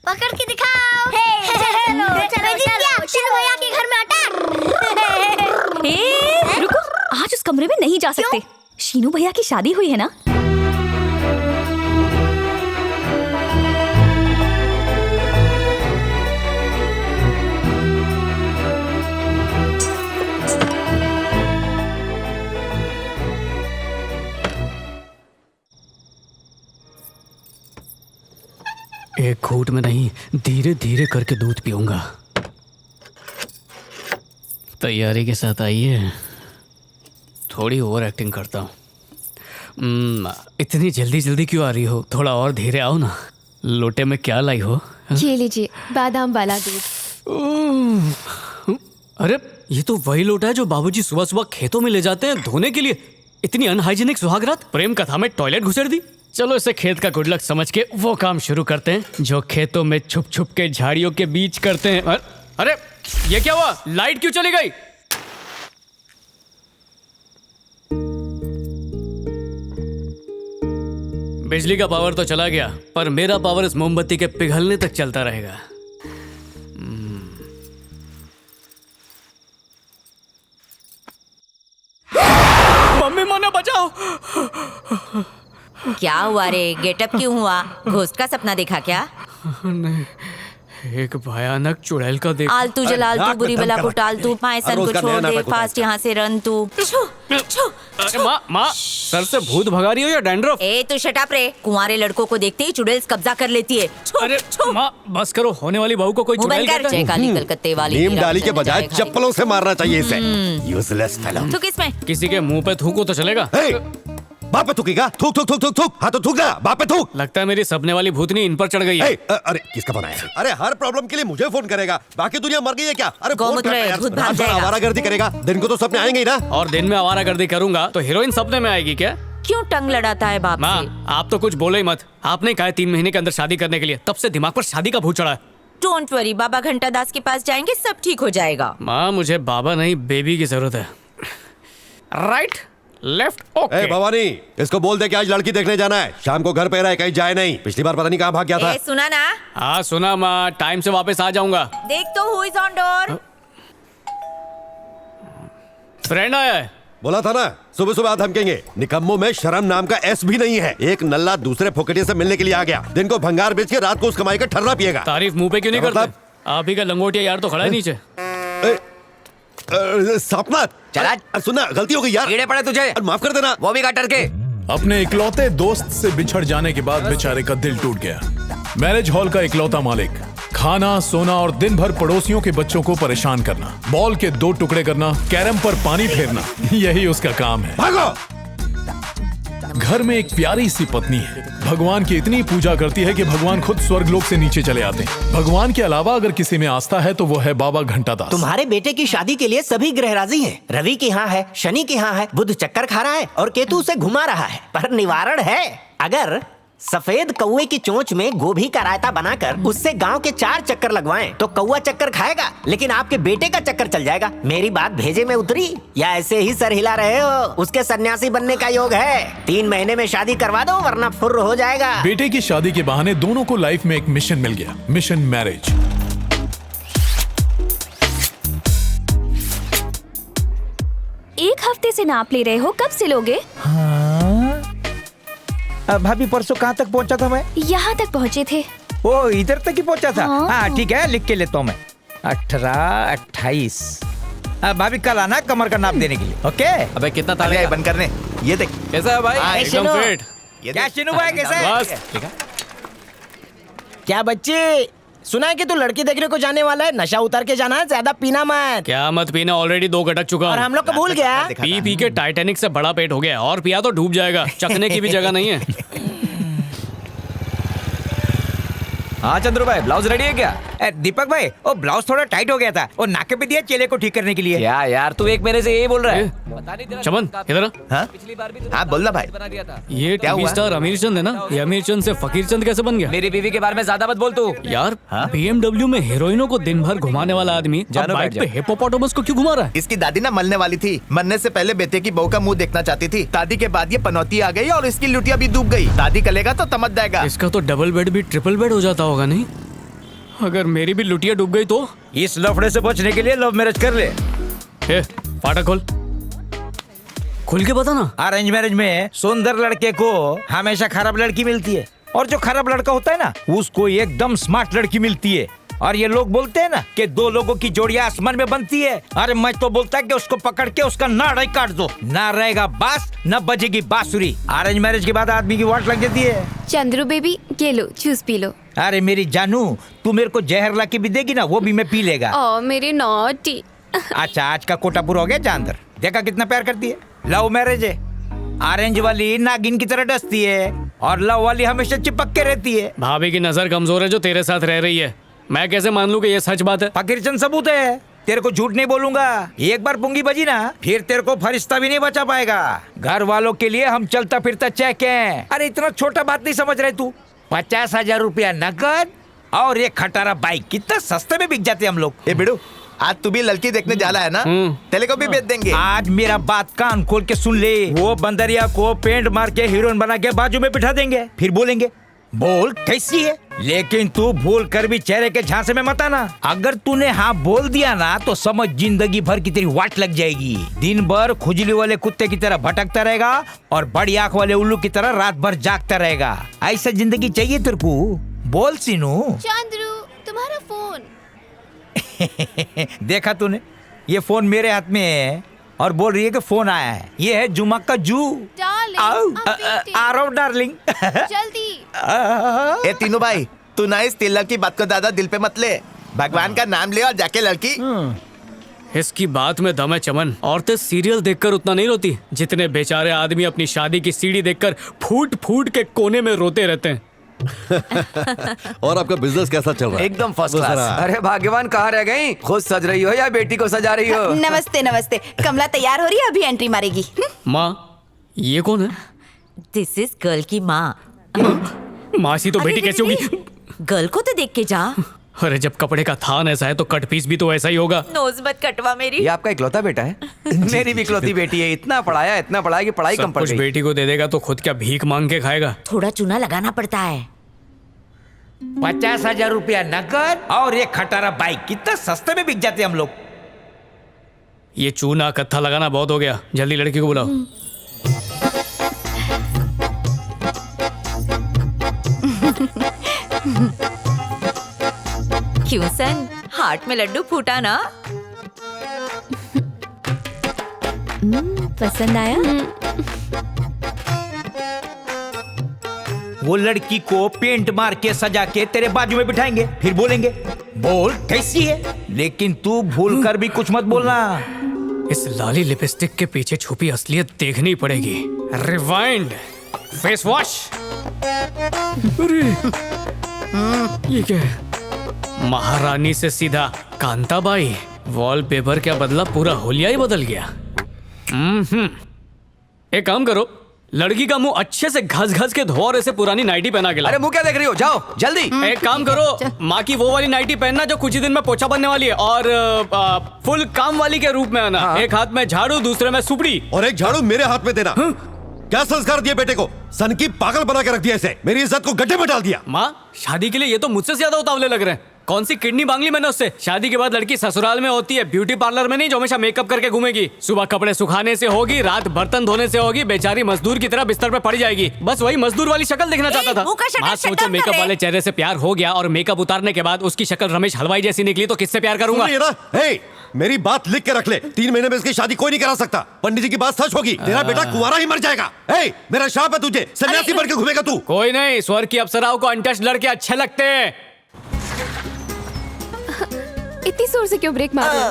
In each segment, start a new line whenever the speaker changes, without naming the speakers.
पकड़ के दिखाओ। चलो शीनू भैया के घर में अटैक।
रुको, आज उस कमरे में नहीं जा सकते। शीनू भैया की शादी हुई है ना।
एक घूंट में नहीं, धीरे धीरे करके दूध पीऊंगा। तैयारी के साथ आइए, थोड़ी ओवर एक्टिंग करता हूँ। इतनी जल्दी जल्दी क्यों आ रही हो? थोड़ा और धीरे आओ ना। लोटे में क्या लाई हो?
ये लीजिए बादाम वाला दूध।
अरे ये तो वही लोटा है जो बाबूजी सुबह सुबह खेतों में ले जाते हैं धोने के लिए। इतनी अनहाइजीनिक सुहागरात, प्रेम कथा में टॉयलेट घुसेड़ दी। चलो इसे खेत का गुड लक समझ के वो काम शुरू करते हैं जो खेतों में छुप छुप के झाड़ियों के बीच करते हैं। अरे ये क्या हुआ? लाइट क्यों चली गई? बिजली का पावर तो चला गया, पर मेरा पावर इस मोमबत्ती के पिघलने तक चलता रहेगा। मम्मी मना बचाओ।
क्या हुआ रे? गेटअप क्यों हुआ? घोस्ट का सपना देखा क्या?
नहीं, एक भयानक चुड़ैल का देख।
आलतू जलालतू बुरी बला को टालतू, माए सन को छोड़ दे, फास्ट यहाँ से रन तू।
अरे माँ, सर से भूत भगा रही हो या डैंड्रफ?
ए तू शट अप रे। कुंवारे लड़कों को देखते ही चुड़ैल कब्जा कर लेती है।
अरे माँ बस करो, होने वाली बहू को कोई चुड़ैल कहता है?
काली कलकत्ते वाली
नीम डाली के बजाय चप्पलों से मारना चाहिए इसे। Useless fellow.
थूक इसमें।
किसी के मुंह पे थूको तो चलेगा?
बाप पे थूकेगा? थूक थूक थूक थूक थूक। हाँ तो थूक ना, बाप पे थूक।
लगता है मेरी सपने वाली भूतनी इन पर चढ़ गई है।
अरे किसका फोन आया? अरे हर प्रॉब्लम के लिए मुझे फोन करेगा, बाकी दुनिया मर गई है क्या? अरे
गौमूत्र है, भूत भाग जाएगा।
आवारागर्दी करेगा, दिन को तो सपने आएंगे ही ना।
और दिन में आवारागर्दी करूंगा तो हीरोइन सपने में आएगी क्या?
क्यों टंग लड़ाता है बाप से?
माँ आप तो कुछ बोले ही मत। आपने कहा 3 महीने के अंदर शादी करने के लिए, तब से दिमाग पर शादी का भूत चढ़ा है।
डोंट वरी, बाबा घंटा दास के पास जाएंगे, सब ठीक हो जाएगा।
माँ मुझे बाबा नहीं बेबी की जरूरत है। Right left okay.
भवानी, इसको बोल दे कि आज लड़की देखने जाना है। शाम को घर पे रहे, कहीं जाए नहीं। पिछली बार पता नहीं कहाँ भाग गया था।
सुना ना?
हाँ सुना माँ, टाइम से वापस आ जाऊंगा।
देख तो who is on door.
Friend आया है।
बोला था ना, सुबह सुबह धमकेंगे। निकम्मों में शर्म नाम का एस भी नहीं है। एक नल्ला दूसरे फोकटिया से मिलने के लिए आ गया। दिन को भंगार बेच के रात को उस कमाई का ठर्रा पिएगा।
तारीफ मुंह पे क्यों नहीं करता? आप ही का लंगोटिया यार तो खड़ा है नीचे।
सपना चला, सुनना गलती हो गई यार।
कीड़े पड़े तुझे,
माफ कर देना।
वो भी गटर के।
अपने इकलौते दोस्त से बिछड़ जाने के बाद बेचारे का दिल टूट गया। मैरिज हॉल का इकलौता मालिक, खाना सोना और दिन भर पड़ोसियों के बच्चों को परेशान करना, बॉल के 2 टुकड़े करना, कैरम पर पानी फेरना, यही उसका काम है।
भागो।
घर में एक प्यारी सी पत्नी है। भगवान की इतनी पूजा करती है कि भगवान खुद स्वर्गलोक से नीचे चले आते हैं। भगवान के अलावा अगर किसी में आस्था है तो वो है बाबा घंटादास।
तुम्हारे बेटे की शादी के लिए सभी ग्रह राजी हैं। रवि के यहाँ है, शनि के यहाँ है, बुध चक्कर खा रहा है और केतु उसे घुमा रहा है। पर निवारण है। अगर सफेद कौवे की चोंच में गोभी का रायता बनाकर उससे गांव के 4 चक्कर लगवाएं तो कौवा चक्कर खाएगा, लेकिन आपके बेटे का चक्कर चल जाएगा। मेरी बात भेजे में उतरी या ऐसे ही सर हिला रहे हो? उसके सन्यासी बनने का योग है। 3 महीने में शादी करवा दो वरना फुर्र हो जाएगा।
बेटे की शादी के बहाने दोनों को लाइफ में एक मिशन मिल गया, मिशन मैरिज।
एक हफ्ते से नाप ले रहे हो, कब सिलोगे?
भाभी परसों कहाँ तक पहुँचा था मैं?
यहाँ तक पहुँचे थे।
ओ इधर तक ही पहुँचा था।
हाँ।
हाँ ठीक है, लिख के लेता हूँ मैं। 18, 28। भाभी कल आना कमर का नाप देने के लिए। ओके।
अबे कितना ताले बंद करने। ये देख
कैसा है भाई?
एकदम फिट।
क्या शिनू भाई कैसा है? क्या बच्चे, सुना है कि तू लड़की देखने को जाने वाला है? नशा उतार के जाना है, ज्यादा पीना मत।
क्या मत पीना, ऑलरेडी 2 गटक चुका हूँ।
और हम लोग को भूल गया।
पी पी के टाइटैनिक से बड़ा पेट हो गया, और पिया तो डूब जाएगा। चखने की भी जगह नहीं है।
हाँ चंद्रू भाई, ब्लाउज रेडी है क्या? दीपक भाई, वो ब्लाउज थोड़ा टाइट हो गया था, वो नाके पे दिया चेले को ठीक करने के लिए।
क्या यार तू एक महीने से यही बोल रहा है?
चमन इधर
हाँ? हाँ बोल ना भाई।
ये टीवी स्टार अमीर चंद है ना? ये अमीर चंद से फकीर चंद कैसे बन गया?
मेरी बीवी के बारे में ज्यादा मत बोल तू
यार। BMW में हीरोइनों को दिन भर घुमाने वाला आदमी अब बाइक पे हिप्पोपोटामस को क्यों घुमा रहा है?
इसकी दादी ना मरने वाली थी। मरने से पहले बेटे की बहू का मुंह देखना चाहती थी। दादी के बाद ये पनौती आ गई और इसकी लुटिया भी डूब गई। दादी कलेगा तो तमक जाएगा।
इसका तो डबल बेड भी ट्रिपल बेड हो जाता होगा नहीं? अगर मेरी भी लुटिया डूब गई तो?
इस लफड़े से बचने के लिए लव मैरिज कर ले।
ए, फाटक खोल, खुल के बता ना।
अरेंज मैरिज में सुंदर लड़के को हमेशा खराब लड़की मिलती है, और जो खराब लड़का होता है ना उसको एकदम स्मार्ट लड़की मिलती है। और ये लोग बोलते हैं ना कि दो लोगों की जोड़ियां आसमान में बनती है। अरे मैं तो बोलता है कि उसको पकड़ के उसका नाड़ा ही काट दो, ना रहेगा बांस न बजेगी बांसुरी। अरेंज मैरिज के बाद आदमी की वाट लग जाती है।
चंद्रू बेबी, ये लो जूस पी लो।
अरे मेरी जानू, तू मेरे को जहर ला के भी देगी ना, वो भी मैं पी लेगा।
ओ मेरी नॉटी।
अच्छा, आज का कोटा पूरा हो गया। जा अंदर, देखा कितना प्यार करती है। लव मैरिज है, ऑरेंज वाली नागिन की तरह डसती है और लव वाली हमेशा चिपक के रहती है।
भाभी की नजर कमजोर है जो तेरे साथ रह रही है। मैं कैसे मान लूं कि ये सच बात है?
फकीरचंद सबूत है, तेरे को झूठ नहीं बोलूंगा। एक बार पुंगी बजी ना, फिर तेरे को फरिश्ता भी नहीं बचा पाएगा। घर वालों के लिए हम चलता फिरता चेक हैं। अरे इतना छोटा बात नहीं समझ रहे तू। 50,000 रुपया नकद और एक खटारा बाइक, कितना सस्ते में बिक जाते हम लोग।
ए बिड़ू, आज तू भी लड़की देखने जाला है ना, तेरे को भी बेच देंगे।
आज मेरा बात कान खोल के सुन ले। वो बंदरिया को पेंट मार के हीरोइन बना के बाजू में बिठा देंगे, फिर बोलेंगे बोल कैसी है। लेकिन तू भूल कर भी चेहरे के झांसे में मत आना। अगर तूने हाँ बोल दिया ना तो समझ जिंदगी भर की तेरी वाट लग जाएगी। दिन भर खुजली वाले कुत्ते की तरह भटकता रहेगा और बड़ी आंख वाले उल्लू की तरह रात भर जागता रहेगा। ऐसा जिंदगी चाहिए तेरे को? बोल सीनू।
चंद्रू, तुम्हारा फोन।
देखा तूने, ये फोन मेरे हाथ में है और बोल रही है कि फोन आया है। ये है जुमा का जू। डार्लिंग
जल्दी।
ए तीनों भाई, तू ना इस तिलक की बात को ज्यादा दिल पे मत ले। भगवान का नाम ले और जाके लड़की।
इसकी बात में दम है चमन। औरतें सीरियल देखकर उतना नहीं रोती जितने बेचारे आदमी अपनी शादी की सीढ़ी देखकर फूट फूट के कोने में रोते रहते हैं।
और आपका बिजनेस कैसा चल रहा है?
एकदम फर्स्ट क्लास। अरे भाग्यवान, कहाँ रह गई? खुद सज रही हो या बेटी को सजा रही हो?
नमस्ते नमस्ते। कमला तैयार हो रही है, अभी एंट्री मारेगी।
माँ, ये कौन है?
दिस इज गर्ल की माँ।
मासी तो बेटी कैसी होगी?
गर्ल को तो देख के जा।
अरे जब कपड़े का थान ऐसा है तो कट पीस भी तो ऐसा ही होगा।
नोज मत कटवा मेरी।
ये आपका इकलौता बेटा है? मेरी भी इकलौती बेटी है। इतना पढ़ाया कि पढ़ाई कम पड़
कुछ
गई।
बेटी को दे देगा तो खुद क्या भीख मांग के खाएगा?
थोड़ा चूना लगाना पड़ता है।
50,000 रुपया नकद और एक खटारा बाइक, कितना सस्ते में बिक जाते हम लोग।
ये चूना कत्था लगाना बहुत हो गया। जल्दी लड़की को बुलाओ।
क्यों सन, हार्ट में लड्डू फूटा ना?
पसंद आया?
वो लड़की को पेंट मार के सजा के तेरे बाजू में बिठाएंगे, फिर बोलेंगे बोल कैसी है। लेकिन तू भूल कर भी कुछ मत बोलना।
इस लाली लिपस्टिक के पीछे छुपी असलियत देखनी पड़ेगी। Rewind, face wash. अरे ये क्या है? महारानी से सीधा कांताबाई। वॉलपेपर क्या बदला, पूरा होलिया ही बदल गया। एक काम करो, लड़की का मुंह अच्छे से घस घस के धो और ऐसे पुरानी नाइटी पहना के लाओ।
अरे मुंह क्या देख रही हो? जाओ जल्दी।
एक काम करो, माँ की वो वाली नाइटी पहनना जो कुछ ही दिन में पोछा बनने वाली है, और फुल काम वाली के रूप में आना। एक हाथ में झाड़ू, दूसरे में सुपड़ी,
और एक झाड़ू मेरे हाथ में देना। क्या संस्कार दिए बेटे को? सन की पागल बना के रख दिया इसे। मेरी इज्जत को गड्ढे में डाल दिया।
माँ, शादी के लिए ये तो मुझसे ज्यादा उतावले लग रहे हैं। कौन सी किडनी मांग ली मैंने उससे? शादी के बाद लड़की ससुराल में होती है, ब्यूटी पार्लर में नहीं जो हमेशा मेकअप करके घूमेगी। सुबह कपड़े सुखाने से होगी, रात बर्तन धोने से होगी, बेचारी मजदूर की तरह बिस्तर पे पड़ जाएगी। बस वही मजदूर वाली शक्ल देखना चाहता था। माँ सोचो, मेकअप वाले चेहरे से प्यार हो गया और मेकअप उतारने के बाद उसकी शक्ल रमेश हलवाई जैसी निकली तो किससे प्यार करूंगा?
मेरी बात लिख के रख ले। 3 महीने में इसकी शादी कोई नहीं करा सकता। पंडित जी की बात सच होगी, तेरा बेटा कुंवारा ही मर जाएगा। मेरा शाप है तुझे, सन्यासी बन के घूमेगा तू।
कोई नहीं, स्वर्ग की अप्सराओं को अनटच्ड लड़के अच्छे लगते हैं।
इतनी जोर से क्यों ब्रेक मार रहे हो?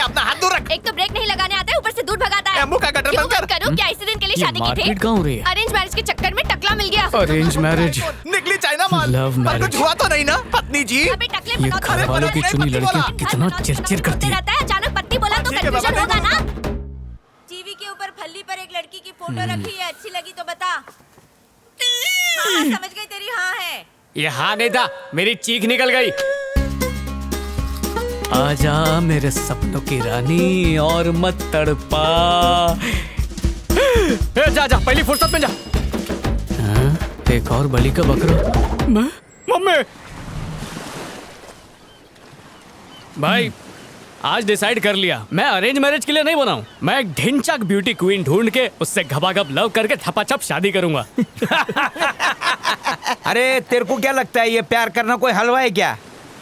अपना हाथ दूर रख।
एक तो ब्रेक नहीं लगाने आता है, ऊपर से दूर भगाता है।
मुंह का गटर बंद कर।
करूं क्या? इसी दिन के लिए शादी की थी। अरेंज मैरिज के चक्कर में टकला मिल गया।
अरेंज मैरिज,
निकली चाइना माल।
Love marriage.
कुछ हुआ तो नहीं ना पत्नी जी?
ये घर वालों की चुनी लड़की कितना चिरचिर करती है।
अचानक पत्नी बोला तो कंफ्यूजन होगा ना।
टीवी के ऊपर फल्ली पर एक लड़की की फोटो रखी है, अच्छी लगी तो बता। हाँ, समझ गई तेरी हाँ है।
ये हाँ नहीं था, मेरी चीख निकल गई। आजा मेरे सपनों की रानी और मत तड़पा। जा जा, पहली फुर्सत में जा। एक और बलि का बकरा। मम्मी भाई आज डिसाइड कर लिया, मैं अरेंज मैरिज के लिए नहीं बनाऊं। मैं एक ढिंचक ब्यूटी क्वीन ढूंढ के उससे घबाघब लव करके थपाचप शादी करूंगा।
अरे तेरे को क्या लगता है ये प्यार करना कोई हलवा है क्या?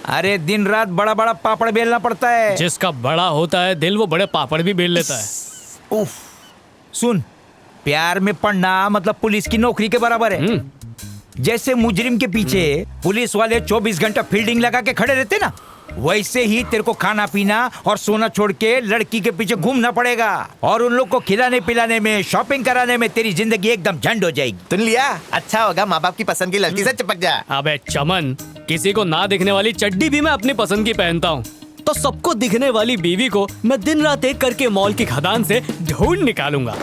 अरे दिन रात बड़ा बड़ा पापड़ बेलना पड़ता है।
जिसका बड़ा होता है दिल वो बड़े पापड़ भी बेल लेता है।
उफ, सुन, प्यार में पड़ना मतलब पुलिस की नौकरी के बराबर है। जैसे मुजरिम के पीछे पुलिस वाले 24 घंटा फील्डिंग लगा के खड़े रहते ना, वैसे ही तेरे को खाना पीना और सोना छोड़ के लड़की के पीछे घूमना पड़ेगा। और उन लोग को खिलाने पिलाने में, शॉपिंग कराने में तेरी जिंदगी एकदम झंड हो जाएगी।
सुन लिया? अच्छा होगा माँ बाप की पसंद की लड़की से चिपक जा।
अबे चमन, किसी को ना दिखने वाली चड्डी भी मैं अपनी पसंद की पहनता हूँ, तो सबको दिखने वाली बीवी को मैं दिन रात एक करके मॉल की खदान से ढूंढ निकालूंगा।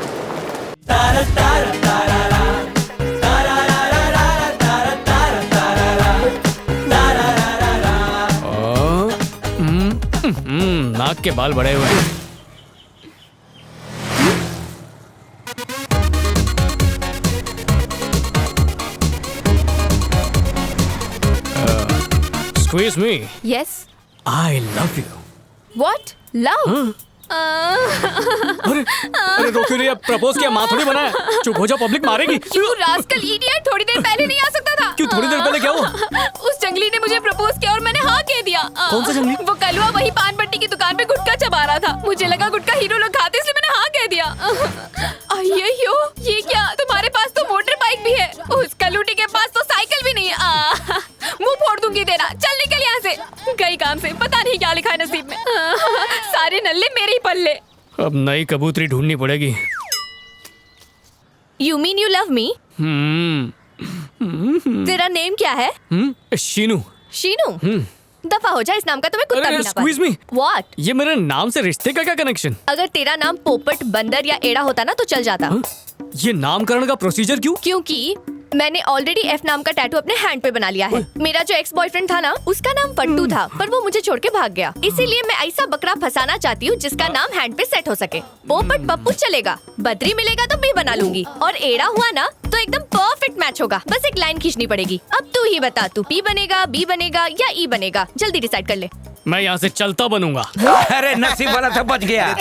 नाक के बाल बड़े हुए हैं। Excuse me.
Yes.
I love you.
What? Love?
अरे रोक्यो रे, अब प्रपोज किया, माँ थोड़ी बनाया। चुप हो जाओ, पब्लिक मारेगी।
You rascal idiot! थोड़ी देर पहले नहीं आ सकता था।
क्यों थोड़ी देर पहले क्या हुआ?
उस जंगली ने मुझे प्रपोज किया और मैंने हाँ कह दिया।
कौन सा जंगली?
वो कलवा वही पान भट्टी की दुकान पे गुटखा चबा रहा था। मुझे लगा गुटखा हीरो लोग खाते, इसलिए मैंने हाँ कह दिया। अय्यो, ये क्या? तुम्हारे पास तो मोटर बाइक भी है, उस कलूटी के पास तो साइकिल भी नहीं है। मुंह फोड़ दूंगी तेरा। चल निकल यहाँ से। गई काम से, पता नहीं क्या लिखा है नसीब में। सारे नल्ले मेरे ही पल्ले।
अब नई कबूतरी ढूंढनी पड़ेगी।
You mean you love me? तेरा नेम क्या है?
शीनू।
शीनू? दफा हो जा, इस नाम का तुम्हें कुत्ता भी ना पाले।
Excuse me.
What?
ये मेरे नाम से रिश्ते का क्या कनेक्शन?
अगर तेरा नाम पोपट, बंदर या एड़ा होता ना तो चल जाता।
ये नामकरण का प्रोसीजर क्यों?
क्योंकि मैंने ऑलरेडी एफ नाम का टैटू अपने हैंड पे बना लिया है। मेरा जो एक्स बॉयफ्रेंड था ना, उसका नाम पट्टू था, पर वो मुझे छोड़ के भाग गया। इसीलिए मैं ऐसा बकरा फंसाना चाहती हूँ जिसका नाम हैंड पे सेट हो सके। पोपट पप्पू चलेगा, बद्री मिलेगा तो बी बना लूंगी, और एड़ा हुआ ना तो एकदम परफेक्ट मैच होगा। बस एक लाइन खींचनी पड़ेगी। अब तू ही बता, तू पी बनेगा, बी बनेगा या ई बनेगा? जल्दी डिसाइड कर ले।
मैं यहाँ से चलता बनूंगा।
अरे नसीब वाला था, बच गया।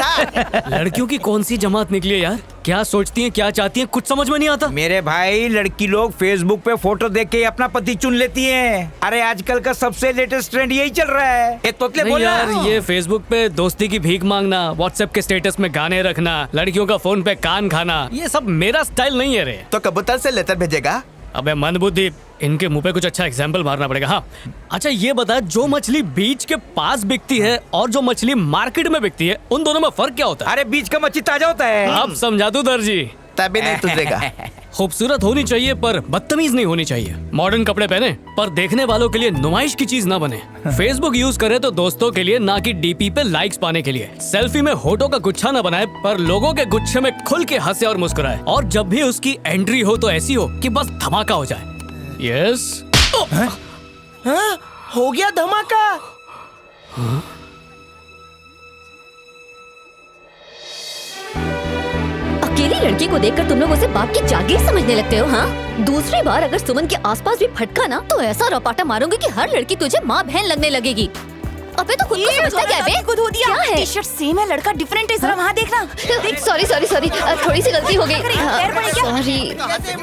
लड़कियों की कौन सी जमात निकली है यार? क्या सोचती हैं, क्या चाहती हैं, कुछ समझ में नहीं आता।
मेरे भाई, लड़की लोग फेसबुक पे फोटो देख के अपना पति चुन लेती हैं। अरे आजकल का सबसे लेटेस्ट ट्रेंड यही चल रहा है। ये तोतले
नहीं
बोला
यार, ये फेसबुक पे दोस्ती की भीख मांगना, व्हाट्सएप के स्टेटस में गाने रखना, लड़कियों का फोन पे कान खाना, ये सब मेरा स्टाइल नहीं है रे।
तो कबूतर से लेटर भेजेगा?
अबे मंदबुद्धि, इनके मुंह पे कुछ अच्छा एग्जाम्पल मारना पड़ेगा। हाँ, अच्छा ये बता, जो मछली बीच के पास बिकती है और जो मछली मार्केट में बिकती है, उन दोनों में फर्क क्या होता है?
अरे बीच का मच्छी ताजा होता है।
अब समझा दूं दर्जी?
तभी नहीं तुझेगा।
खूबसूरत होनी चाहिए पर बदतमीज नहीं होनी चाहिए। मॉडर्न कपड़े पहने पर देखने वालों के लिए नुमाइश की चीज ना बने। फेसबुक यूज करे तो दोस्तों के लिए, ना कि डीपी पे लाइक्स पाने के लिए। सेल्फी में होठों का गुच्छा ना बनाए पर लोगों के गुच्छे में खुल के हंसे और मुस्कुराए। और जब भी उसकी एंट्री हो तो ऐसी हो कि बस धमाका हो जाए। यस।
हो गया धमाका।
अकेली लड़की को देखकर तुम लोग उसे बाप की जागीर समझने लगते हो, हाँ? दूसरी बार अगर सुमन के आसपास भी फटका ना तो ऐसा रपाटा मारूंगी कि हर लड़की तुझे माँ बहन लगने लगेगी। अबे तो खुद को समझता क्या है बे? क्या है?
टी-शर्ट सेम है, लड़का डिफरेंट है। जरा वहाँ देखना।
सॉरी सॉरी सॉरी, थोड़ी सी गलती हो गई। सॉरी,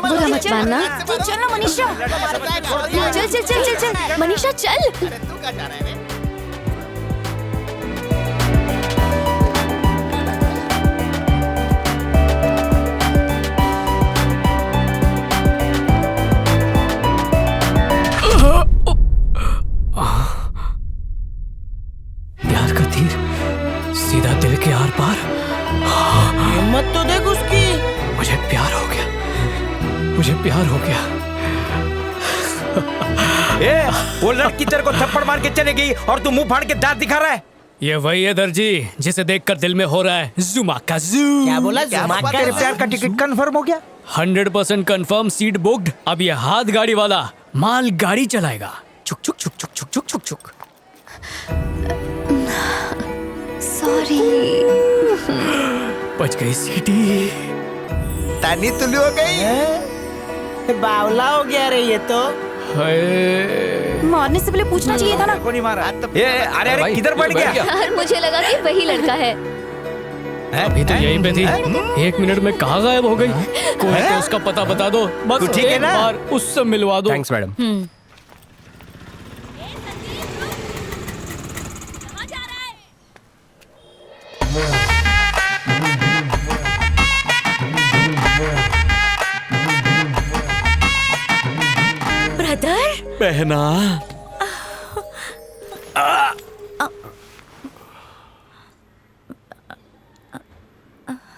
बुरा मत मानना।
चल ना मनीषा। चल चल चल चल चल
मनीषा चल।
प्यार का तीर सीधा दिल के आर पार।
हिम्मत तो देख उसकी।
मुझे प्यार हो गया, मुझे प्यार हो गया।
वो लड़की तेरे को थप्पड़ मार के चले गई और तू मुंह फाड़ के दांत दिखा रहा है।
ये वही है दर्जी जिसे देखकर दिल में हो रहा है जुमा का जू।
क्या बोला?
तेरे प्यार का टिकट कंफर्म हो गया?
100% कंफर्म, सीट बुक्ड। अब ये हाथ गाड़ी वाला माल गाड़ी चलाएगा। चुक चुक चुक चुक चुक चुक चुक चुक।
सॉरी।
बच गई सीटी।
तानी तुली हो गई।
बावला हो गया रे ये तो।
मारने से पहले पूछना चाहिए था ना।
को नहीं मारा। ये अरे अरे किधर पड़ गया?
यार मुझे लगा कि वही लड़का है।
अभी तो यहीं पे थी, 1 मिनट में कहाँ गायब हो गई? कोई तो उसका पता बता दो, बस
ठीक है
एक
ना?
बार उससे मिलवा दो।
Thanks madam.
ब्रदर,
बहना,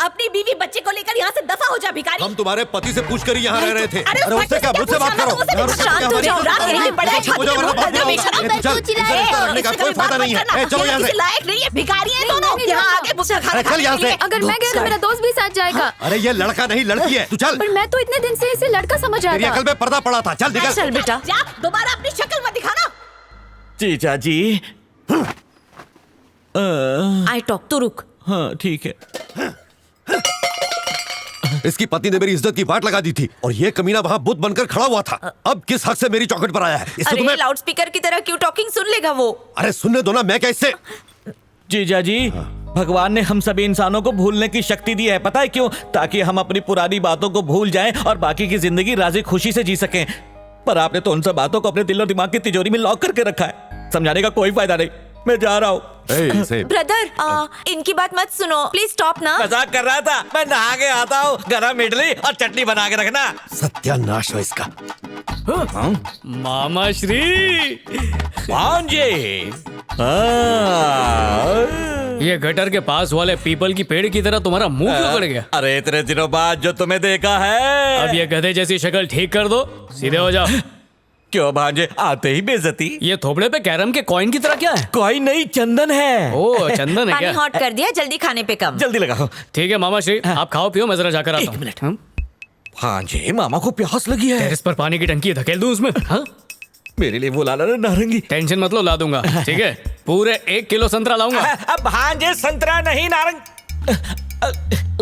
अपनी बीवी बच्चे को लेकर यहाँ से दफा हो जा भिखारी।
हम तुम्हारे पति से पूछ कर यहाँ रह रहे थे।
अरे
अरे उससे क्या, मुझसे बात करो।
शांत हो जाओ, रात यहीं पे पड़ा है,
हो जाओ, वरना बात नहीं होगा। चल, इनसे रिश्ता रखने का कोई फायदा नहीं है। ए, चलो यहाँ से।
लायक नहीं है, भिखारी है दोनों। यहाँ आगे मुझसे खाना
अरे चल यहाँ से।
अगर मैं गया तो मेरा दोस्त भी साथ जाएगा।
अरे ये लड़का नहीं लड़की है, तू चल।
पर मैं तो इतने दिन से इसे लड़का समझ रहा
तेरी
था।
अकल में पर्दा पड़ा था, चल निकल।
चल बेटा, जा दोबारा अपनी शक्ल मत दिखाना।
जीजा जी।
आई टॉक तू रुक।
हाँ ठीक है।
इसकी पत्नी ने मेरी इज्जत की बाट लगा दी थी और ये कमीना वहाँ बुत बनकर खड़ा हुआ था। अब किस हक से मेरी चौखट पर आया है? इससे
अरे
तुम्हें
लाउड स्पीकर की तरह क्यों टॉकिंग सुन लेगा वो?
अरे सुनने दो ना, मैं क्या इससे?
जीजा जी, भगवान ने हम सभी इंसानों को भूलने की शक्ति दी है, पता है क्यों? ताकि हम अपनी पुरानी बातों को भूल जाएं और बाकी की जिंदगी राजी खुशी से जी सकें। पर आपने तो उन सब बातों को अपने दिल और दिमाग की तिजोरी में लॉक करके रखा है। समझाने का कोई फायदा नहीं, मैं जा रहा हूँ।
ब्रदर, इनकी बात मत सुनो, प्लीज स्टॉप ना।
मजाक कर रहा था, मैं नहा के आता हूँ। गरम इडली और चटनी बना के रखना।
सत्यानाश हो इसका।
मामा श्री
भांजे।
ये गटर के पास वाले पीपल की पेड़ की तरह तुम्हारा मुंह क्यों पड़ गया?
अरे इतने दिनों बाद जो तुम्हें देखा है।
अब ये गधे जैसी शक्ल ठीक कर दो, सीधे हो जाओ।
क्यों भांजे, आते ही बेइज्जती?
ये थोबड़े पे कैरम के कॉइन की तरह क्या है?
कॉइन नहीं, चंदन है।
ओ चंदन है
पानी
क्या?
हॉट कर दिया, जल्दी खाने पे कम।
जल्दी लगाओ।
ठीक है मामा श्री, आप खाओ पियो, मैं जरा जाकर आता हूँ।
1 मिनट। भांजे, मामा को प्यास लगी है।
टेरेस पर पानी की टंकी धकेल दूं उसमें? हाँ?
मेरे लिए वो लाना नारंगी।
टेंशन मत लो, ला दूंगा। ठीक है, पूरे 1 किलो संतरा लाऊंगा।
अब भांजे संतरा नहीं, नारंग।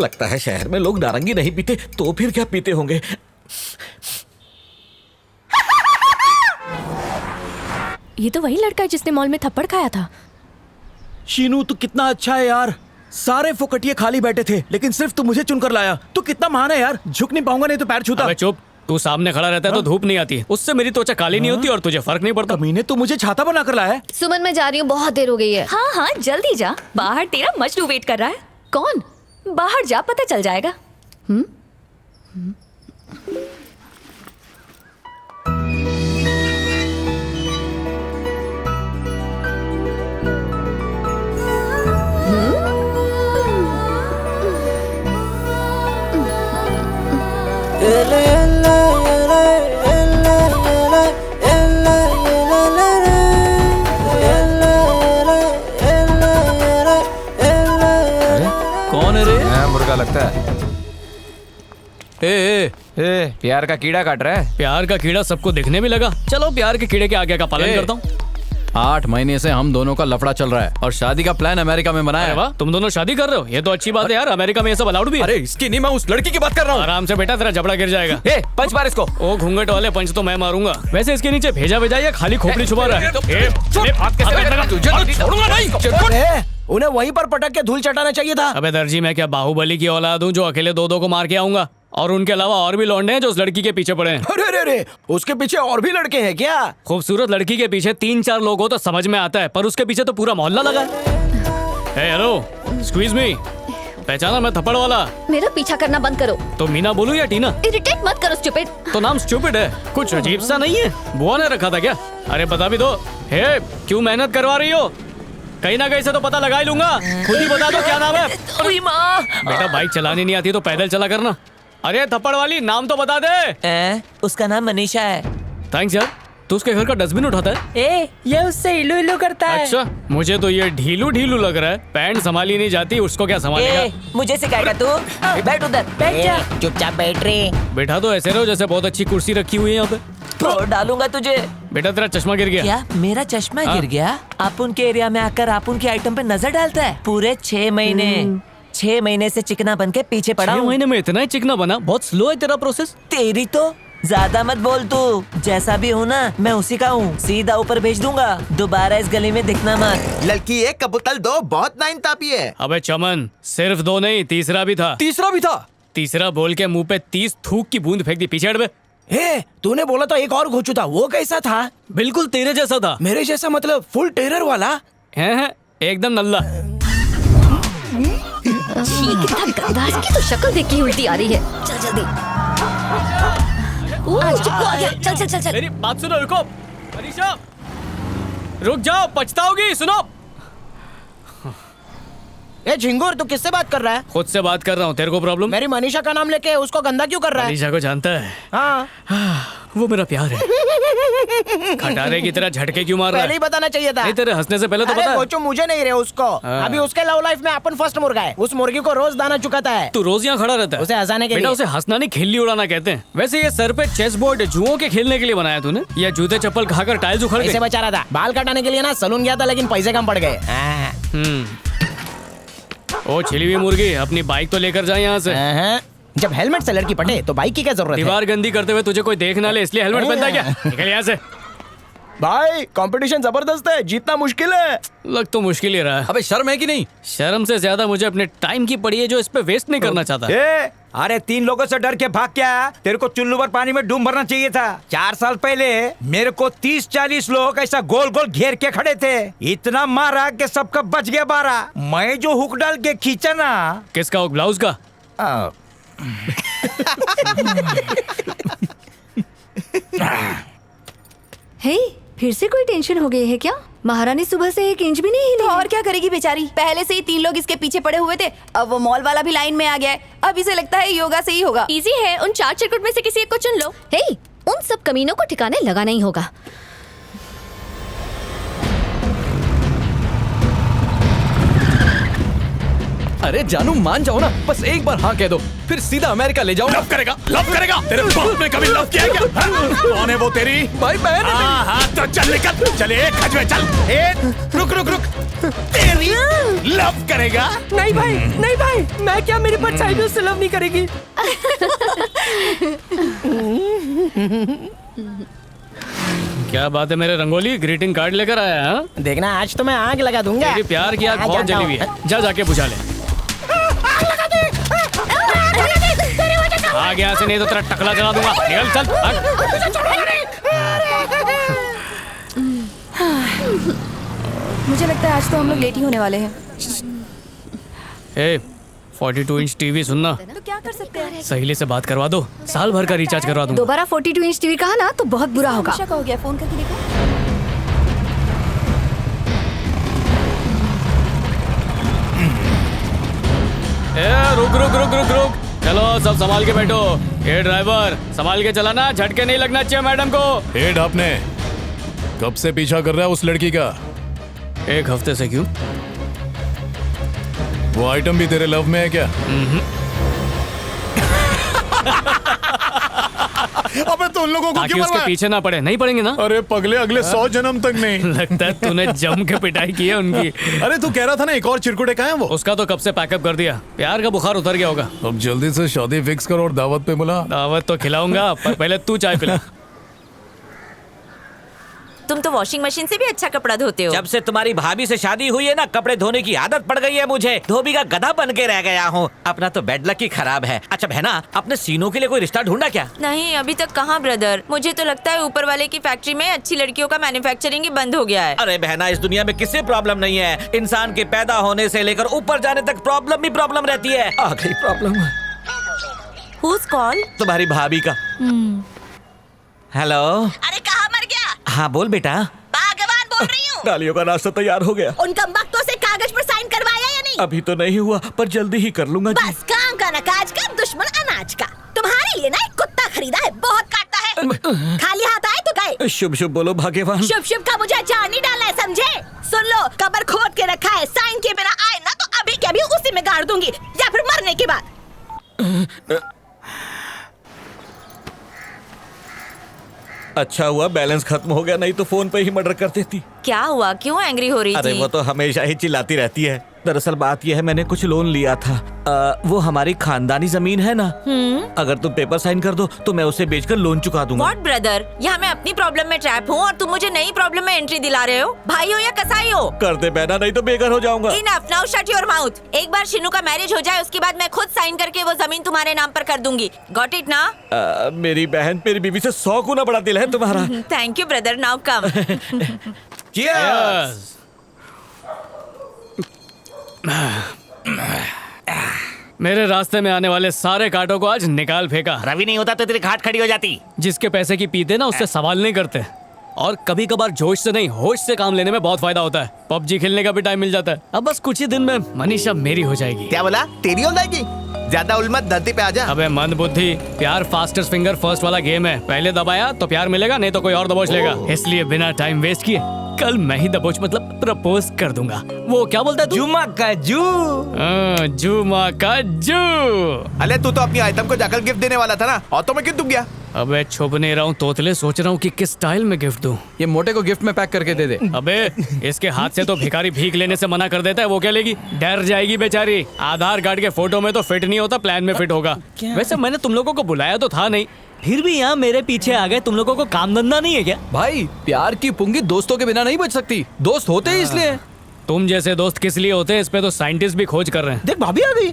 लगता है शहर में लोग नारंगी नहीं पीते, तो फिर क्या पीते होंगे?
ये तो वही लड़का है जिसने मॉल में थप्पड़ खाया था।
शीनू तू कितना अच्छा है यार। सारे फोकटिये खाली बैठे थे, लेकिन सिर्फ तू मुझे चुनकर लाया। तू कितना महान है यार। झुक नहीं पाऊंगा, नहीं तो पैर छूता।
अबे चुप, तू सामने खड़ा रहता है तो धूप नहीं आती, उससे मेरी त्वचा काली नहीं होती और तुझे फर्क नहीं पड़ता।
कमीने तू मुझे छाता बनाकर लाया है।
सुमन मैं जा रही हूँ, बहुत देर हो गई है।
हाँ हाँ जल्दी जा, बाहर तेरा मजनू वेट कर रहा है।
कौन?
बाहर जा, पता चल जाएगा।
कौन है रे?
मुर्गा लगता है। ए, प्यार का कीड़ा काट रहा है।
प्यार का कीड़ा सबको दिखने भी लगा। चलो प्यार के कीड़े के आज्ञा का पालन करता हूँ।
8 महीने से हम दोनों का लफड़ा चल रहा है और शादी का प्लान अमेरिका में बनाया
अरे
है।
वाह, तुम दोनों शादी कर रहे हो, ये तो अच्छी बात है यार। अमेरिका में ये सब अलाउड भी है।
अरे इसकी नहीं, मैं उस लड़की की बात कर रहा हूँ।
आराम से बेटा, तेरा जबड़ा गिर जाएगा।
पंच मार इसको।
ओ घूंघट वाले पंच तो मैं मारूंगा। वैसे इसके नीचे भेजा भेजा या खाली खोपड़ी छुपा रहा है?
उन्हें वहीं पर पटक के धूल चटाना चाहिए था।
अबे दर्जी, मैं क्या बाहुबली की औलाद हूँ जो अकेले 2-2 को मार के आऊंगा? और उनके अलावा और भी लौंडे हैं जो उस लड़की के पीछे पड़े हैं।
अरे अरे अरे, उसके पीछे और भी लड़के हैं क्या?
खूबसूरत लड़की के पीछे 3-4 लोग हो तो समझ में आता है, पर उसके पीछे तो पूरा मोहल्ला लगा है। हेलो, एक्सक्यूज मी, पहचाना मैं थप्पड़ वाला?
मेरा पीछा करना बंद करो।
तो मीना बोलूं या टीना?
इरिटेट मत करो स्टूपिड।
तो नाम स्टूपिड है, कुछ अजीब सा नहीं है? बुआ ने रखा था क्या? अरे बता भी दो। हे, क्यों मेहनत करवा रही हो? कहीं ना कहीं से तो पता लगा ही लूंगा। खुद ही बता दो क्या नाम है। बेटा बाइक चलानी नहीं आती तो पैदल चला करना। अरे थप्पड़ वाली, नाम तो बता दे।
उसका नाम मनीषा है।
थैंक्स यार। तू उसके घर का डस्टबिन उठाता है?
ये उससे इलू इलू करता है।
अच्छा, मुझे तो ये ढीलू ढीलू लग रहा है। पैंट संभाली नहीं जाती, उसको क्या संभालेगा?
मुझे सिखाएगा तू? बैठ उधर, बैठ जा। चुपचाप बैठ रे।
बेटा तो ऐसे रहो जैसे बहुत अच्छी कुर्सी रखी हुई है यहाँ पे।
तो डालूंगा तुझे।
बेटा तेरा चश्मा गिर गया।
क्या मेरा चश्मा गिर गया? आप उनके एरिया में आकर आप उनके आइटम पे नजर डालता है। पूरे 6 महीने से चिकना बन के पीछे पड़ा
6
हूँ।
महीने में इतना ही चिकना बना? बहुत स्लो है तेरा प्रोसेस।
तेरी तो
ज्यादा मत बोल तू। जैसा भी हूँ ना मैं उसी का हूँ। सीधा ऊपर भेज दूंगा, दोबारा इस गली में दिखना मत।
लड़की एक कबूतर दो, बहुत नाइंसाफी है।
अबे चमन, सिर्फ 2 नहीं, तीसरा भी था।
तीसरा भी था?
तीसरा बोल के मुंह पे 30 थूक की बूंद फेंक दी। पीछे हट बे।
तूने बोला तो एक और घोचू था, वो कैसा था?
बिल्कुल तेरे जैसा था।
मेरे जैसा मतलब फुल टेरर वाला?
है एकदम नल्ला।
छी, कितना गंदा। इसकी तो शक्ल देख के उल्टी आ रही है। चल जल्दी। आज चिपको आ गया। चल चल चल चल।
मेरी बात सुनो, रुको। अनीशा, रुक जाओ, पछताओगी। सुनो।
ए झिंगुर, तू किससे बात कर रहा है?
खुद से बात कर रहा हूँ। तेरे को प्रॉब्लम?
मेरी मनीषा का नाम लेके उसको गंदा क्यों कर रहा है?
मनीषा को जानता है?
हाँ।
वो मेरा प्यार है। खटारे की तरह झटके क्यों मार रहा है?
पहले ही बताना चाहिए था।
नहीं, तेरे हंसने से पहले तो
अरे
बता।
कोचो, मुझे नहीं रहे उसको। अभी उसके लव लाइफ में अपन फर्स्ट मुर्गा है। उस मुर्गी को रोज दाना चुकाता है।
तू रोज यहाँ खड़ा रहता है?
उसे हंसाने के
बेटा,
लिए।
उसे हंसना नहीं, खिल्ली उड़ाना कहते हैं। वैसे ये सर पे चेस बोर्ड जुओं के खेलने के लिए बनाया तूने, या जूते चप्पल खाकर टाइल्स उखड़
इसे
गए?
बचा रहा था। बाल कटाने के लिए ना सलून गया था, लेकिन पैसे कम पड़ गए।
ओ छिली हुई मुर्गी, अपनी बाइक तो लेकर जा यहाँ से।
जब हेलमेट से लड़की पटे तो बाइक की क्या जरूरत है?
दीवार गंदी करते हुए तुझे कोई देख ना ले, इसलिए हेलमेट पहनता है क्या? निकल यहाँ से।
भाई कंपटीशन जबरदस्त है, जीतना मुश्किल है।
लग तो मुश्किल ही रहा है।
अबे शर्म है कि नहीं?
शर्म से ज्यादा मुझे अपने टाइम की पड़ी है, जो इस पे वेस्ट नहीं करना चाहता।
अरे 3 लोगों से डर के भाग के आया? तेरे को चुल्लू भर पानी में डूब मरना चाहिए था। 4 साल पहले मेरे को 30-40 लोग ऐसा गोल गोल घेर के खड़े थे। इतना मारा कि सबका बच गया 12। मैं जो हुक डाल के खींचा ना।
किसका हुक? ब्लाउज का?
हे, फिर से कोई टेंशन हो गई है क्या? महारानी सुबह से 1 इंच भी नहीं हिली।
तो और क्या करेगी बेचारी? पहले से ही 3 लोग इसके पीछे पड़े हुए थे, अब वो मॉल वाला भी लाइन में आ गया है। अब इसे लगता है योगा से ही होगा।
इजी है, उन 4 चिरकुट में से किसी एक को चुन लो।
हे, उन सब कमीनों को ठिकाने लगाना ही होगा।
अरे जानू, मान जाओ ना, बस एक बार हाँ कह दो, फिर सीधा अमेरिका ले जाओ।
लव करेगा? लव करेगा? तेरे बाप ने कभी लव किया क्या? कौन है वो तेरी?
भाई बहन है मेरी।
हाँ तो चल निकल, चल एक खच में चल। रुक रुक रुक, तेरी लव करेगा?
नहीं भाई, नहीं भाई, मैं क्या, मेरी परछाई भी उससे लव नहीं करेगी।
क्या बात है मेरे रंगोली, ग्रीटिंग कार्ड लेकर आया है?
देखना आज तो मैं आग लगा दूंगा।
तेरी प्यार की आग बहुत जली हुई है, जा जाके बुझा ले। आ गया से, नहीं तो तेरा टकला जला दूंगा। निकल चल।
मुझे लगता है आज तो हम लोग लेट ही होने वाले हैं।
42 इंच टीवी सुनना,
तो क्या कर सकते हैं?
सहेली से बात करवा दो, साल भर का रिचार्ज करवा दूंगा।
दोबारा 42 इंच टीवी कहा ना तो बहुत बुरा होगा।
का हो गया, फोन करके देखो।
रुक रुक रुक रुक रुक, चलो सब संभाल के बैठो। ये ड्राइवर संभाल के चलाना, झटके नहीं लगना चाहिए मैडम को।
आपने कब से पीछा कर रहा है उस लड़की का?
1 हफ्ते से। क्यों?
वो आइटम भी तेरे लव में है क्या? अबे तो उन लोगों को क्यों
उसके पीछे ना पड़े? नहीं पड़ेंगे ना?
अरे पगले, अगले 100 जन्म तक नहीं।
लगता है तूने जम के पिटाई की है उनकी।
अरे तू कह रहा था ना एक और चिरकुटे कहाँ है वो?
उसका तो कब से पैकअप कर दिया, प्यार का बुखार उतर गया होगा।
अब जल्दी से शादी फिक्स करो और दावत पे बुला।
दावत तो खिलाऊंगा, पर पहले तू चाय पिला।
तुम तो वॉशिंग मशीन से भी अच्छा कपड़ा धोते हो।
जब से तुम्हारी भाभी से शादी हुई है ना, कपड़े धोने की आदत पड़ गई है मुझे। धोबी का गधा बन के रह गया हूँ। अपना तो बेड लक ही खराब है। अच्छा बहना, अपने सीनों के लिए कोई रिश्ता ढूंढा क्या?
नहीं, अभी तक कहाँ ब्रदर। मुझे तो लगता है ऊपर वाले की फैक्ट्री में अच्छी लड़कियों का मैन्युफैक्चरिंग ही बंद हो गया है।
अरे बहना, इस दुनिया में किसी प्रॉब्लम नहीं है। इंसान के पैदा होने से लेकर ऊपर जाने तक प्रॉब्लम ही प्रॉब्लम रहती है। आ गई प्रॉब्लम।
Who's call?
तुम्हारी भाभी का। हेलो।
अरे कहाँ मर गया?
हाँ बोल बेटा।
भगवान बोल रही हूँ।
डालियों का नाश्ता तैयार हो गया।
उन कमबख्तों से कागज पर साइन करवाया या नहीं?
अभी तो नहीं हुआ, पर जल्दी ही कर लूंगा जी।
बस काम का न काज का, दुश्मन अनाज का। तुम्हारे लिए ना एक कुत्ता खरीदा है, बहुत काटता है। खाली हाथ आए तो गए।
शुभ शुभ बोलो भाग्यवान।
शुभ शुभ का मुझे अचार नहीं डालना है, समझे? सुन लो, कब्र खोद के रखा है, साइन के बिना आए ना तो अभी के अभी उसी में गाड़ दूंगी, या फिर मरने के बाद।
अच्छा हुआ बैलेंस खत्म हो गया, नहीं तो फोन पे ही मर्डर कर देती।
क्या हुआ, क्यों एंग्री हो रही
अरे
थी?
वो तो हमेशा ही चिल्लाती रहती है। दरअसल बात यह है, मैंने कुछ लोन लिया था। वो हमारी खानदानी जमीन है ना, अगर तुम पेपर साइन कर दो तो मैं उसे बेचकर लोन चुका दूंगा।
व्हाट ब्रदर, यहाँ मैं अपनी प्रॉब्लम में ट्रैप हूँ और तुम मुझे नई प्रॉब्लम में एंट्री दिला रहे हो। भाई हो या कसाई हो?
कर दे बहना, नहीं तो बेघर हो जाऊंगा।
Enough, now shut your mouth. एक बार शिनू का मैरिज हो जाए उसके बाद मैं खुद साइन करके वो जमीन तुम्हारे नाम पर कर दूंगी। गॉट इट ना?
मेरी बहन, मेरी बीवी से 100 गुना बड़ा दिल है तुम्हारा।
Thank you brother, now come.
Cheers!
मेरे रास्ते में आने वाले सारे कांटों को आज निकाल फेंका।
रवि नहीं होता तो तेरी घाट खड़ी हो जाती।
जिसके पैसे की पीते ना उससे सवाल नहीं करते। और कभी कभार जोश से नहीं, होश से काम लेने में बहुत फायदा होता है। पबजी खेलने का भी टाइम मिल जाता है। अब बस कुछ ही दिन में मनीषा मेरी हो जाएगी।
क्या बोला? तेरी हो जाएगी? ज्यादा उल्मत, धरती पे आजा।
अबे मंद बुद्धि, प्यार फास्टेस्ट फिंगर फर्स्ट वाला गेम है। पहले दबाया तो प्यार मिलेगा, नहीं तो कोई और दबोच लेगा। इसलिए बिना टाइम वेस्ट किए कल मैं ही दबोच मतलब प्रपोज कर दूंगा। वो क्या बोलता है तू?
जुमा का जू।
जुमा का जू।
अरे तू तो अपनी आइटम को जाकर गिफ्ट देने वाला था ना, और तो मैं क्यों तुम गया?
अबे छुप नहीं रहा हूँ तोतले, सोच रहा हूँ कि किस स्टाइल में गिफ्ट दूं।
ये मोटे को गिफ्ट में पैक करके दे दे।
अबे इसके हाथ से तो भिखारी भीख लेने से मना कर देता है, वो क्या लेगी? डर जाएगी बेचारी। आधार कार्ड के फोटो में तो फिट नहीं होता, प्लान में फिट होगा। वैसे मैंने तुम लोगों को बुलाया तो था नहीं, फिर भी यहाँ मेरे पीछे आ गए। तुम लोगों को काम धंधा नहीं है क्या?
भाई प्यार की पुंगी दोस्तों के बिना नहीं बच सकती। दोस्त होते ही इसलिए।
तुम जैसे दोस्त किस लिए होते हैं इस पे तो साइंटिस्ट भी खोज कर रहे हैं।
देख भाभी आ गई।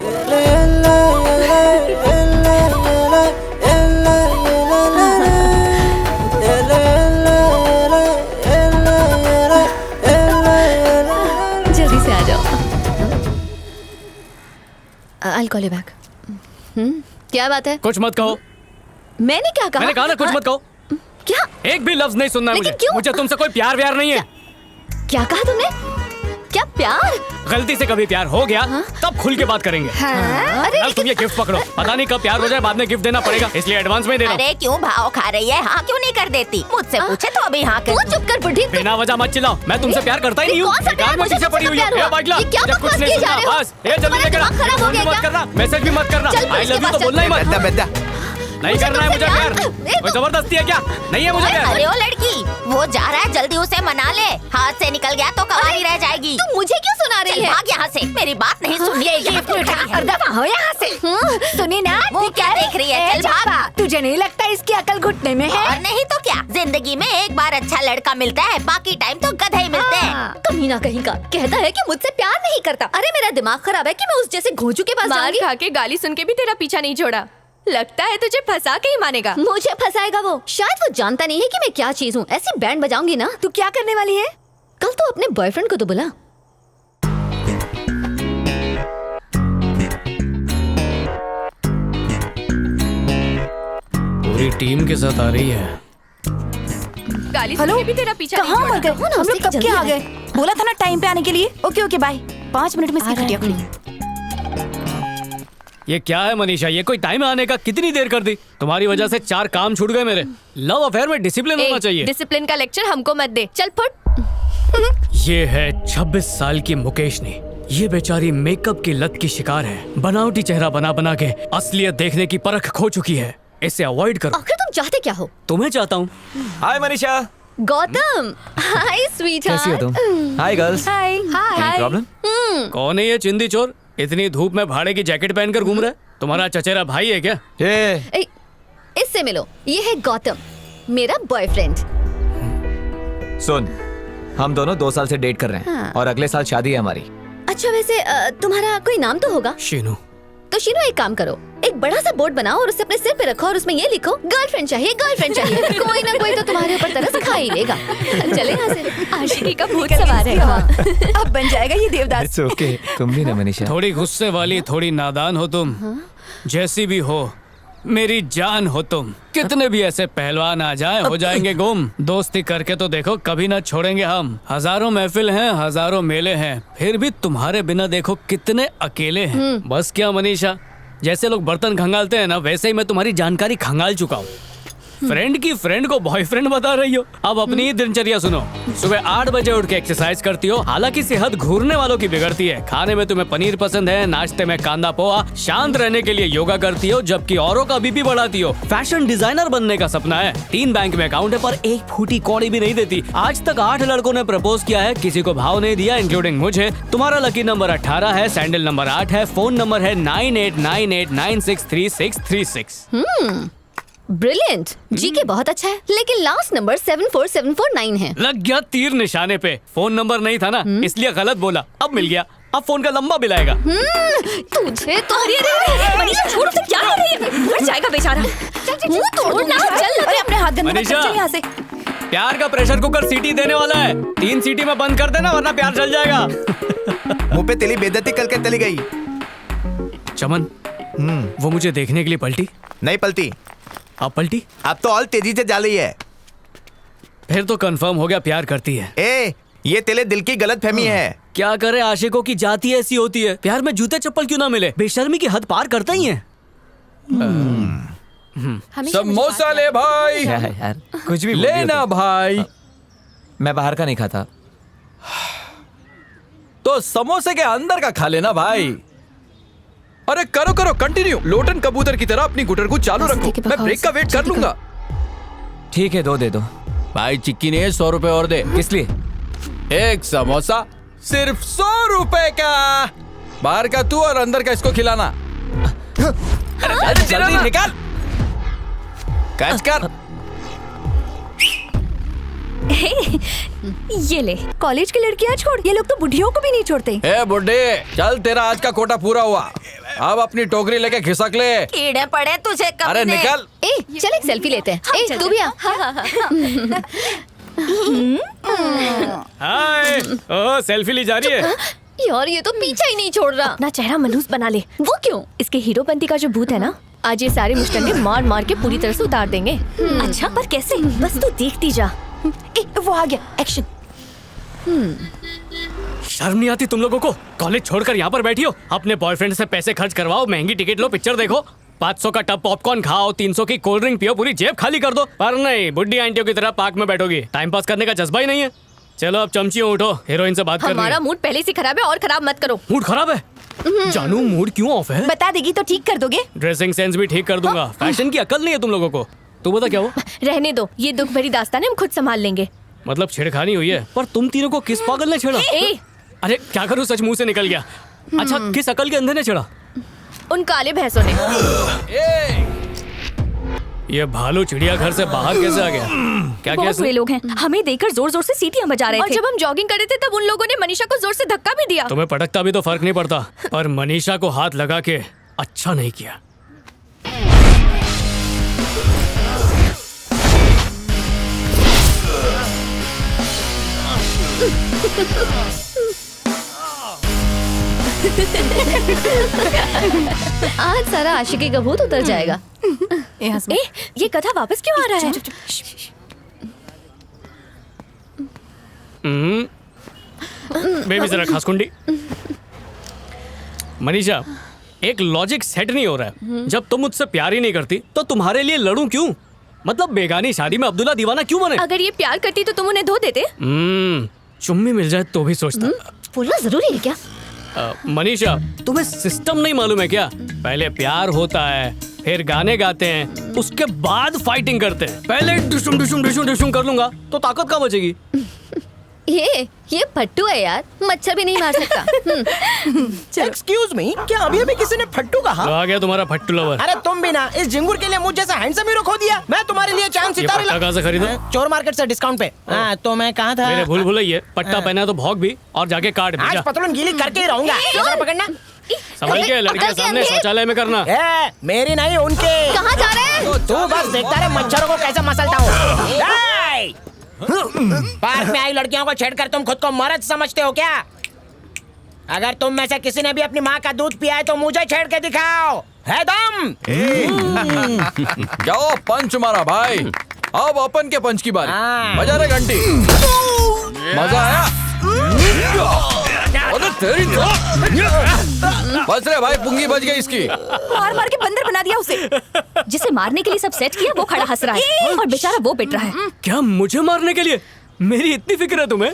जल्दी से आ जाओ। I'll call you back. क्या बात है?
कुछ मत कहो।
मैंने क्या कहा?
मैंने कहा ना कुछ मत कहो।
क्या?
एक भी लफ्ज नहीं सुनना है
लेकिन
मुझे।
क्यों?
मुझे तुमसे कोई प्यार व्यार नहीं है।
क्या कहा तुमने? क्या प्यार?
गलती से कभी प्यार हो गया तब खुल के बात करेंगे।
अरे
अब तुम ये गिफ्ट पकड़ो, पता नहीं कब प्यार हो जाए, बाद में गिफ्ट देना पड़ेगा, इसलिए एडवांस में दे रहा हूं।
अरे क्यों भाव खा रही है? हाँ क्यों नहीं कर देती? मुझसे पूछे तो अभी हाँ कर।
तू चुप कर बुढ़ी।
बिना वजह मत चिल्लाओ, मैं तुमसे प्यार करता ही नहीं हूँ।
कौन सा प्यार? मुझे
पीछे पड़ी हुई
प्यार
है।
हुआ?
ए बाइकला,
ये क्या
जब कुछ
बकवास
नहीं
किए जा
सुनना,
रहे हो?
बस ये जल्दी लेकर
तुम्हारा दिमाग खराब हो गया
मत
क्या?
करना, मैसेज भी मत करना।
चल
आई
पुलिस के
लव यू
पास
तो बोलना ही मत।
बेटा
नहीं करना है मुझे प्यार। कोई जबरदस्ती है क्या? नहीं है मुझे प्यार।
अरे ओ लड़की, वो जा रहा है, जल्दी उसे मना ले। हाथ से निकल गया तो कवारी रह जाएगी।
तू मुझे क्यों सुना रही है?
भाग यहाँ से, मेरी बात नहीं सुन रही है।
हो यहाँ से। सुनी ना,
वो क्या देख रही है? चल भाग।
तुझे नहीं लगता इसकी अकल घुटने में है?
और नहीं तो क्या, जिंदगी में एक बार अच्छा लड़का मिलता है, बाकी टाइम तो गधे ही मिलते हैं।
कमीना कहीं का कहता है कि मुझसे प्यार नहीं करता। अरे मेरा दिमाग खराब है कि मैं उस जैसे घोंचू के पास
मार
जाऊंगी?
खा के गाली सुन के भी तेरा पीछा नहीं छोड़ा। लगता है तुझे फंसा के ही मानेगा।
मुझे फंसाएगा वो। शायद वो जानता नहीं है कि मैं क्या चीज हूँ। ऐसी बैंड बजाऊंगी ना।
तू क्या करने वाली है?
कल तो अपने बॉयफ्रेंड को तो बुला।
पूरी टीम के साथ आ रही है।
गाली सुन के भी तेरा पीछा नहीं
कहाँ मर
छोड़ा।
गए? हम लोग कब के आ गए? बोला था ना टाइम पे आने के लिए। Okay okay bye. 5 मिनट में इसकी खटिया खुली।
ये क्या है मनीषा, ये कोई टाइम आने का? कितनी देर कर दी? तुम्हारी वजह से 4 काम छूट गए मेरे। लव अफेयर में डिसिप्लिन होना चाहिए।
डिसिप्लिन का लेक्चर हमको मत दे, चल फुट।
ये है 26 साल की मुकेशनी। ये बेचारी मेकअप की लत की शिकार है। बनावटी चेहरा बना बना के असलियत देखने की परख खो चुकी है। इसे अवॉइड करो।
आखिर तुम चाहते क्या हो?
तुम्हें चाहता हूँ।
Hi Manisha.
Gautam, hi sweetheart.
कैसी हो तुम? Hi girls.
Hi hi.
Problem?
कौन है ये चिंदी चोर? इतनी धूप में भाड़े की जैकेट पहनकर घूम रहा है? तुम्हारा चचेरा भाई है क्या?
इससे मिलो, ये है गौतम, मेरा बॉयफ्रेंड।
सुन, हम दोनों 2 साल से डेट कर रहे हैं।
हाँ।
और अगले साल शादी है हमारी।
अच्छा वैसे तुम्हारा कोई नाम तो होगा?
शीनू।
तो शीनू एक काम करो, एक बड़ा सा बोर्ड बनाओ और उसे अपने सिर पे रखो और उसमें ये लिखो, गर्लफ्रेंड चाहिए, गर्लफ्रेंड चाहिए। कोई ना कोई तो तुम्हारे ऊपर तरस खा ही लेगा। चले यहाँ से, आशिकी का भूत सवार है।
अब बन जाएगा ये देवदास।
It's okay. तुम भी ना मनीषा।
थोड़ी गुस्से वाली, थोड़ी नादान हो तुम। जैसी भी हो, मेरी जान हो तुम। कितने भी ऐसे पहलवान आ जाएं, हो जाएंगे गुम। दोस्ती करके तो देखो, कभी ना छोड़ेंगे हम। हजारों महफिल हैं, हजारों मेले हैं, फिर भी तुम्हारे बिना देखो कितने अकेले हैं। बस क्या मनीषा, जैसे लोग बर्तन खंगालते हैं ना, वैसे ही मैं तुम्हारी जानकारी खंगाल चुका हूँ। फ्रेंड की फ्रेंड को बॉयफ्रेंड बता रही हो। अब अपनी ही दिनचर्या सुनो। सुबह 8 बजे उठ के एक्सरसाइज करती हो, हालांकि सेहत घूरने वालों की बिगड़ती है। खाने में तुम्हें पनीर पसंद है, नाश्ते में कांदा पोहा। शांत रहने के लिए योगा करती हो, जबकि औरों का बीपी बढ़ाती हो। फैशन डिजाइनर बनने का सपना है, 3 बैंक में अकाउंट है, पर एक फूटी कौड़ी भी नहीं देती। आज तक 8 लड़कों ने प्रपोज किया है, किसी को भाव नहीं दिया, इंक्लूडिंग मुझे। तुम्हारा लकी नंबर 18 है, सैंडल नंबर 8 है, फोन नंबर है 9898963636।
ब्रिलियंट। जीके बहुत अच्छा है, लेकिन लास्ट नंबर 74749 है।
लग गया तीर निशाने पे। फोन नंबर नहीं था ना, इसलिए गलत बोला। अब मिल गया। अब फोन का लंबा बिल आएगा।
तुझे तो
मनीषा छोड़, उसे क्या हो रही है? मर जाएगा बेचारा।
मुंह तोड़ ना, चल।
अरे अपने हाथ गंदे मत कर,
मनीषा।
चल यहाँ से।
प्यार का प्रेशर कुकर सीटी देने वाला है। 3 सीटी में बंद कर देना, वरना प्यार चल जाएगा।
मुंह पे तेली बेइज्जती करके चली गई।
चमन, वो मुझे देखने के लिए पलटी?
नहीं पलटी।
अब पलटी?
अब तो और तेजी से जा रही है।
फिर तो कंफर्म हो गया, प्यार करती है।
ये तेरे दिल की गलत फहमी है।
क्या करे, आशिकों की जाति ऐसी होती है। प्यार में जूते चप्पल क्यों ना मिले, बेशर्मी की हद पार करता ही है।
समोसा ले भाई।
क्या है यार, कुछ भी
लेना भाई।
मैं बाहर का नहीं खाता।
तो समोसे के अंदर का खा लेना भाई। अरे करो करो, कंटिन्यू। लोटन कबूतर की तरह अपनी गुटर को चालू रखो, मैं ब्रेक का वेट कर लूंगा।
ठीक है, 2 दे दो।
भाई चिक्की ने 100 रुपए और दे।
किस लिए?
एक समोसा सिर्फ 100 रुपए का। बाहर का तू और अंदर का इसको खिलाना। अरे जल्दी निकाल, कैच कर।
ये ले, कॉलेज की लड़कियां छोड़, ये लोग तो बुढ़ियों को भी नहीं छोड़ते।
ए बुड्ढे, चल तेरा आज का कोटा पूरा हुआ। अब अपनी टोकरी लेके खिसक ले।
कीड़े पड़े तुझे कब
अरे निकल।
चल एक सेल्फी लेते हैं। तू भी आ।
हाय, ओ सेल्फी ली जा रही है।
यार ये तो पीछा ही नहीं छोड़ रहा।
अपना चेहरा मनहूस बना ले।
वो क्यों?
इसके हीरोपंती का जो भूत है ना, आज ये सारे मुस्टंगे मार मार के पूरी तरह से उतार देंगे।
अच्छा, पर कैसे?
बस तू देखती जा।
वो आ गया, एक्शन।
शर्म नहीं आती तुम लोगों को? कॉलेज छोड़कर यहाँ पर बैठी हो। अपने बॉयफ्रेंड से पैसे खर्च करवाओ, महंगी टिकट लो, पिक्चर देखो, 500 का टब पॉपकॉर्न खाओ, 300 की कोल्ड ड्रिंक पियो, पूरी जेब खाली कर दो। पर नहीं, बुड्ढी आंटियों की तरह पार्क में बैठोगी। टाइम पास करने का जज्बा ही नहीं है। चलो अब चमचियों उठो, हीरोइन से बात करनी है।
हमारा मूड पहले से खराब है और खराब मत करो।
मूड खराब है? जानू मूड क्यों ऑफ है?
बता देगी तो ठीक कर दोगे?
ड्रेसिंग सेंस भी ठीक कर दूंगा। फैशन की अकल नहीं है तुम लोगों को। तू बता क्या हुआ?
रहने दो, ये दुख भरी दास्तान हम खुद संभाल लेंगे।
मतलब छेड़खानी हुई है? पर तुम तीनों को किस पागल ने छेड़ा? अरे क्या करूं, सच मुंह से निकल गया। अच्छा, किस अकल के अंधे ने छेड़ा?
उन काले भैंसों ने।
ये भालू चिड़ियाघर से बाहर कैसे आ गया? क्या
बहुत वे लोग हैं, हमें देखकर जोर जोर से सीटियां बजा रहे थे। और जब हम जॉगिंग कर रहे थे तब उन लोगों ने मनीषा को जोर से धक्का भी दिया।
तुम्हें पटकता भी तो फर्क नहीं पड़ता, पर मनीषा को हाथ लगा के अच्छा नहीं किया।
आज सारा आशिकी का भूत उतर जाएगा।
ये कथा वापस क्यों आ रहा है?
बेबी जरा खास कुंडी। मनीषा, एक लॉजिक सेट नहीं हो रहा है। जब तुम मुझसे प्यार ही नहीं करती तो तुम्हारे लिए लड़ूं क्यों? मतलब बेगानी शादी में अब्दुल्ला दीवाना क्यों बने?
अगर ये प्यार करती तो तुम उन्हें धो देते।
चुम्मी मिल जाए तो भी सोचता।
बोलना जरूरी है क्या?
मनीषा, तुम्हें सिस्टम नहीं मालूम है क्या? पहले प्यार होता है, फिर गाने गाते हैं, उसके बाद फाइटिंग करते हैं। पहले डिशुम डिशुम डिशुम डिशुम कर लूंगा तो ताकत कहाँ बचेगी?
ये फट्टू है यार, मच्छर भी नहीं मार सकता।
एक्सक्यूज मी, क्या अभी अभी किसी ने फट्टू कहा?
आ गया तुम्हारा फट्टू लवर।
अरे तुम भी ना, इस झिंगुर के लिए मुझ जैसा हैंडसम हीरो खो दिया। मैं तुम्हारे लिए चांद सितारे
कहाँ से खरीदा?
चोर मार्केट से डिस्काउंट पे। तो मैं कहाँ था?
मेरे भूल भुलैया, पट्टा पहना तो भौंक भी और जाके काट भी।
आज पतलून गीली करके ही रहूंगा। जरा पकड़ना।
समझ के लड़कियां सामने शौचालय में करना।
मेरी नहीं, उनके।
कहाँ जा रहे हैं?
तू बस देखता रहे मच्छरों को कैसे मसलता हूँ। पार्क में आई लड़कियों को छेड़कर तुम खुद को मर्द समझते हो क्या? अगर तुम में से किसी ने भी अपनी माँ का दूध पिया है तो मुझे छेड़ के दिखाओ। है दम?
जाओ पंच मारा भाई। अब अपन के पंच की बारी। बजा रे घंटी। मजा आया?
तेरी बस रे भाई, पुंगी बच गई इसकी।
मार मार के बंदर बना दिया उसे। जिसे मारने के लिए सब सेट किया वो खड़ा हंस रहा है और बेचारा वो पिट रहा है।
क्या मुझे मारने के लिए? मेरी इतनी फिक्र है तुम्हें?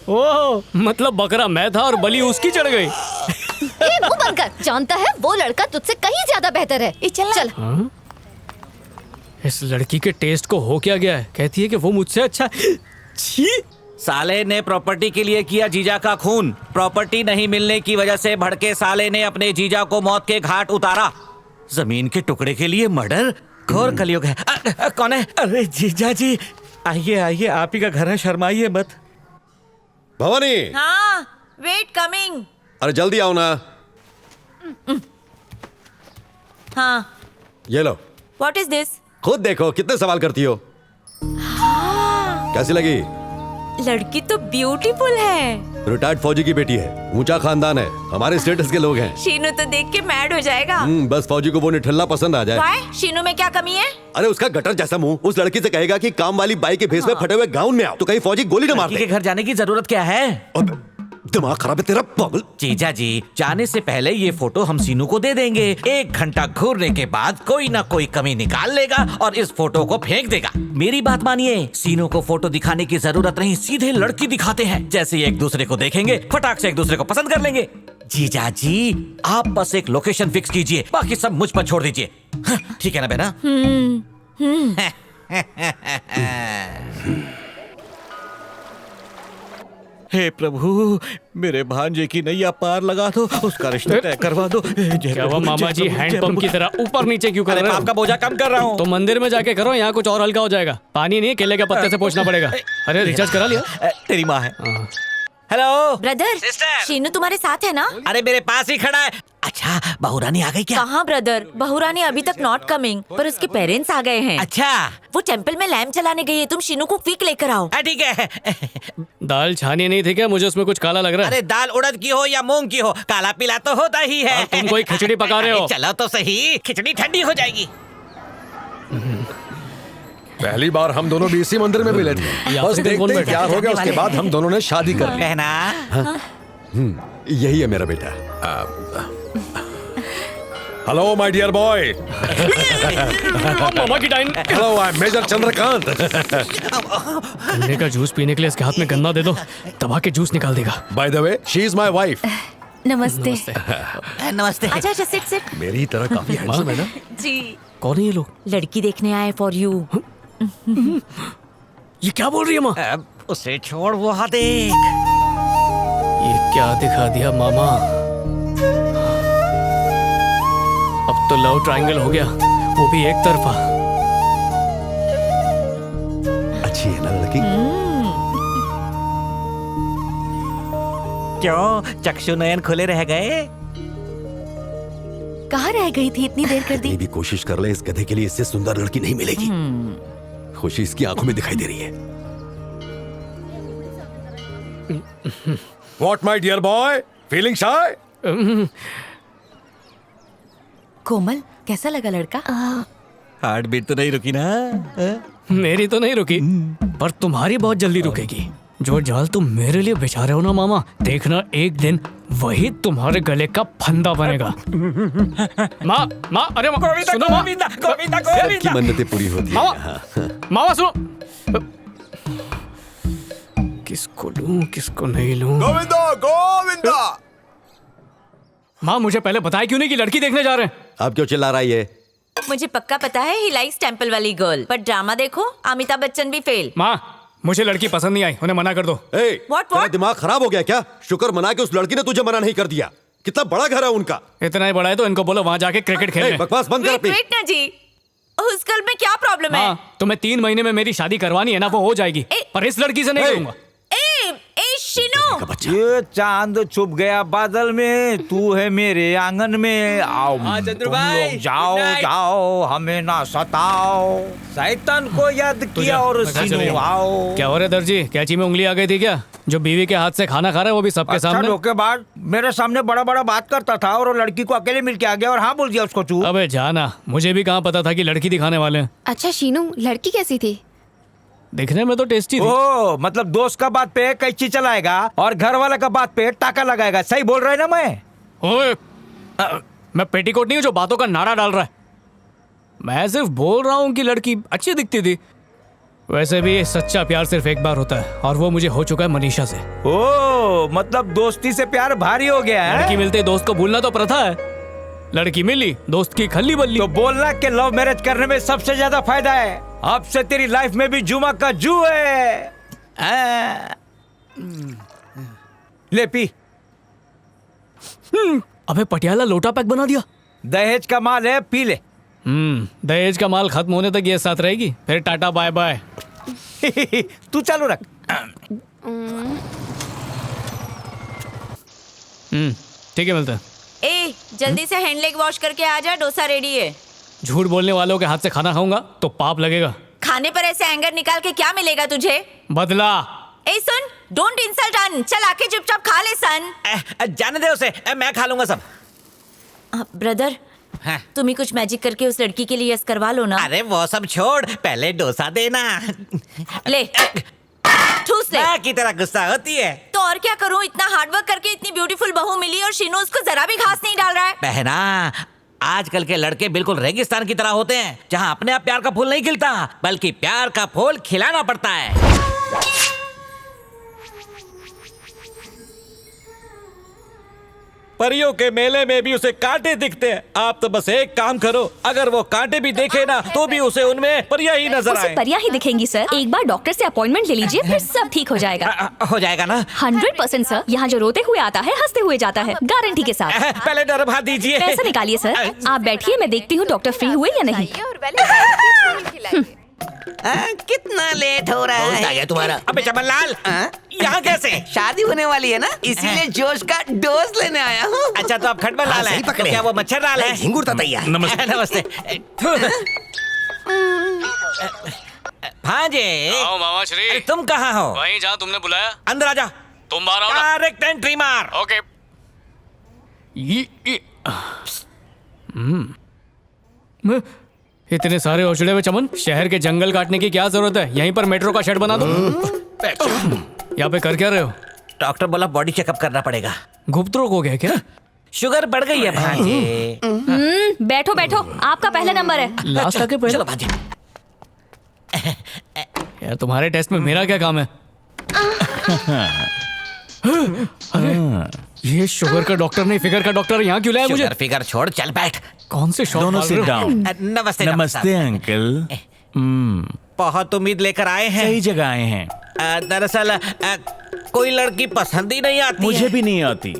ओह, मतलब बकरा मैं था और बलि उसकी चढ़ गई।
ये मुंह बंद कर। जानता है वो लड़का तुझसे कहीं ज्यादा बेहतर है। चल।
हाँ? इस लड़की के टेस्ट को हो क्या गया है? कहती है कि वो मुझसे अच्छा। छी!
साले ने प्रॉपर्टी के लिए किया जीजा का खून। प्रॉपर्टी नहीं मिलने की वजह से भड़के साले ने अपने जीजा को मौत के घाट उतारा। जमीन के टुकड़े के लिए मर्डर? घोर कलयुग है। कौन है? अरे जीजा जी, आइए आइए, आप ही का घर है, शर्माइए मत।
भवानी।
हाँ, वेट कमिंग।
अरे जल्दी आओ ना।
हाँ।
ये लो।
What is this?
खुद देखो, कितने सवाल करती हो। कैसी लगी?
लड़की तो ब्यूटीफुल है।
रिटायर्ड फौजी की बेटी है, ऊंचा खानदान है, हमारे स्टेटस के लोग हैं।
शीनू तो देख के मैड हो जाएगा।
बस फौजी को वो निठल्ला पसंद आ जाए।
Why? शीनू में क्या कमी है?
अरे उसका गटर जैसा मुंह उस लड़की से कहेगा कि काम वाली बाई के भेस में फटे हुए गाउन में आओ, तो कहीं फौजी गोली न मार दे।
के घर जाने की जरूरत क्या है?
दिमाग खराब है तेरा पागल।
जीजा जी, जाने से पहले ये फोटो हम सीनू को दे देंगे। 1 घंटा घूरने के बाद कोई ना कोई कमी निकाल लेगा और इस फोटो को फेंक देगा। मेरी बात मानिए, सीनू को फोटो दिखाने की जरूरत नहीं, सीधे लड़की दिखाते हैं। जैसे ही एक दूसरे को देखेंगे, फटाक से एक दूसरे को पसंद कर लेंगे। जीजा जी, आप बस एक लोकेशन फिक्स कीजिए, बाकी सब मुझ पर छोड़ दीजिए। ठीक है ना बहना? हे प्रभु, मेरे भांजे की नैया पार लगा दो, उसका रिश्ता तय करवा दो।
क्या हुआ मामा जी, हैंडपंप की तरह ऊपर नीचे क्यों कर रहे हो?
आपका बोझा कम कर रहा हूँ।
तो मंदिर में जाके करो, यहाँ कुछ और हल्का हो जाएगा। पानी नहीं, केले के पत्ते से पोंछना पड़ेगा। अरे रिचार्ज करा लिया?
तेरी माँ है। हेलो
ब्रदर, शीनू तुम्हारे साथ है ना?
अरे मेरे पास ही खड़ा है। अच्छा, बहुरानी आ गई क्या?
कहाँ ब्रदर, बहुरानी अभी तक नॉट कमिंग, पर उसके पेरेंट्स आ गए हैं।
अच्छा,
वो टेंपल में लैम्प जलाने गई है, तुम शीनू को क्विक लेकर आओ।
ठीक है।
दाल छानी नहीं थी क्या? मुझे उसमें कुछ काला लग रहा है।
अरे दाल उड़द की हो या मूंग की हो, काला पीला तो होता ही है।
तुम कोई खिचड़ी पका रहे हो?
चलो तो सही, खिचड़ी ठंडी हो जाएगी।
पहली बार हम दोनों भी इसी मंदिर में मिले थे। बस देखते ही प्यार हो गया, उसके बाद हम दोनों ने शादी कर ली।
कहना
यही है मेरा बेटा।
Hello my dear boy.
मामा की time.
Hello, I am major Chandrakant.
गन्ने का जूस पीने के लिए इसके हाथ में गन्ना दे दो, दबा के जूस निकाल देगा।
By the way, she is my wife.
नमस्ते।
नमस्ते।
अच्छा सिट सिट।
मेरी तरह काफी हैंडसम है ना?
जी।
कौन है ये लोग?
लड़की देखने आए फॉर यू।
ये क्या बोल रही है माँ?
उसे छोड़, वो हाथ देख।
ये क्या दिखा दिया मामा? अब तो लव ट्रायंगल हो गया, वो भी एक तरफा।
अच्छी है ना लड़की?
क्यों चक्षु नयन खुले रह गए?
कहाँ रह गई थी, इतनी देर कर दी?
भी कोशिश कर ले, इस गधे के लिए इससे सुंदर लड़की नहीं मिलेगी। खुशी इसकी आंखों में दिखाई दे रही है।
What my dear boy? Feeling shy?
कोमल, कैसा लगा लड़का?
हार्ट बीट तो नहीं रुकी ना?
मेरी तो नहीं रुकी, पर तुम्हारी बहुत जल्दी रुकेगी। जो जाल तुम मेरे लिए बिछा रहे हो ना मामा, देखना एक दिन वही तुम्हारे गले का फंदा बनेगा। माँ, अरे सुनो माँ,
सबकी मन्नतें पूरी होती हैं।
मामा सुनो, किसको लूं किसको नहीं लूं?
गोविंदा, गोविंदा।
माँ मुझे पहले बताया क्यों नहीं कि लड़की देखने जा रहे हैं?
आप क्यों चिल्ला रहा है ये?
मुझे पक्का पता है, ही लाइक्स टेंपल वाली गर्ल, पर ड्रामा देखो, अमिताभ बच्चन भी फेल।
माँ मुझे लड़की पसंद नहीं आई, उन्हें मना कर दो।
तेरा दिमाग खराब हो गया क्या? शुक्र मना के उस लड़की ने तुझे मना नहीं कर दिया। कितना बड़ा घर है उनका।
इतना ही बड़ा है तो इनको बोलो वहाँ जाके क्रिकेट खेलें।
बकवास बंद कर अपनी।
वेट ना जी, उस गर्ल में क्या प्रॉब्लम है?
तुम्हें 3 महीने में मेरी शादी करवानी है ना, वो हो जाएगी, पर इस लड़की से नहीं करूंगा।
ये चांद छुप गया बादल में, तू है मेरे आंगन में। आओ
चंद्रू
तुम
भाई,
लोग जाओ
good night।
जाओ, हमें ना सताओ। शैतान को याद किया और सीनू आओ।
क्या हो रहा है दर्जी, कैंची में उंगली आ गई थी क्या? जो बीवी के हाथ से खाना खा रहा है वो भी सबके सामने।
धोखेबाज मेरे सामने बड़ा बड़ा बात करता था और वो लड़की को अकेले मिल के आ गया और हाँ बोल दिया उसको चूप।
अबे जाना, मुझे भी कहाँ पता था कि लड़की दिखाने वाले हैं।
अच्छा शीनू, लड़की कैसी थी?
दिखने में तो टेस्टी थी।
ओ मतलब दोस्त का बात पे कैची चलाएगा और घर वाला का बात पे टाका लगाएगा। सही बोल रहा है ना मैं?
ओए, मैं पेटीकोट नहीं हूँ जो बातों का नारा डाल रहा है। मैं सिर्फ बोल रहा हूँ कि लड़की अच्छी दिखती थी। वैसे भी सच्चा प्यार सिर्फ एक बार होता है और वो मुझे हो चुका है मनीषा से।
ओ मतलब दोस्ती से प्यार भारी हो गया है।
लड़की मिलते दोस्त को भूलना तो प्रथा है। लड़की मिली, दोस्त की खल्ली बल्ली।
तो बोलना कि लव मैरिज करने में सबसे ज्यादा फायदा है। अब से तेरी लाइफ में भी जुमा का जू है। ले पी।
अबे पटियाला लोटा पैक बना दिया।
दहेज का माल है, पी ले।
दहेज का माल खत्म होने तक ये साथ रहेगी, फिर टाटा बाय बाय।
तू चालू रख।
ठीक है, मिलते हैं।
ए जल्दी से हैंड लेग वॉश करके आ जा, डोसा रेडी है।
झूठ बोलने वालों के हाथ से खाना खाऊंगा तो पाप लगेगा।
खाने पर ऐसे एंगर निकाल के क्या मिलेगा तुझे?
बदला।
ए सुन, डोंट इंसल्ट अन, चल आके चुपचाप खा ले सन।
जाने दे उसे, मैं खा लूंगा सब।
ब्रदर, तुम ही कुछ मैजिक करके उस लड़की के लिए यस करवा लो ना।
अरे वो सब छोड़, पहले डोसा देना।
ले ठूस ले।
की तरह गुस्सा होती है
तो और क्या करूं, इतना हार्डवर्क करके इतनी ब्यूटीफुल बहू मिली और शीनू उसको जरा भी घास नहीं डाल रहा है।
बहना, आजकल के लड़के बिल्कुल रेगिस्तान की तरह होते हैं, जहाँ अपने आप प्यार का फूल नहीं खिलता बल्कि प्यार का फूल खिलाना पड़ता है। परियों के मेले में भी उसे कांटे दिखते हैं। आप तो बस एक काम करो, अगर वो कांटे भी देखे ना तो भी उसे उनमें परियां ही नजर आए।
उसे परियां ही दिखेंगी सर। एक बार डॉक्टर से अपॉइंटमेंट ले लीजिए, फिर सब ठीक हो जाएगा।
हो जाएगा ना?
100% सर। यहाँ जो रोते हुए आता है हंसते हुए जाता है, गारंटी के साथ।
पहले डरवा दीजिए।
पैसे निकालिए सर। आप बैठिए, मैं देखती हूँ डॉक्टर फ्री हुए या नहीं।
कितना लेट हो रहा
कौन सा
है
है तुम्हारा?
अबे चमनलाल,
यहाँ कैसे?
शादी होने वाली है ना, इसीलिए जोश का डोज लेने आया हूँ।
अच्छा तो आप खटमल लाल है, तो क्या वो मच्छर लाल है?
झिंगुर तैयार।
नमस्ते। नमस्ते। भांजे।
आओ मामा श्री।
अरे तुम कहाँ हो?
वहीं जहाँ तुमने बुलाया।
अंदर आ जा।
तुम बाहर आओ ना।
डायरेक्ट एंट्री मार।
ओके। इतने सारे औचड़े हुए चमन, शहर के जंगल काटने की क्या जरूरत है? यहीं पर मेट्रो का शेड बना दो। यहाँ पे कर क्या रहे हो?
डॉक्टर बोला बॉडी चेकअप करना पड़ेगा।
गुप्त रोग हो गया क्या?
शुगर बढ़ गई है भांजे।
बैठो बैठो, आपका पहला नंबर है।
लास्ट आके पहले।
चलो भांजे।
यार तुम्हारे टेस्ट में मेरा क्या काम है? अरे ये शुगर का डॉक्टर नहीं, फिगर का डॉक्टर यहाँ क्यों लाया मुझे?
शुगर फिगर छोड़, चल बैठ।
कौन से शौक?
दोनों sit down।
नमस्ते नमस्ते अंकल।
बहुत उम्मीद लेकर आए हैं।
सही जगह आए हैं।
दरअसल कोई लड़की पसंद ही नहीं आती।
मुझे भी नहीं आती।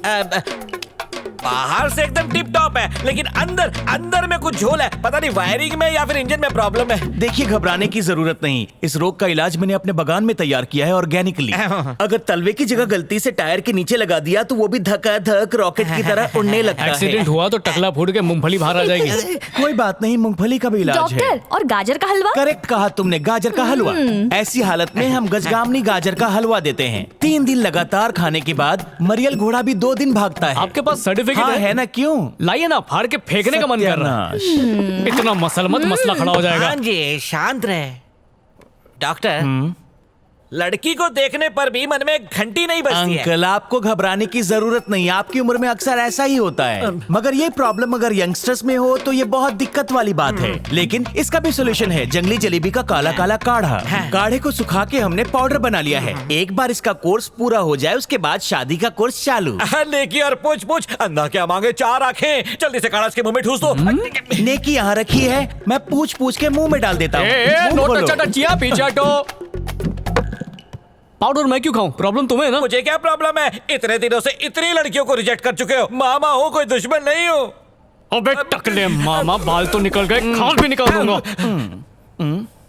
बाहर से एकदम टिप टॉप है, लेकिन अंदर अंदर में कुछ झोल है। पता नहीं वायरिंग में या फिर इंजन में प्रॉब्लम है।
देखिए घबराने की जरूरत नहीं, इस रोग का इलाज मैंने अपने बगान में तैयार किया है ऑर्गेनिकली। अगर तलवे की जगह गलती से टायर के नीचे लगा दिया तो वो भी धक्का धक रॉकेट की तरह उड़ने लगता है।
एक्सीडेंट हुआ तो टकला फूट के मूंगफली बाहर आ जाएगी।
कोई बात नहीं, मूंगफली का भी इलाज है।
डॉक्टर, और गाजर का हलवा?
करेक्ट कहा तुमने, गाजर का हलवा। ऐसी हालत में हम गजगामनी गाजर का हलवा देते हैं। 3 दिन लगातार खाने के बाद मरियल घोड़ा भी 2 दिन भागता है।
आपके पास सर्टिफिकेट
है ना? क्यों?
लाइए ना, फाड़ के फेंकने का मन कर रहा है। इतना मसल मत, मसला खड़ा हो जाएगा।
हाँ जी, शांत रहे। डॉक्टर, लड़की को देखने पर भी मन में घंटी नहीं बजती है।
अंकल आपको घबराने की जरूरत नहीं, आपकी उम्र में अक्सर ऐसा ही होता है। मगर ये प्रॉब्लम अगर यंगस्टर्स में हो तो ये बहुत दिक्कत वाली बात है। लेकिन इसका भी सोल्यूशन है, जंगली जलेबी का काला काला काढ़ा। काढ़े को सुखा के हमने पाउडर बना लिया है। एक बार इसका कोर्स पूरा हो जाए उसके बाद शादी का कोर्स चालू।
नेकी और पूछ पूछ, अंधा क्या मांगे 4 आंखें। जल्दी से काढ़ा इसके मुंह में ठूस दो।
नेकी यहाँ रखी है, मैं पूछ पूछ के मुंह में डाल देता
हूँ। पाउडर मैं क्यों खाऊं? प्रॉब्लम तुम्हें है ना?
मुझे क्या प्रॉब्लम है? इतने दिनों से इतनी लड़कियों को रिजेक्ट कर चुके हो। मामा हो, कोई दुश्मन नहीं हो।
अबे टकले मामा, बाल तो निकल गए, खाल भी निकाल दूंगा।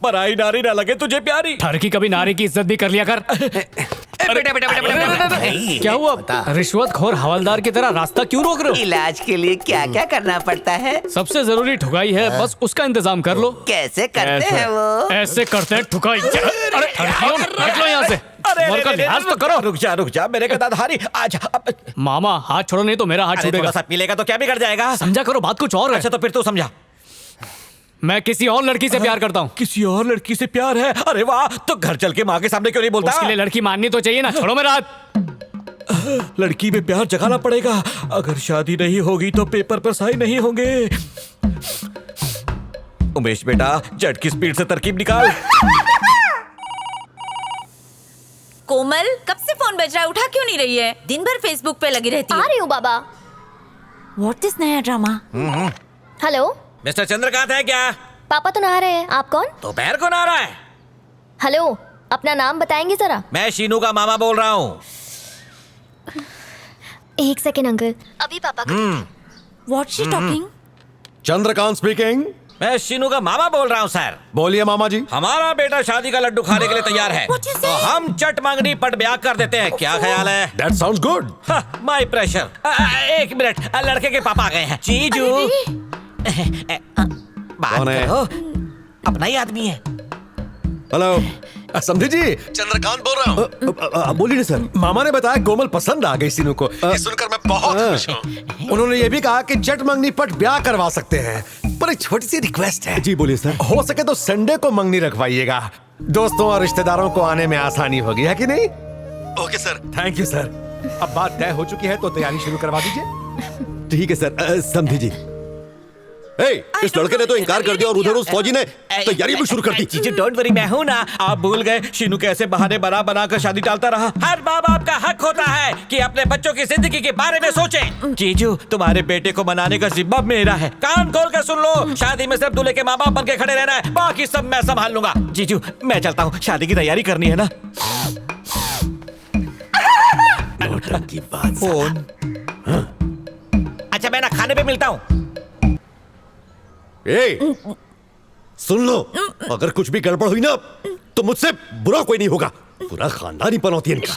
पराई नारी ना लगे तुझे प्यारी।
ठरकी कभी नारी की इज्जत भी कर लिया कर। क्या हुआ? रिश्वतखोर हवलदार की तरह रास्ता क्यों रोक रहे हो?
इलाज के लिए क्या क्या करना पड़ता है?
सबसे जरूरी ठुकाई है, बस उसका इंतजाम कर लो।
कैसे करते हैं वो?
ऐसे करते हैं ठुकाई। अरे हट लो यहाँ से।
का लिहाज तो करो। रुक जा मेरे गद्दाधारी। आजा
मामा, हाथ छोड़ो नहीं तो मेरा हाथ छूटेगा।
थोड़ा सा पी लेगा तो क्या बिगड़ जाएगा?
समझा करो, बात कुछ और है।
अच्छा तो फिर तू समझा।
मैं किसी और लड़की से प्यार करता हूँ।
किसी और लड़की से प्यार है? अरे वाह, तो घर चल के माँ के सामने क्यों नहीं बोलता?
उसके लिए लड़की माननी तो चाहिए ना। छोड़ो मेरा हाथ।
लड़की में प्यार जगाना पड़ेगा। अगर शादी नहीं होगी तो पेपर पर साइन नहीं होंगे। उमेश बेटा, जेट की स्पीड से तरकीब निकाल।
कोमल, कब से फोन बज रहा है, उठा क्यों नहीं रही है? दिन भर फेसबुक पे लगी रहती है।
आ रही हूँ बाबा।
व्हाट दिस नया ड्रामा?
हेलो,
मिस्टर चंद्रकांत है क्या?
पापा तो नहा रहे हैं, आप कौन?
तो पैर कौन आ रहा है?
हेलो, अपना नाम बताएंगे जरा?
मैं शीनू का मामा बोल रहा हूँ।
एक सेकेंड अंकल, अभी पापा का।
What she talking?
Chandrakant speaking.
मैं शीनू का मामा बोल रहा हूँ सर।
बोलिए मामा जी।
हमारा बेटा शादी का लड्डू खाने के लिए तैयार है, तो हम चट मंगनी पट ब्याह कर देते हैं। क्या ख्याल है?
That sounds good.
My pressure. एक मिनट, लड़के के पापा आ गए हैं। जीजू बात
कौन है?
करो, अपना ही आदमी है।
हेलो समझी जी, चंद्रकांत बोल रहा हूँ। बोलिए ना सर। मामा ने बताया कोमल पसंद आ गई सीनू को। ये सुनकर मैं बहुत खुश हूँ। उन्होंने ये भी कहा कि चट मंगनी पट ब्याह करवा सकते हैं, पर एक छोटी सी रिक्वेस्ट है। जी बोलिए सर। हो सके तो संडे को मंगनी रखवाइएगा, दोस्तों और रिश्तेदारों को आने में आसानी होगी, है कि नहीं? Okay sir. Thank you sir. अब बात तय हो चुकी है तो तैयारी शुरू करवा दीजिए। ठीक है सर। समझी जी। इस लड़के ने तो इनकार कर दिया और उधर उस फौजी ने तैयारी भी शुरू कर दी।
जीजू डोंट वरी, मैं हूँ ना। आप भूल गए शीनू कैसे बहाने बना बना कर शादी टालता रहा। हर माँ बाप का हक होता है कि अपने बच्चों की जिंदगी के बारे में सोचे। जीजू, तुम्हारे बेटे को मनाने का जिम्मा मेरा है। कान खोल कर सुन लो, शादी में सिर्फ दूल्हे के माँ बाप बन के खड़े रहना है, बाकी सब मैं संभाल लूंगा। जीजू मैं चलता हूँ, शादी की तैयारी करनी है ना।
की बात।
फोन। अच्छा मैं ना खाने पे मिलता हूँ।
सुन लो, अगर कुछ भी गड़बड़ हुई ना तो मुझसे बुरा कोई नहीं होगा। पूरा खानदान ही पनौती है इनका।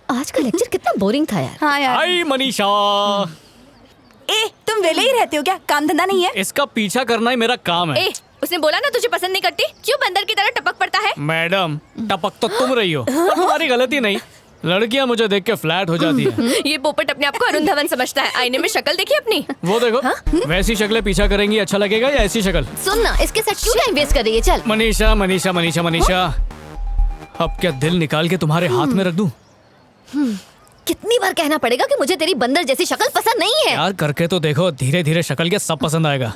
आज का लेक्चर कितना बोरिंग था यार।
हाँ यार।
हाय मनीषा।
तुम वेले ही रहते हो क्या? काम धंधा नहीं है?
इसका पीछा करना ही मेरा काम है।
उसने बोला ना तुझे पसंद नहीं करती, क्यों बंदर की तरह टपक पड़ता है?
मैडम, टपक तो तुम रही हो, तुम्हारी गलती नहीं। लड़कियां मुझे देख के फ्लैट हो जाती है।
ये पोपट अपने आप को अरुण धवन समझता है। आईने में शक्ल देखी अपनी?
वो देखो, वैसी शक्लें पीछा करेंगी अच्छा लगेगा या ऐसी शक्ल?
सुन ना, इसके साथ क्यों टाइम वेस्ट कर रही है? चल।
मनीषा मनीषा मनीषा मनीषा, अब क्या दिल निकाल के तुम्हारे हाथ में रख दूं?
कितनी बार कहना पड़ेगा कि मुझे तेरी बंदर जैसी शक्ल पसंद नहीं है?
यार करके तो देखो, धीरे धीरे शक्ल के सब पसंद आएगा।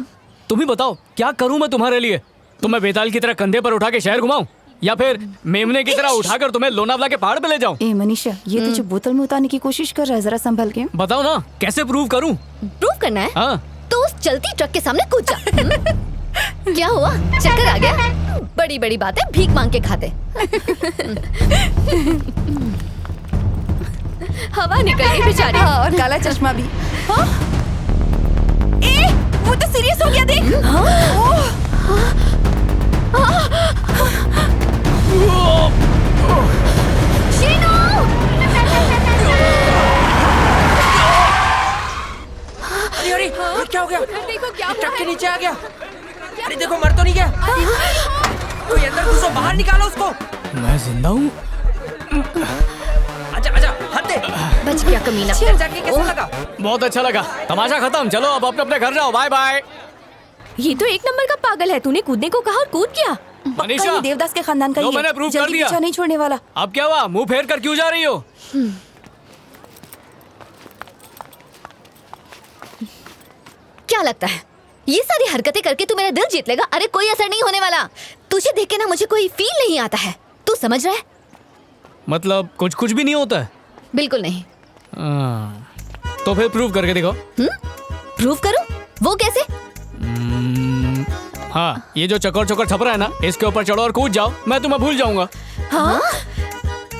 तुम ही बताओ क्या करूं मैं तुम्हारे लिए? तुम्हें बेताल की तरह कंधे पर उठा के शहर घुमाऊं या फिर मेमने की तरह उठाकर तुम्हें लोनावला के पहाड़ पे ले जाऊं?
मनीषा, ये तुझे बोतल में उतारने की कोशिश कर रहा है, जरा संभल के।
बताओ ना, कैसे प्रूव करूं?
प्रूव करना है?
हाँ।
तो उस चलती ट्रक के सामने कूद जा। क्या हुआ? चक्कर आ गया? बड़ी बड़ी बातें भीख मांग के खाते।
हवा निकल गई बेचारी।
और काला चश्मा भी।
वो तो सीरियस हो गया, देख।
अरे क्या हो गया?
देखो क्या
ट्रक के नीचे आ गया। अरे देखो, मर तो नहीं गया। कोई अंदर घुसो, बाहर निकालो उसको।
मैं जिंदा हूँ।
आजा आजा, हाथ दे।
बच गया कमीना।
जाके कैसा लगा?
बहुत अच्छा लगा। तमाशा खत्म, चलो अब अपने अपने घर जाओ। Bye bye.
ये तो एक नंबर का पागल है। तूने कूदने को कहा और कूद गया।
पक्का ये देवदास के खानदान का ही है।
मैंने प्रूव कर
जल्दी
दिया।
पीछा नहीं छोड़ने वाला।
अब क्या हुआ? मुंह फेर कर क्यों जा रही हो?
क्या लगता है ये सारी हरकतें करके तू मेरा दिल जीत लेगा? अरे कोई असर नहीं होने वाला। तुझे देख के ना मुझे कोई फील नहीं आता है। तू समझ रहा है?
मतलब कुछ भी नहीं होता है?
बिल्कुल नहीं।
तो फिर प्रूव करके देखो।
प्रूव करूं? वो कैसे?
हाँ, ये जो चकोर चकोर छपरा है ना, इसके ऊपर चढ़ो और कूद जाओ, मैं तुम्हें भूल जाऊंगा।
हाँ?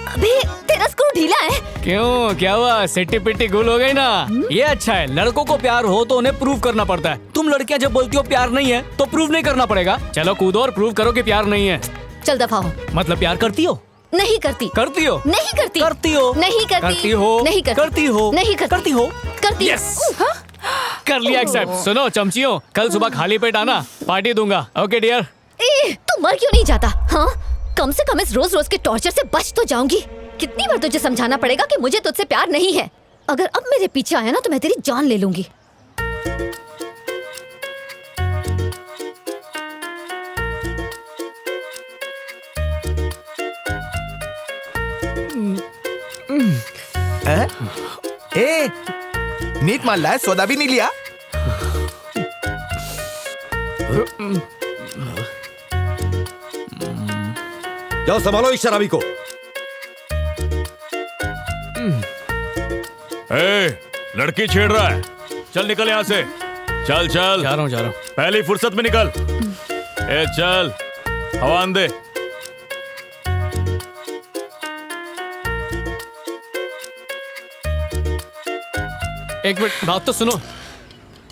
अबे तेरा स्क्रू ढीला है।
क्यों, क्या हुआ? सिट्टी पिट्टी गुल हो गई ना? ये अच्छा है, लड़कों को प्यार हो तो उन्हें प्रूव करना पड़ता है। तुम लड़कियां जब बोलती हो प्यार नहीं है तो प्रूव नहीं करना पड़ेगा। चलो कूदो और प्रूव करो कि प्यार नहीं है।
चल दफा हो।
मतलब प्यार करती हो?
नहीं करती।
करती हो?
नहीं करती।
करती हो?
नहीं करती।
करती हो?
नहीं करती।
करती हो?
नहीं करती।
करती हो?
करती।
यस, कर लिया एक्सेप्ट। सुनो चमचियों, कल सुबह खाली पेट आना, पार्टी दूंगा। Okay dear.
तू मर क्यों नहीं जाता? हाँ, कम से कम इस रोज रोज के टॉर्चर से बच तो जाऊंगी। कितनी बार तुझे समझाना पड़ेगा कि मुझे तुझसे प्यार नहीं है? अगर अब मेरे पीछे आया ना तो मैं तेरी जान ले लूंगी।
ए, नीट मान ला है, सौदा भी नहीं लिया।
जाओ संभालो इस शराबी को।
लड़की छेड़ रहा है, चल निकल यहाँ से। चल चल,
जा रहा हूँ।
पहली फुर्सत में निकल। ए चल, हवान दे।
एक मिनट, बात तो सुनो।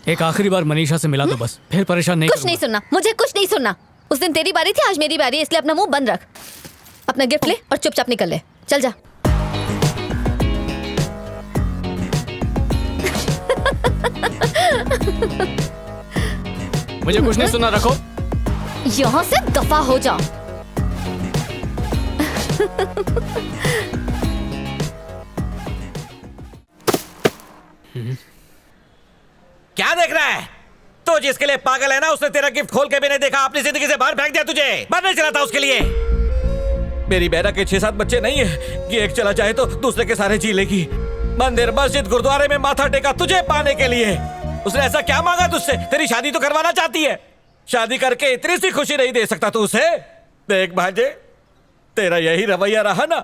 एक आखिरी बार मनीषा से मिला दो बस, फिर परेशान नहीं
कुछ नहीं सुनना, मुझे कुछ नहीं सुनना। उस दिन तेरी बारी थी, आज मेरी बारी है, इसलिए अपना मुंह बंद रख। अपना गिफ्ट ले और चुपचाप निकल ले। चल जा।
मुझे कुछ नहीं सुनना, रखो।
यहाँ से दफा हो जा।
क्या देख रहा है? तो जिसके लिए पागल है ना, उसने तेरा गिफ्ट खोल के भी नहीं देखा, अपनी जिंदगी से बाहर फेंक दिया तुझे। मरने चला था उसके लिए। मेरी बहना के 6-7 बच्चे नहीं है कि एक चला जाए तो दूसरे के सारे जी लेगी। मंदिर, मस्जिद, गुरुद्वारे में माथा टेका तुझे पाने के लिए। उसने ऐसा क्या मांगा तुझसे? तेरी शादी तो करवाना चाहती है। शादी करके इतनी सी खुशी नहीं दे सकता तू उसे? देख भांजे, तेरा यही रवैया रहा ना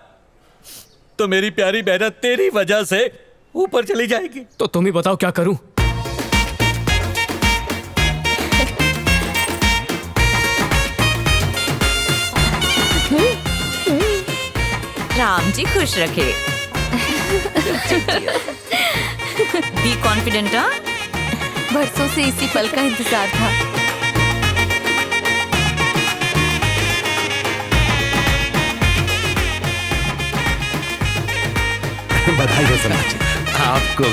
तो मेरी प्यारी बहना तेरी वजह से ऊपर चली जाएगी।
तो तुम ही बताओ क्या करूं?
राम जी खुश रखे। Be confident. हाँ, बरसों से इसी पल का इंतजार था।
बधाई हो समाज
आपको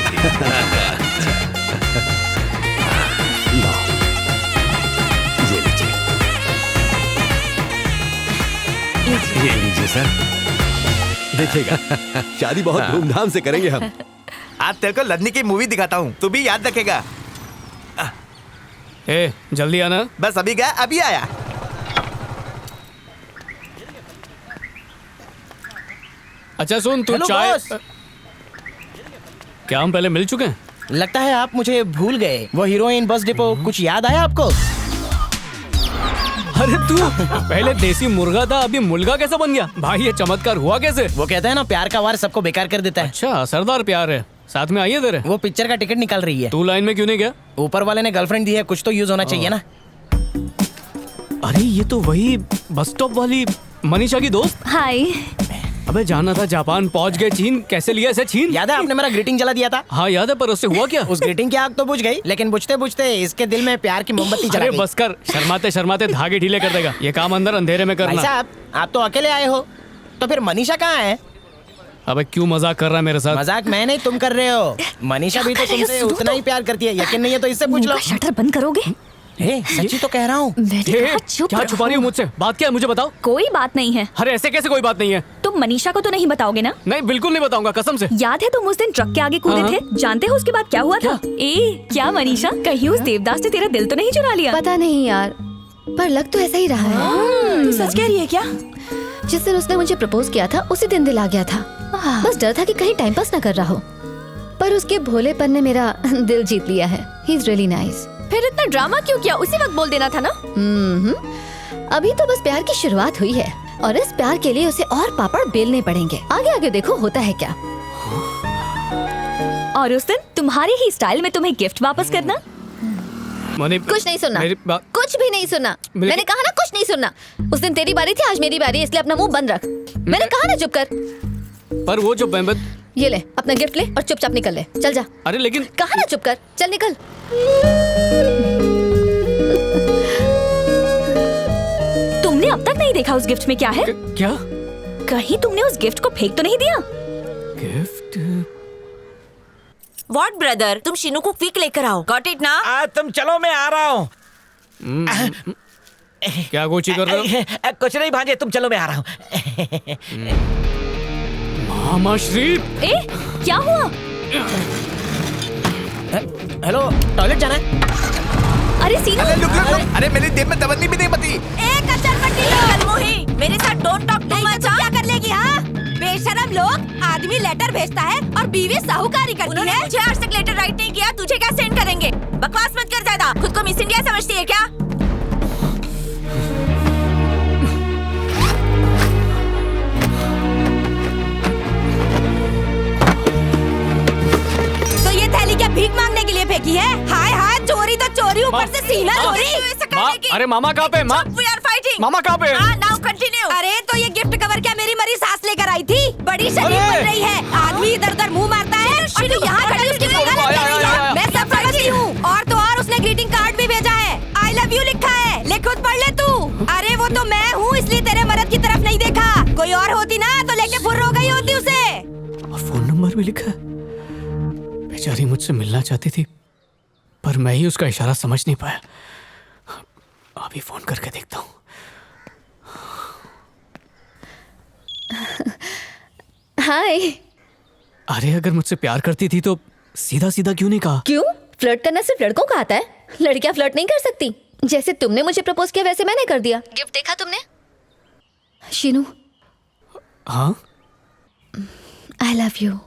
ये लीजिए सर। देखिएगा, शादी बहुत धूमधाम से करेंगे हम।
आज तेरे को लड़ने की मूवी दिखाता हूँ, तू भी याद रखेगा।
ए, जल्दी आना।
बस अभी गया, अभी आया।
अच्छा सुन, तू चाय। क्या हम पहले मिल चुके हैं?
लगता है आप मुझे भूल गए। वो हीरोइन, बस डिपो, कुछ याद आया आपको?
अरे तू पहले देसी मुर्गा था, अभी मुर्गा कैसे बन गया? भाई ये चमत्कार हुआ कैसे?
वो कहते हैं ना, प्यार का वार सबको बेकार कर देता है।
अच्छा, असरदार प्यार है। साथ में आइए तेरे।
वो पिक्चर का टिकट निकाल रही है।
तू लाइन में क्यों नहीं गया?
ऊपर वाले ने गर्लफ्रेंड दी है, कुछ तो यूज होना चाहिए ना।
अरे ये तो वही बस स्टॉप वाली मनीषा की दोस्त।
हाय।
अबे जाना था जापान, पहुंच गए चीन। कैसे लिया इसे चीन?
याद है आपने मेरा ग्रीटिंग जला दिया था?
हाँ याद है, पर उससे हुआ क्या?
उस ग्रीटिंग की आग तो बुझ गई, लेकिन बुझते बुझते इसके दिल में प्यार की मोमबत्ती जला
अरे
गई।
बस कर, शर्माते शर्माते धागे ढीले कर देगा। ये काम अंदर अंधेरे में
भाई
करना।
साहब, आप तो अकेले आए हो, तो फिर मनीषा कहाँ है?
अबे क्यों मजाक कर रहा है मेरे साथ?
मजाक मैं नहीं, तुम कर रहे हो। मनीषा भी तो तुमसे उतना ही प्यार करती है। यकीन नहीं है तो इससे पूछ लो।
शटर बंद करोगे?
सच्ची तो कह रहा हूँ।
क्या छुपा रही हो मुझसे? बात क्या है मुझे बताओ।
कोई बात नहीं है।
अरे ऐसे कैसे कोई बात नहीं है?
तुम मनीषा को तो नहीं बताओगे ना?
नहीं, बिल्कुल नहीं बताऊंगा, कसम से।
याद है तुम उस दिन ट्रक के आगे कूदे थे? जानते हो उसके बाद क्या हुआ था? क्या मनीषा, कहीं उस देवदास ने तेरा दिल तो नहीं चुरा लिया?
पता नहीं यार, पर लग तो ऐसा ही रहा है।
तू सच कह रही है क्या?
जिस दिन उसने मुझे प्रपोज किया था उसी दिन दिल आ गया था। बस डर था कि कहीं टाइम पास न कर रहा हो, पर उसके भोलेपन ने मेरा दिल जीत लिया है। He is really nice.
फिर इतना ड्रामा क्यों किया? उसी वक्त बोल देना था ना।
अभी तो बस प्यार की शुरुआत हुई है और इस प्यार के लिए उसे और पापड़ बेलने पड़ेंगे। आगे आगे देखो होता है क्या।
और उस दिन तुम्हारे ही स्टाइल में तुम्हें गिफ्ट वापस करना।
कुछ नहीं सुनना, कुछ भी नहीं सुनना। मैंने कहा ना कुछ नहीं सुनना। उस दिन तेरी बारी थी, आज मेरी बारी है, इसलिए अपना मुंह बंद रख। मैंने कहा ना चुप कर।
पर वो जो
ये ले अपना गिफ्ट ले और चुपचाप निकल ले। चल जा।
अरे लेकिन
कहा ना चुप कर, चल निकल।
तुमने अब तक नहीं देखा उस गिफ्ट में क्या है?
क्या?
कहीं तुमने उस गिफ्ट को फेंक तो नहीं दिया?
गिफ्ट?
व्हाट ब्रदर, तुम शीनू को क्विक लेकर आओ। गॉट इट ना?
तुम चलो, मैं आ रहा हूँ।
क्या गोची कर रहे हो?
कुछ नहीं भांजे, तुम चलो, मैं आ रहा हूँ।
मामा श्री,
क्या हुआ?
हेलो, टॉयलेट जाना है?
अरे सीनू,
अरे मेरी देह में दवन्नी भी नहीं बती।
एक कचर पट्टी लो। मेरे साथ डोंट टॉक टू मच। क्या कर लेगी? हाँ, बेशर्म
लेटर भेजता है और बीवी साहूकारी करती है।
मुझे आज तक लेटर राइट नहीं किया, तुझे क्या सेंड करेंगे? बकवास मत कर ज्यादा, खुद को मिस इंडिया समझती है क्या?
तो ये थैली क्या भीख मांगने के लिए फेंकी है? हाय हाय, चोरी तो चोरी, ऊपर से सीना चोरी।
अरे मामा कहाँ पे? मामा कहाँ पे?
Now continue.
अरे तो ये गिफ्ट कवर क्या मेरी मरी सास लेकर आई थी? बड़ी शरीफ बन रही है। आदमी इधर उधर मुंह मारता है और तू यहाँ खड़ी उसकी पंगा लेती है। मैं सब समझती हूँ। और तो और उसने ग्रीटिंग कार्ड भी भेजा है, आई लव यू लिखा है। ले खुद पढ़ ले तू। अरे वो तो मैं हूँ, इसलिए तेरे मर्द की तरफ नहीं देखा। कोई और होती ना तो लेके फुर्र हो गई होती उसे।
और फोन नंबर भी लिखा है। बेचारी मुझसे मिलना चाहती थी, पर मैं ही उसका इशारा समझ नहीं पाया। अभी फोन करके देखता हूँ।
हाय।
अरे अगर मुझसे प्यार करती थी तो सीधा सीधा क्यों नहीं कहा?
क्यों? फ्लर्ट करना सिर्फ लड़कों का आता है, लड़कियां फ्लर्ट नहीं कर सकती। जैसे तुमने मुझे प्रपोज किया वैसे मैंने कर दिया। गिफ्ट देखा तुमने? शीनू।
हाँ?
आई लव यू।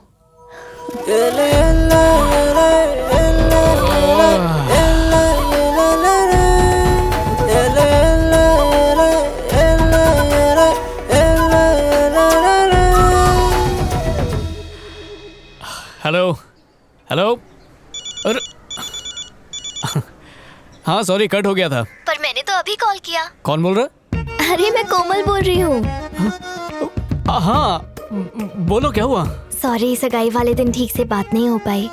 Hello hello. अरे हाँ सॉरी, कट हो गया था।
पर मैंने तो अभी कॉल किया।
कौन बोल रहा?
अरे मैं कोमल बोल रही हूँ।
हाँ बोलो, क्या हुआ?
सॉरी, सगाई वाले दिन ठीक से बात नहीं हो पाई।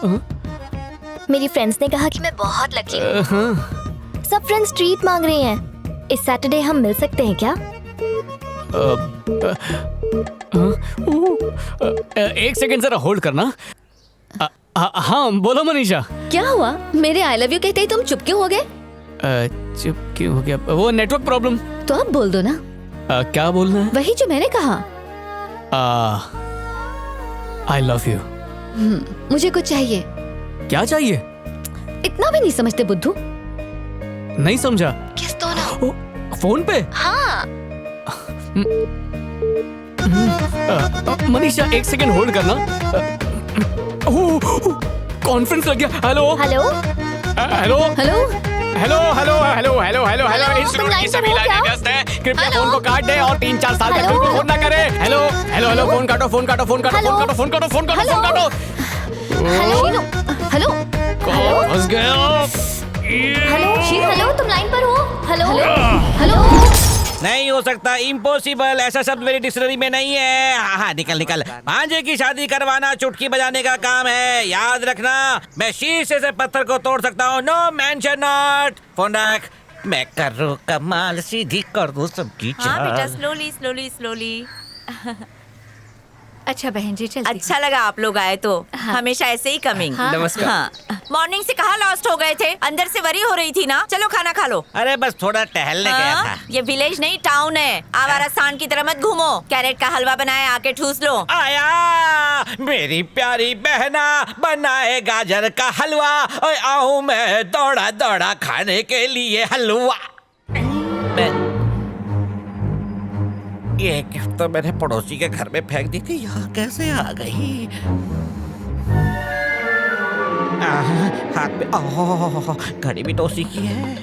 मेरी फ्रेंड्स ने कहा कि मैं बहुत लकी हूँ। सब फ्रेंड्स ट्रीट मांग रही हैं। इस सैटरडे हम मिल सकते हैं क्या?
एक सेकंड जरा होल्ड करना। हाँ बोलो मनीषा।
क्या हुआ? मेरे आई लव यू कहते ही तुम चुप क्यों हो गए?
चुप क्यों हो गया? वो नेटवर्क प्रॉब्लम।
तो अब बोल दो ना।
क्या बोलना है?
वही जो मैंने कहा।
आई लव यू।
मुझे कुछ चाहिए।
क्या चाहिए?
इतना भी नहीं समझते बुद्धू।
नहीं समझा।
किस दो ना।
फोन पे?
हाँ।
मनीषा एक सेकंड होल्ड करना। कॉन्फ्रेंस लग गया। Hello
hello
hello
hello
hello hello hello hello hello hello. इस रूट की सभी लाइनें व्यस्त हैं, कृपया फोन को काट दे और 3-4 साल तक बिल्कुल फोन ना करे। हेलो हेलो हेलो, फोन काटो फोन काटो फोन काटो फोन काटो फोन काटो फोन काटो फोन काटो।
हेलो हेलो
कॉल फंस गया।
हेलो हेलो, तुम लाइन पर हो? Hello hello.
नहीं हो सकता, इम्पॉसिबल, ऐसा शब्द मेरी डिक्शनरी में नहीं है। हाँ निकल निकल। भांजे की शादी करवाना चुटकी बजाने का काम है, याद रखना। मैं शीशे से पत्थर को तोड़ सकता हूँ, नो मेंशन नॉट। फोन रख। मैं करूँ कमाल, सीधी कर दूँ सबकी चाल।
हाँ बेटा, स्लोली स्लोली स्लोली। अच्छा बहन जी, चलती अच्छा लगा आप लोग आए तो। हमेशा ऐसे ही कमिंग।
नमस्कार।
हाँ। मॉर्निंग से कहाँ लॉस्ट हो गए थे? अंदर से वरी हो रही थी ना। चलो खाना खा लो।
अरे बस थोड़ा टहलने गया था।
ये विलेज नहीं टाउन है। आवारा सांड की तरह मत घूमो। कैरेट का हलवा बनाया, आके ठूस लो।
आया मेरी प्यारी बहना, बनाए गाजर का हलवा। और आऊं मैं दौड़ा दौड़ा खाने के लिए हलवा। ये गिफ्ट तो मैंने पड़ोसी के घर में फेंक दी थी, यहाँ कैसे आ गई? हाथ में घड़ी भी तो उसी की है।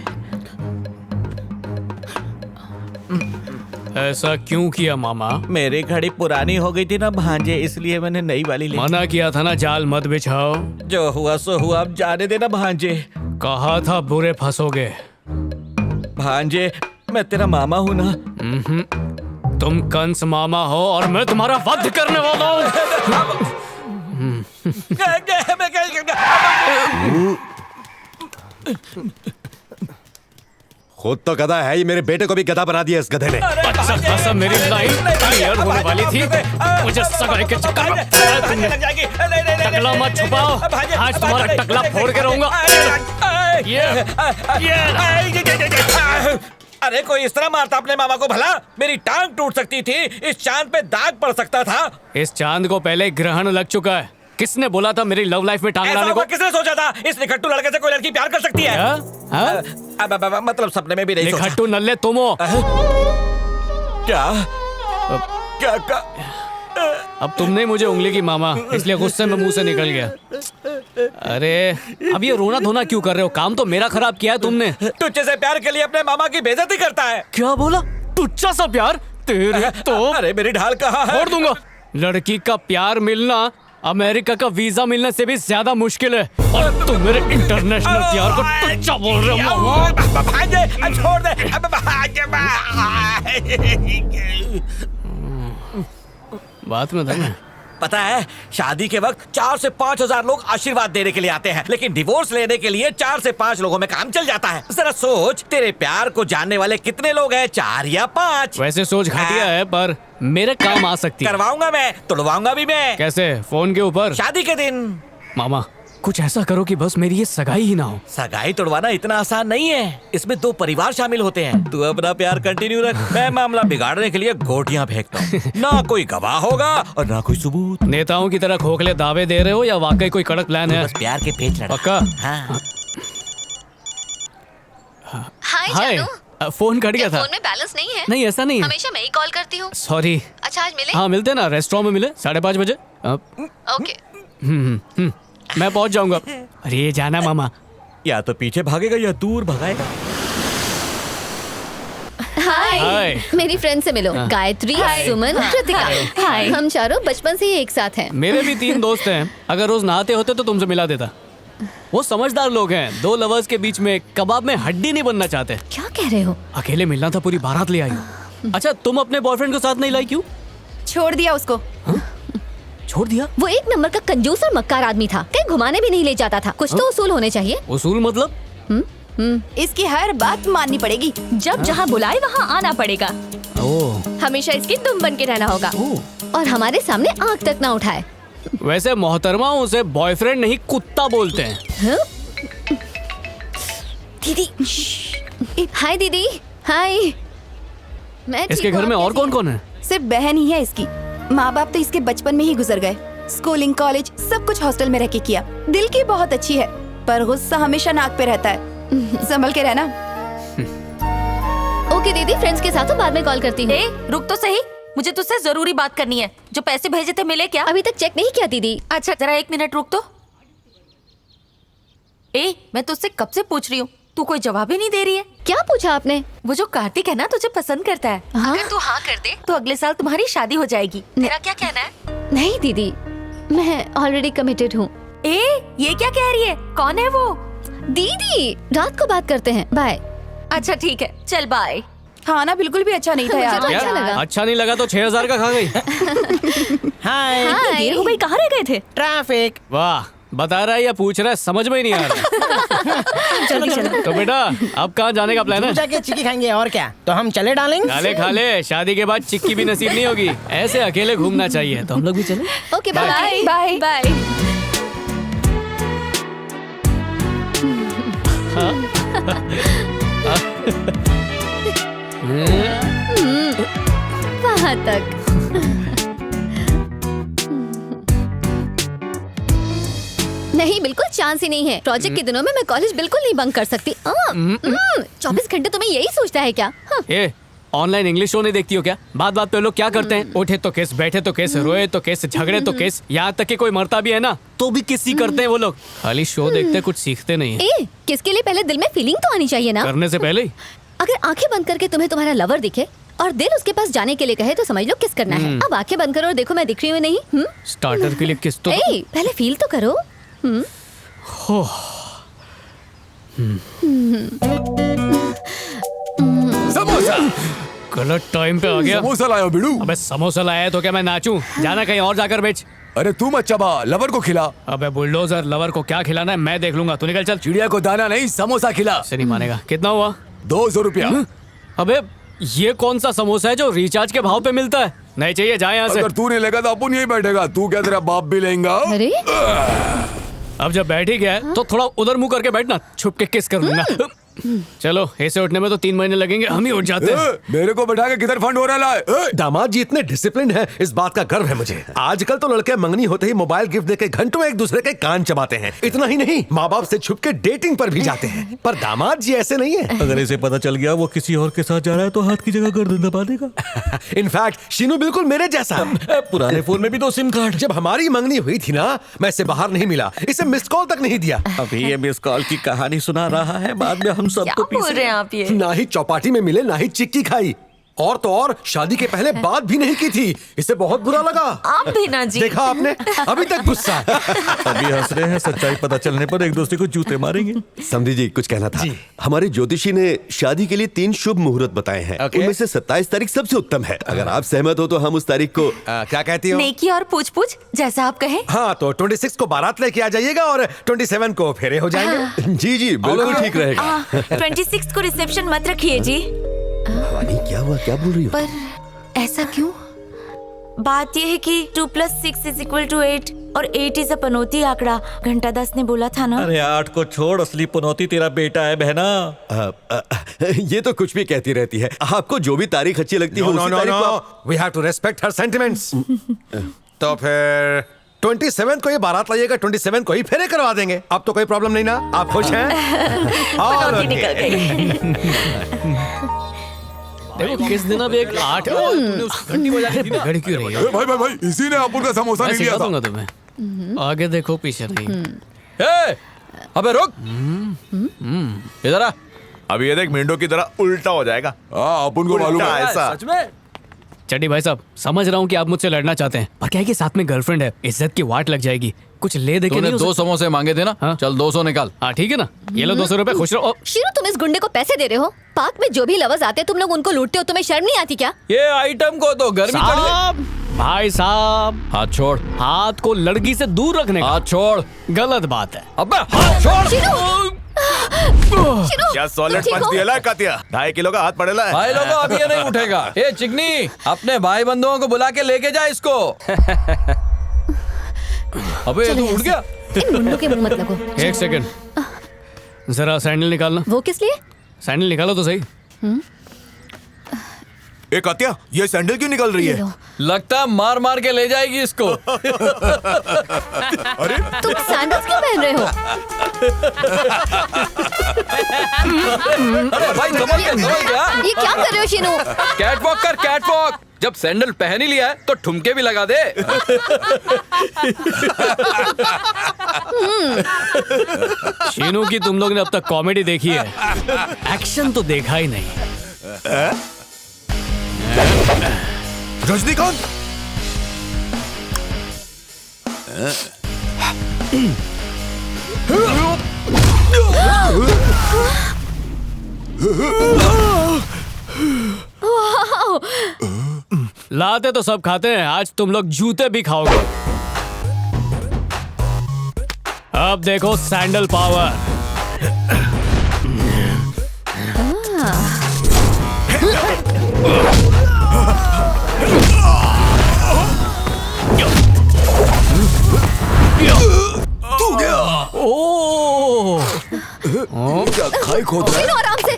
ऐसा क्यों किया मामा?
मेरी घड़ी पुरानी हो गई थी ना भांजे, इसलिए मैंने नई वाली ली।
मना किया था ना, जाल मत बिछाओ।
जो हुआ सो हुआ, अब जाने देना भांजे।
कहा था बुरे फंसोगे।
भांजे मैं तेरा मामा हूँ ना।
तुम कंस मामा हो और मैं तुम्हारा वध करने वाला हूँ।
खुद तो गधा है ही, मेरे बेटे को भी गधा बना दिया इस गधे ने।
अच्छा खासा मेरी लाइन क्लियर होने वाली थी, मुझे सगाई के चक्कर में टकला मत छुपाओ। आज तुम्हारा टकला फोड़ के रहूंगा।
अरे कोई इस तरह मारता अपने मामा को भला? मेरी टांग टूट सकती थी, इस चांद पे दाग पड़ सकता था।
इस चांद को पहले ग्रहण लग चुका है। किसने बोला था मेरी लव लाइफ में टांग लाने को?
किसने सोचा था इस निखट्टू लड़के से कोई लड़की प्यार कर सकती है? मतलब सपने में भी नहीं सोचा।
निखट्टू नल्ले तुम हो।
क्या क्या
अब तुमने मुझे उंगली की मामा, इसलिए गुस्से में मुंह से निकल गया। अरे अब ये रोना धोना क्यों कर रहे हो? काम तो मेरा खराब किया है तुमने।
तुझे से प्यार के लिए अपने मामा की बेइज्जती करता है।
क्या बोला? तुच्चा सा प्यार? तेरे तो
अरे मेरी ढाल कहाँ है?
छोड़ दूंगा। लड़की का प्यार मिलना अमेरिका का वीजा मिलने से भी ज्यादा मुश्किल है, और तुम मेरे इंटरनेशनल प्यार को तुच्चा बोल रहे हो।
छोड़ दे।
बात में दम है।
पता है, शादी के वक्त 4 से 5 हजार लोग आशीर्वाद देने के लिए आते हैं, लेकिन डिवोर्स लेने के लिए 4 से 5 लोगों में काम चल जाता है। जरा सोच, तेरे प्यार को जानने वाले कितने लोग हैं? 4 या 5?
वैसे सोच घटिया है, पर मेरे काम आ सकती है।
करवाऊंगा मैं, तुड़वाऊंगा भी मैं।
कैसे? फोन के ऊपर?
शादी के दिन।
मामा कुछ ऐसा करो कि बस मेरी ये सगाई ही ना हो।
सगाई तोड़वाना इतना आसान नहीं है, इसमें 2 परिवार शामिल होते हैं। तू अपना प्यार कंटिन्यू रख, मैं मामला बिगाड़ने के लिए गोटियां फेंकता हूँ। ना कोई गवाह होगा और ना कोई सबूत।
नेताओं की तरह खोखले दावे दे रहे हो या वाकई कोई कड़क प्लान है?
बस प्यार के पेच लड़ा।
पक्का?
हाँ।
हाय जानू।
फोन कट गया था।
फोन में बैलेंस नहीं है?
नहीं, ऐसा नहीं है।
हमेशा मैं ही कॉल करती हूँ।
सॉरी।
अच्छा आज मिले?
हाँ मिलते ना, रेस्टोरेंट में मिले 5:30 बजे।
ओके।
मैं पहुंच जाऊंगा। अरे ये जाना मामा।
या तो पीछे भागेगा या दूर भगाएगा।
हाय, मेरी फ्रेंड से मिलो। गायत्री, सुमन, कृतिका। हाय, हम चारों बचपन से ही एक साथ हैं।
मेरे भी 3 दोस्त हैं, अगर रोज नहाते होते तो तुमसे मिला देता। वो समझदार लोग हैं, 2 लवर्स के बीच में कबाब में हड्डी नहीं बनना चाहते।
क्या कह रहे हो?
अकेले मिलना था, पूरी बारात ले आई हो। अच्छा तुम अपने बॉयफ्रेंड को साथ नहीं लाई क्यों?
छोड़ दिया उसको।
छोड़ दिया?
वो एक नंबर का कंजूस और मक्कार आदमी था, कहीं घुमाने भी नहीं ले जाता था। कुछ तो उसूल होने चाहिए।
उसूल मतलब?
इसकी हर बात माननी पड़ेगी।
जब जहाँ बुलाए वहाँ आना पड़ेगा।
हमेशा इसकी तुम बन के रहना होगा,
और हमारे सामने आंख तक ना उठाए।
वैसे मोहतरमा उसे बॉयफ्रेंड नहीं कुत्ता बोलते हैं।
दीदी। हाय दीदी। हाय। मैं
इसके घर में और कौन कौन है?
सिर्फ बहन ही है इसकी। माँ बाप तो इसके बचपन में ही गुजर गए। स्कूलिंग, कॉलेज सब कुछ हॉस्टल में रह के किया। दिल की बहुत अच्छी है, पर गुस्सा हमेशा नाक पे रहता है। संभल के रहना।
ओके दीदी, फ्रेंड्स के साथ बाद में कॉल करती हूँ।
रुक तो सही, मुझे तुझसे जरूरी बात करनी है। जो पैसे भेजे थे मिले क्या?
अभी तक चेक नहीं किया दीदी।
अच्छा जरा 1 मिनट रुक तो। मैं तुझसे कब से पूछ रही हूँ, तू कोई जवाब ही नहीं दे रही है।
क्या पूछा आपने?
वो जो कार्तिक है ना, तुझे पसंद करता है। अगर तू हाँ कर दे तो अगले साल तुम्हारी शादी हो जाएगी। तेरा क्या कहना है?
नहीं दीदी, मैं ऑलरेडी कमिटेड हूँ।
ये क्या कह रही है? कौन है वो?
दीदी रात को बात करते हैं, बाय।
अच्छा ठीक है, चल बाय।
खाना बिल्कुल भी अच्छा नहीं था यार।
अच्छा लगा।
अच्छा नहीं लगा तो 6000 का खा गई।
हाय।
देर हो गई, कहाँ रह गए थे?
ट्रैफिक।
वाह, बता रहा है या पूछ रहा है समझ में ही नहीं आ रहा।
चलो।
तो बेटा अब कहाँ जाने का प्लान है?
जाके चिक्की खाएंगे और क्या। तो हम चले डार्लिंग?
खा ले, शादी के बाद चिक्की भी नसीब नहीं होगी। ऐसे अकेले घूमना चाहिए। तो हम लोग भी चले।
Okay bye bye bye. वहाँ तक। नहीं, बिल्कुल चांस ही नहीं है। प्रोजेक्ट के दिनों में मैं कॉलेज बिल्कुल नहीं बंक कर सकती। 24 घंटे तुम्हें यही सोचता है क्या?
ए, ऑनलाइन इंग्लिश शो नहीं देखती हो क्या? बात बात पे लोग क्या करते हैं? उठे तो केस, बैठे तो केस, रोए तो केस, झगड़े तो केस, यहाँ तक कि कोई मरता भी है ना तो भी किसी करते हैं वो लोग। खाली शो देखते कुछ सीखते नहीं है।
किसके लिए पहले दिल में फीलिंग तो आनी चाहिए ना।
करने से पहले ही।
अगर आंखें बंद करके तुम्हें तुम्हारा लवर दिखे और दिल उसके पास जाने के लिए कहे तो समझ लो किस करना है। अब आंखें बंद करो और देखो मैं दिख रही हूँ नहीं।
स्टार्टर के लिए किस तो
पहले फील तो करो।
समोसा। गलत टाइम पे आ गया।
समोसा लाया बिड़ू।
अबे समोसा लाया है तो क्या मैं नाचूं? जाना कहीं और जाकर बेच।
अरे तू मत चबा, लवर को खिला।
अबे बुलडोजर, लवर को क्या खिलाना है मैं देख लूंगा। तू निकल चल।
चिड़िया को दाना नहीं, समोसा खिला।
से नहीं मानेगा। कितना हुआ?
200 रुपया।
अबे ये कौन सा समोसा है जो रिचार्ज के भाव पे मिलता है? नहीं चाहिए, जा यहाँ से।
अगर तू नहीं लेगा तो अपन यही बैठेगा। तू क्या तेरा बाप भी लेगा?
अरे
अब जब बैठ ही गया है तो थोड़ा उधर मुंह करके बैठना, छुप के किस कर लूंगा। चलो ऐसे उठने में तो 3 महीने लगेंगे, हम ही उठ जाते हैं।
मेरे को बैठा के किधर फंड हो रहा है? दामाद जी इतने डिसिप्लिन है, इस बात का गर्व है मुझे। आजकल तो लड़के मंगनी होते ही मोबाइल गिफ्ट देके घंटों एक दूसरे के कान चबाते हैं। इतना ही नहीं, माँ बाप से छुप के डेटिंग पर भी जाते हैं। पर दामाद जी ऐसे नहीं है।
अगर इसे पता चल गया वो किसी और के साथ जा रहा है तो हाथ की जगह गर्दन दबा देगा।
इनफैक्ट शीनू बिल्कुल मेरे जैसा।
पुराने फोन में भी 2 सिम कार्ड।
जब हमारी मंगनी हुई थी ना, मैं इसे बाहर नहीं मिला, इसे मिस्ड कॉल तक नहीं दिया।
अभी ये मिस कॉल की कहानी सुना रहा है, बाद में हम सबको
बोल रहे हैं आप ये?
ना ही चौपाटी में मिले, ना ही चिक्की खाई, और तो और शादी के पहले बात भी नहीं की थी। इसे बहुत बुरा लगा।
आप भी ना जी।
देखा आपने, अभी तक गुस्सा।
अभी हंस रहे हैं, सच्चाई पता चलने पर एक दूसरे को जूते मारेंगे।
समझी जी कुछ कहना था। हमारे ज्योतिषी ने शादी के लिए 3 शुभ मुहूर्त बताए हैं। उनमें से 27 तारीख सबसे उत्तम है। अगर आप सहमत हो तो हम उस तारीख को
क्या कहती हो?
नेकी और पूछ पूछ जैसा आप कहें।
हाँ तो 26 को बारात लेके आ जाइएगा और 27 को फेरे हो जाएंगे।
जी जी बिल्कुल ठीक रहेगा।
26 को रिसेप्शन मत रखिए जी।
भवानी क्या हुआ, क्या बोल रही हो?
पर ऐसा क्यों? बात यह है कि 2 + 6 = 8 और 8 इज अ पनौती आंकड़ा। घंटा 10 ने बोला था ना।
अरे 8 को छोड़, असली पनौती तेरा बेटा है बहना।
ये तो कुछ भी कहती रहती है। आपको जो भी तारीख अच्छी लगती है उसी तारीख को।
We have to respect her sentiments। तो फिर 27 को ये बारात लाइएगा, 27 को ही फेरे करवा देंगे। अब तो कोई प्रॉब्लम नहीं ना? आप खुश हैं?
पनौती निकल गई।
देखो किस दिन अब एक 8 घंटी बजा के बिगड़ क्यों रही हो?
भाई इसी ने अपुन का समोसा नहीं लिया था।
तुम्हें आगे देखो पीछे नहीं।
अबे रुक, इधर आ। अभी ये देख मेंढो की तरह उल्टा हो जाएगा। अपुन को मालूम है ऐसा।
सच में? चड्डी भाई साहब, समझ रहा हूँ कि आप मुझसे लड़ना चाहते हैं, पर क्या है कि साथ में गर्लफ्रेंड है, इज्जत की वाट लग जाएगी। कुछ ले दे के नहीं।
2 समोसे मांगे थे ना? चल 200 निकाल।
हाँ ठीक है ना, ये लो 200 रुपए, खुश रहो।
शीरू तुम इस गुंडे को पैसे दे रहे हो? पार्क में जो भी लवर्स आते हैं तुम लोग उनको लूटते हो, तुम्हें शर्म नहीं आती क्या?
ये आइटम को तो गर्मी
साहब, भाई साहब
हाथ छोड़।
हाथ को लड़की से दूर रखने का।
हाथ छोड़।
गलत बात है।
अबे हाथ छोड़।
क्या सॉलिड पंच दिया ला कातिया? 2.5 किलो का हाथ पड़ेला है।
भाई लोगों अब ये नहीं उठेगा। ए चिकनी, अपने भाई बंधुओं को बुला के लेके जा इसको। अबे तू उठ गया?
इन मुंडों के मुंह मत लगो।
1 सेकंड, जरा सैंडल निकालना।
वो किस लिए?
सैंडल निकालो तो सही।
ए कातिया, ये सैंडल क्यों निकल रही है?
लगता मार मार के ले जाएगी इसको।
अरे
तुम सैंडल्स क्यों पहन रहे हो?
अरे भाई समझ गया।
ये क्या कर रहे हो शीनू?
कैटवॉक कर, कैटवॉक। जब सैंडल पहन ही लिया है तो ठुमके भी लगा दे।
शीनू की तुम लोग ने अब तक कॉमेडी देखी है, एक्शन तो देखा ही नहीं।
रजनीकांत,
लाते तो सब खाते हैं, आज तुम लोग जूते भी खाओगे। अब देखो सैंडल पावर।
तू गया।
ओ
क्या खाई खोद रहा है?
आराम से।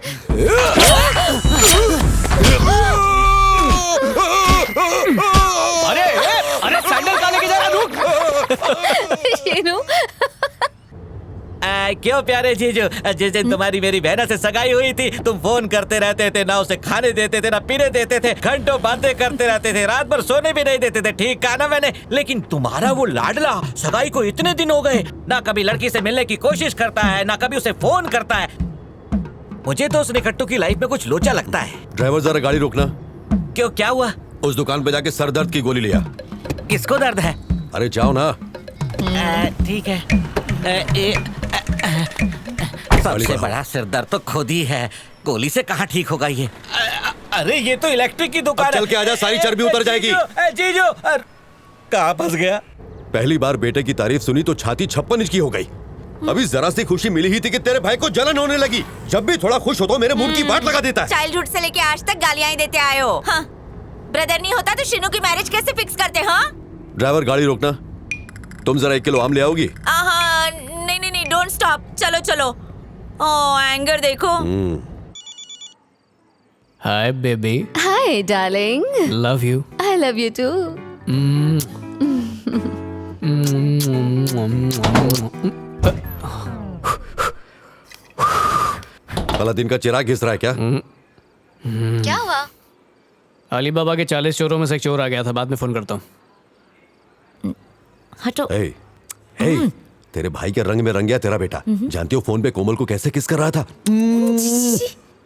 अरे अरे सैंडल कहाँ लेके जा रहा? रुक।
शीनू
क्यों प्यारे जीजू, जिस दिन तुम्हारी मेरी बहना से सगाई हुई थी तुम फोन करते रहते थे, ना उसे खाने देते थे ना पीने देते थे, घंटों बातें करते रहते थे, रात भर सोने भी नहीं देते थे। ठीक कहा ना मैंने? लेकिन तुम्हारा वो लाडला सगाई को इतने दिन हो गए, ना कभी लड़की से मिलने की कोशिश करता है, ना कभी उसे फोन करता है। मुझे तो उस निकट्टू की लाइफ में कुछ लोचा लगता है।
ड्राइवर जरा गाड़ी रोकना।
क्यों, क्या हुआ?
उस दुकान पे जाके सर दर्द की गोली लिया।
किसको दर्द है?
अरे जाओ ना।
ठीक है। सबसे बड़ा सिर दर्द तो खुद ही है, गोली से कहाँ ठीक होगा ये? अरे ये तो इलेक्ट्रिक की दुकान है।
चल के आजा, सारी चर्बी उतर जाएगी।
जीजू कहाँ फंस गया?
पहली बार बेटे की तारीफ सुनी तो छाती 56 इंच की हो गई। अभी जरा सी खुशी मिली ही थी कि तेरे भाई को जलन होने लगी। जब भी थोड़ा खुश हो तो मेरे मूड की बात लगा देता है।
चाइल्डहुड से लेके आज तक गालियां ही देते आए हो। हाँ। ब्रदर नहीं होता तो शीनू की मैरिज कैसे फिक्स करते? हाँ
ड्राइवर गाड़ी रोकना। तुम जरा 1 किलो आम ले आओगी?
नहीं, डोंट स्टॉप। चलो चलो।
ओ एंगर देखो।
Hi baby.
Hi darling.
Love you.
I love you too.
Aladdin का चिराग घिस रहा है क्या?
क्या हुआ?
अली बाबा के 40 चोरों में से एक चोर आ गया था, बाद में फोन करता हूँ।
हटो।
तेरे भाई के रंग में रंग गया तेरा बेटा। जानती हो फोन पे कोमल को कैसे किस कर रहा था?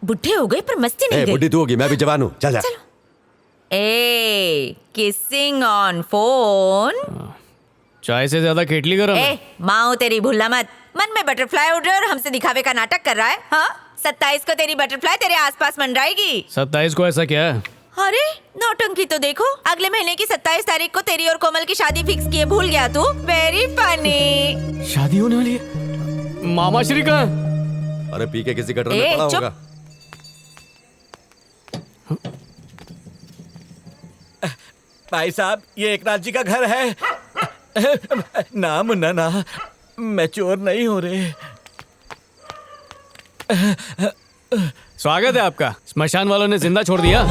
बुढ़े हो गए पर मस्ती नहीं गई।
बुढ़ी तू होगी, मैं भी जवान हूँ। चल जा।
ए किसिंग ऑन फोन।
चाय से ज्यादा केटली गरम है।
माँ तेरी भूलना मत। मन में बटरफ्लाई उड़ रहा है और हमसे दिखावे का नाटक कर रहा है। हाँ 27 को तेरी बटरफ्लाई तेरे आसपास मंडराएगी।
27 को ऐसा क्या है?
अरे नौटंकी तो देखो, अगले महीने की 27 तारीख को तेरी और कोमल की शादी फिक्स की है, भूल गया तू? Very funny.
शादी होने वाली है? मामा श्री कहाँ?
अरे पी के किसी गटर में पड़ा होगा।
भाई साहब ये एकनाथ जी का घर है। ना मुन्ना ना, मैं चोर नहीं हो रहे।
स्वागत है आपका। स्मशान वालों ने जिंदा छोड़ दिया।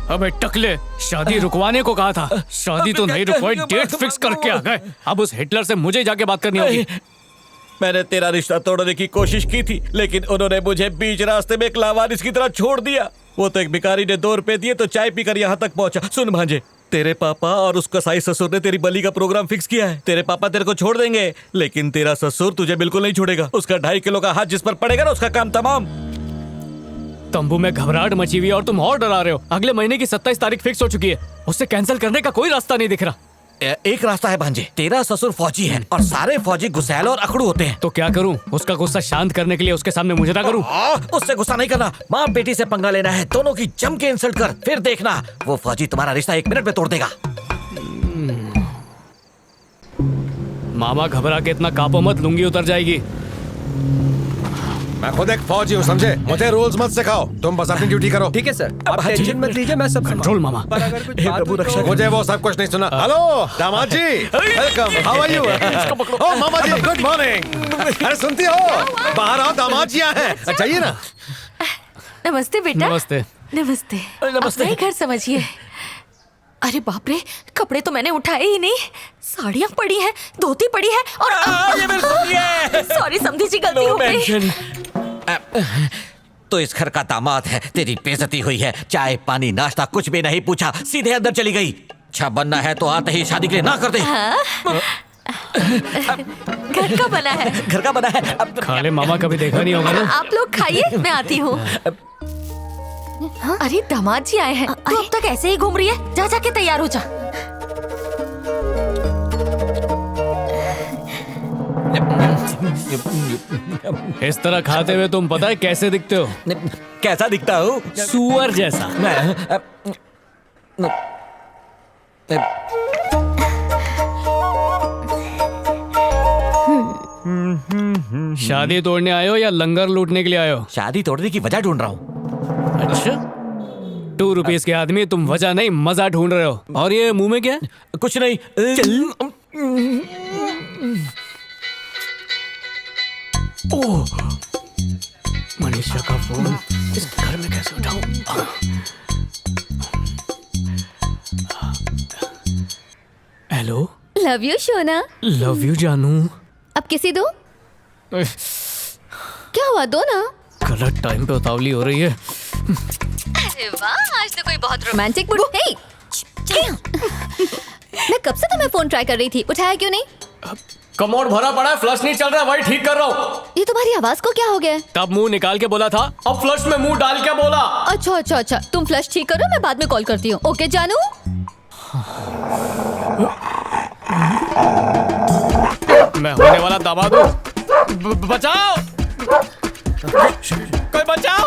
अबे टकले, शादी रुकवाने को कहा था। शादी तो नहीं रुकवाई, डेट फिक्स करके आ गए। अब उस हिटलर से मुझे जाके बात करनी होगी।
मैंने तेरा रिश्ता तोड़ने की कोशिश की थी, लेकिन उन्होंने मुझे बीच रास्ते में एक लावारिस की तरह छोड़ दिया। वो तो एक भिखारी ने 2 रुपए दिए तो चाय पीकर यहाँ तक पहुंचा। सुन भांजे, तेरे पापा और उसका साई ससुर ने तेरी बलि का प्रोग्राम फिक्स किया है। तेरे पापा तेरे को छोड़ देंगे, लेकिन तेरा ससुर तुझे बिल्कुल नहीं छोड़ेगा। उसका 2.5 किलो का हाथ जिस पर पड़ेगा ना, उसका काम तमाम।
तंबू में घबराहट मची हुई है और तुम और डरा रहे हो। अगले महीने की 27 तारीख फिक्स हो चुकी है, उससे कैंसिल करने का कोई रास्ता नहीं दिख रहा।
एक रास्ता है भांजे, तेरा ससुर फौजी है और सारे फौजी गुस्सैल और अकड़ू होते हैं।
तो क्या करूं? उसका गुस्सा शांत करने के लिए उसके सामने मुझे ना करूं?
उससे गुस्सा नहीं करना, माँ बेटी से पंगा लेना है। दोनों की जम के इंसल्ट कर, फिर देखना वो फौजी तुम्हारा रिश्ता 1 मिनट में तोड़ देगा।
मामा घबरा के इतना कांपो मत, लुंगी उतर जाएगी।
मैं खुद एक फौजी हूँ, समझे? मुझे रूल्स मत सिखाओ, तुम बस अपनी ड्यूटी करो।
ठीक है सर, आप टेंशन मत लीजिए, मैं सब
कंट्रोल मामा।
मुझे वो सब कुछ नहीं सुना। हेलो दामाद जी, welcome, how are you? Oh मामा जी, गुड मॉर्निंग। अरे सुनती हो, बाहर आओ, दामाद जी आए हैं। चाहिए ना?
नमस्ते बेटा।
नमस्ते।
नमस्ते। अपना घर समझिए। अरे बाप रे, कपड़े तो मैंने उठाए ही नहीं। साड़ियाँ पड़ी हैं, धोती पड़ी है और सॉरी समधी जी, गलती हो गई।
तो इस घर का दामाद है, तेरी बेइज्जती हुई है। चाय पानी नाश्ता कुछ भी नहीं पूछा, सीधे अंदर चली गई। अच्छा बनना है तो आते ही शादी के लिए ना कर दे।
घर का बना है।
घर का बना है। अब
खा ले मामा, कभी देखा नहीं होगा ना।
आप लोग खाइए, मैं आती हूँ। अरे दामाद जी आए हैं। तू अब तक ऐसे ही घूम रही है, जा जाके तैयार हो जा।
इस तरह खाते हुए तुम पता है कैसे दिखते हो?
कैसा दिखता हूँ?
सुअर जैसा। शादी तोड़ने आए हो या लंगर लूटने के लिए आए हो?
शादी तोड़ने की वजह ढूंढ रहा हूँ।
अच्छा, 2 रुपीस के आदमी, तुम वजह नहीं मजा ढूंढ रहे हो। और ये मुंह में क्या है?
कुछ नहीं।
ओह, मनीषा का फोन। इसके घर में कैसे उठाऊं? हेलो।
लव यू शोना।
लव यू जानू।
अब किसी दो। क्या हुआ, दो ना।
गलत टाइम पे उतावली हो रही है।
अरे वाह, आज तो कोई बहुत रोमांटिक मूड। हे, मैं कब से तुम्हें फोन ट्राई कर रही थी, उठाया क्यों नहीं?
कमोड भरा पड़ा है, फ्लश नहीं चल रहा, वही ठीक कर रहा हूँ।
ये तुम्हारी आवाज को क्या हो गया?
तब मुंह निकाल के बोला था, अब फ्लश में मुंह डाल के बोला।
अच्छा अच्छा अच्छा, तुम फ्लश ठीक करो, मैं बाद में कॉल करती हूँ। ओके जानू।
मैं होने वाला दामाद हूँ। बचाओ, कोई बचाओ।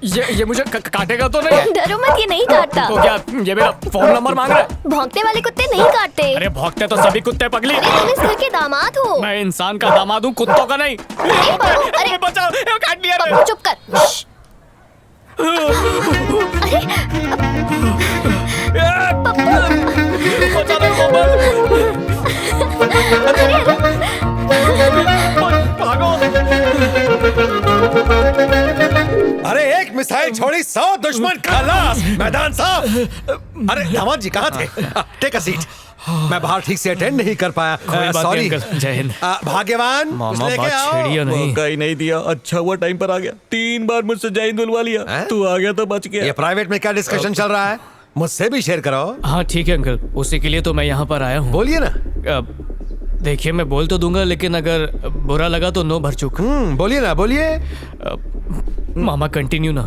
ये मुझे काटेगा तो नहीं?
डरो मत, ये नहीं काटता।
तो क्या ये मेरा फोन नंबर मांग रहा है?
भौंकते वाले कुत्ते नहीं काटते।
अरे भौंकते तो सभी कुत्ते पगली।
अरे तुम इस घर के दामाद हो।
मैं इंसान का दामाद हूँ, कुत्तों का नहीं।
अरे
बचाओ, काट लिया।
चुप कर।
दुश्मन खलास, मैदान साफ। अरे दामाद जी कहाँ थे? Take a seat. मैं बाहर ठीक से अटेंड नहीं कर पाया, सॉरी।
जय हिंद।
भाग्यवान, कुछ लेके आओ।
मौका ही नहीं दिया। अच्छा हुआ टाइम पर आ गया। 3 बार मुझसे जय हिंद बुलवा लिया। तू आ गया तो बच गया।
ये प्राइवेट में क्या डिस्कशन चल रहा है? मुझसे भी शेयर करो।
हाँ ठीक है अंकल, उसी के लिए तो मैं यहाँ पर आया हूँ।
बोलिए ना।
देखिए मैं बोल तो दूंगा, लेकिन अगर बुरा लगा तो नो भरचूक।
बोलिए ना, बोलिए।
मामा कंटिन्यू ना।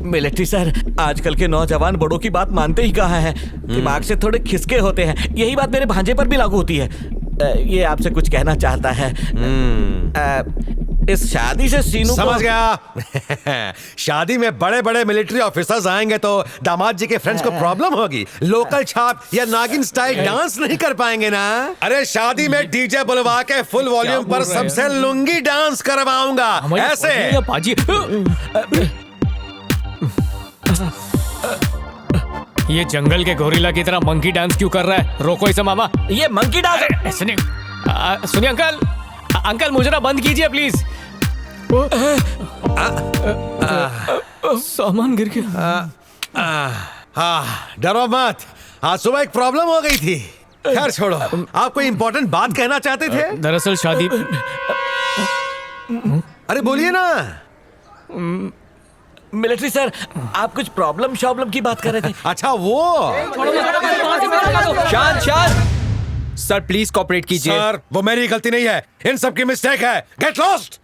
मिलिट्री सर, आजकल के नौजवान बड़ों की बात मानते ही कहाँ हैं। दिमाग से थोड़े खिसके होते हैं। यही बात मेरे भांजे पर भी लागू होती है। ये आपसे कुछ कहना चाहता है। इस शादी से सीनू
समझ गया। शादी में बड़े बड़े मिलिट्री ऑफिसर्स आएंगे तो दामाद जी के फ्रेंड्स को प्रॉब्लम होगी। लोकल छाप या नागिन स्टाइल डांस नहीं कर पाएंगे ना। अरे शादी में डीजे बुलवा के फुल वॉल्यूम पर सबसे लुंगी डांस करवाऊंगा, ऐसे।
पाजी ये जंगल के गोरिल्ला की तरह मंकी डांस क्यों कर रहा है? रोको इसे मामा।
ये मंकी डांस है।
सुनिए अंकल, अंकल मुझे ना बंद कीजिए प्लीज। सामान गिर गया।
डरो मत, आज सुबह एक प्रॉब्लम हो गई थी। खैर छोड़ो, आप कोई इंपॉर्टेंट बात कहना चाहते थे?
दरअसल शादी।
अरे बोलिए ना।
मिलिट्री सर, आप कुछ प्रॉब्लम की बात कर रहे थे।
अच्छा वो।
शांत शांत। सर प्लीज कोऑपरेट कीजिए।
सर वो मेरी गलती नहीं है, इन सब की मिस्टेक है। Get lost.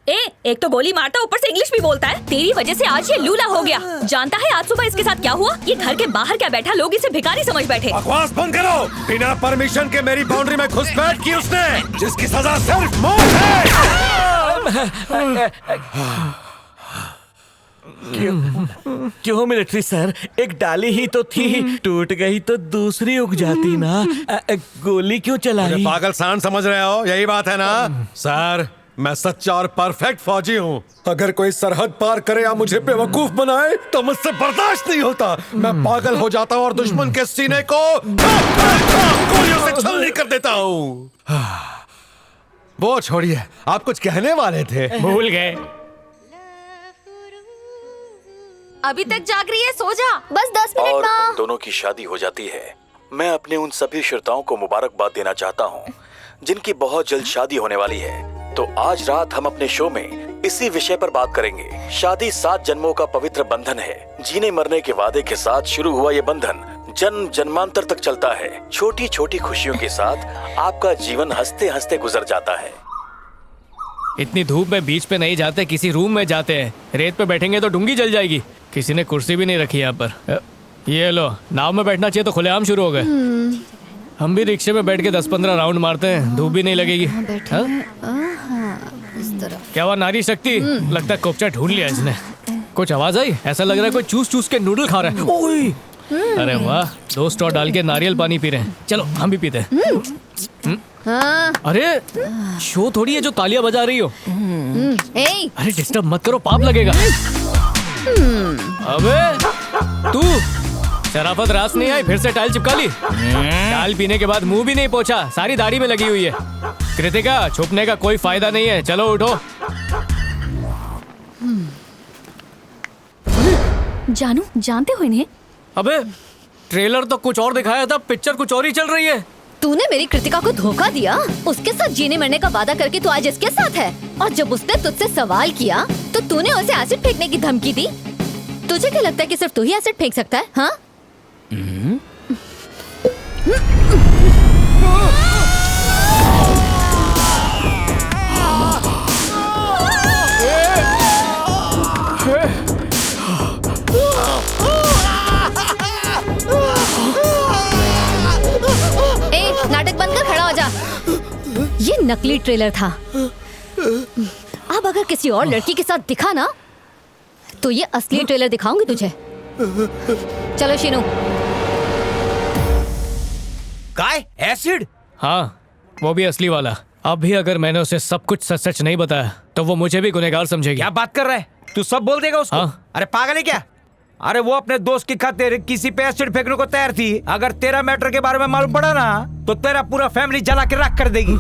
एक तो गोली मारता, ऊपर से इंग्लिश भी बोलता है। तेरी वजह से आज ये लूला हो गया। जानता है आज सुबह इसके साथ क्या हुआ? ये घर के बाहर क्या बैठा, लोग इसे भिखारी समझ बैठे।
बकवास बंद करो। बिना परमिशन के मेरी बाउंड्री में घुसपैठ की उसने, जिसकी सजा सिर्फ मौत है।
क्यों मिलिट्री सर, एक डाली ही तो थी, टूट गई तो दूसरी उग जाती ना। गोली क्यों चलाई?
पागल सांड समझ रहे हो, यही बात है ना? सर मैं सच्चा और परफेक्ट फौजी हूँ। अगर कोई सरहद पार करे या मुझे बेवकूफ बनाए तो मुझसे बर्दाश्त नहीं होता। मैं पागल हो जाता हूँ और दुश्मन के सीने को गोलियों से छलनी कर देता हूँ। वो छोड़िए, आप कुछ कहने वाले थे।
भूल गए।
अभी तक जाग रही है, सो जा।
बस 10 मिनट
और
माँ।
उन दोनों की शादी हो जाती है। मैं अपने उन सभी श्रोताओं को मुबारकबाद देना चाहता हूँ जिनकी बहुत जल्द शादी होने वाली है। तो आज रात हम अपने शो में इसी विषय पर बात करेंगे। शादी 7 जन्मों का पवित्र बंधन है। जीने मरने के वादे के साथ शुरू हुआ ये बंधन जन्म जन्मांतर तक चलता है। छोटी छोटी खुशियों के साथ आपका जीवन हंसते हंसते गुजर जाता है।
इतनी धूप में बीच पे नहीं जाते, किसी रूम में जाते हैं। रेत पे बैठेंगे तो डूंगी जल जाएगी। किसी ने कुर्सी भी नहीं रखी यहाँ पर। ये लो, नाव में बैठना चाहिए तो खुलेआम शुरू हो गए। हम भी रिक्शे में बैठ के 10-15 राउंड मारते हैं, धूप भी नहीं लगेगी। क्या हुआ नारी शक्ति? लगता है कोपचा ढूंढ लिया इसने। कुछ आवाज आई? ऐसा लग रहा है कोई चूस चूस के नूडल खा रहा है। ओए! अरे वाह, 2 स्ट्रॉ डाल के नारियल पानी पी रहे हैं। चलो हम भी पीते हैं। अरे शो थोड़ी है जो तालियां बजा रही हो। अरे डिस्टर्ब मत करो, पाप लगेगा। अबे तू शराफत रास नहीं आई, फिर से टाइल चिपका ली। टाइल पीने के बाद मुंह भी नहीं पोछा, सारी दाढ़ी में लगी हुई है। कृतिका, छुपने का कोई फायदा नहीं है, चलो उठो।
जानू, जानते हो इन्हें?
अबे ट्रेलर तो कुछ और दिखाया था, पिक्चर कुछ और ही चल रही है।
तूने मेरी कृतिका को धोखा दिया। उसके साथ जीने मरने का वादा करके तू आज इसके साथ है। और जब उसने तुझसे सवाल किया तो तूने उसे एसिड फेंकने की धमकी दी। तुझे क्या लगता है कि सिर्फ तू ही एसिड फेंक सकता है? हाँ? नाटक बंद कर, खड़ा हो जा। ये नकली ट्रेलर था। अब अगर किसी और लड़की के साथ दिखा ना तो ये असली ट्रेलर दिखाऊंगी तुझे। चलो शीनू।
काय एसिड?
हाँ, वो भी असली वाला। अब भी अगर मैंने उसे सब कुछ सच सच नहीं बताया तो वो मुझे भी गुनहगार समझेगी।
क्या बात कर रहा है? तू सब बोल देगा उसको?
हाँ।
अरे पागल है क्या? अरे वो अपने दोस्त की खातिर किसी पे एसिड फेंकने को तैयार थी। अगर तेरा मैटर के बारे में मालूम पड़ा ना तो तेरा पूरा फैमिली जला के राख कर देगी।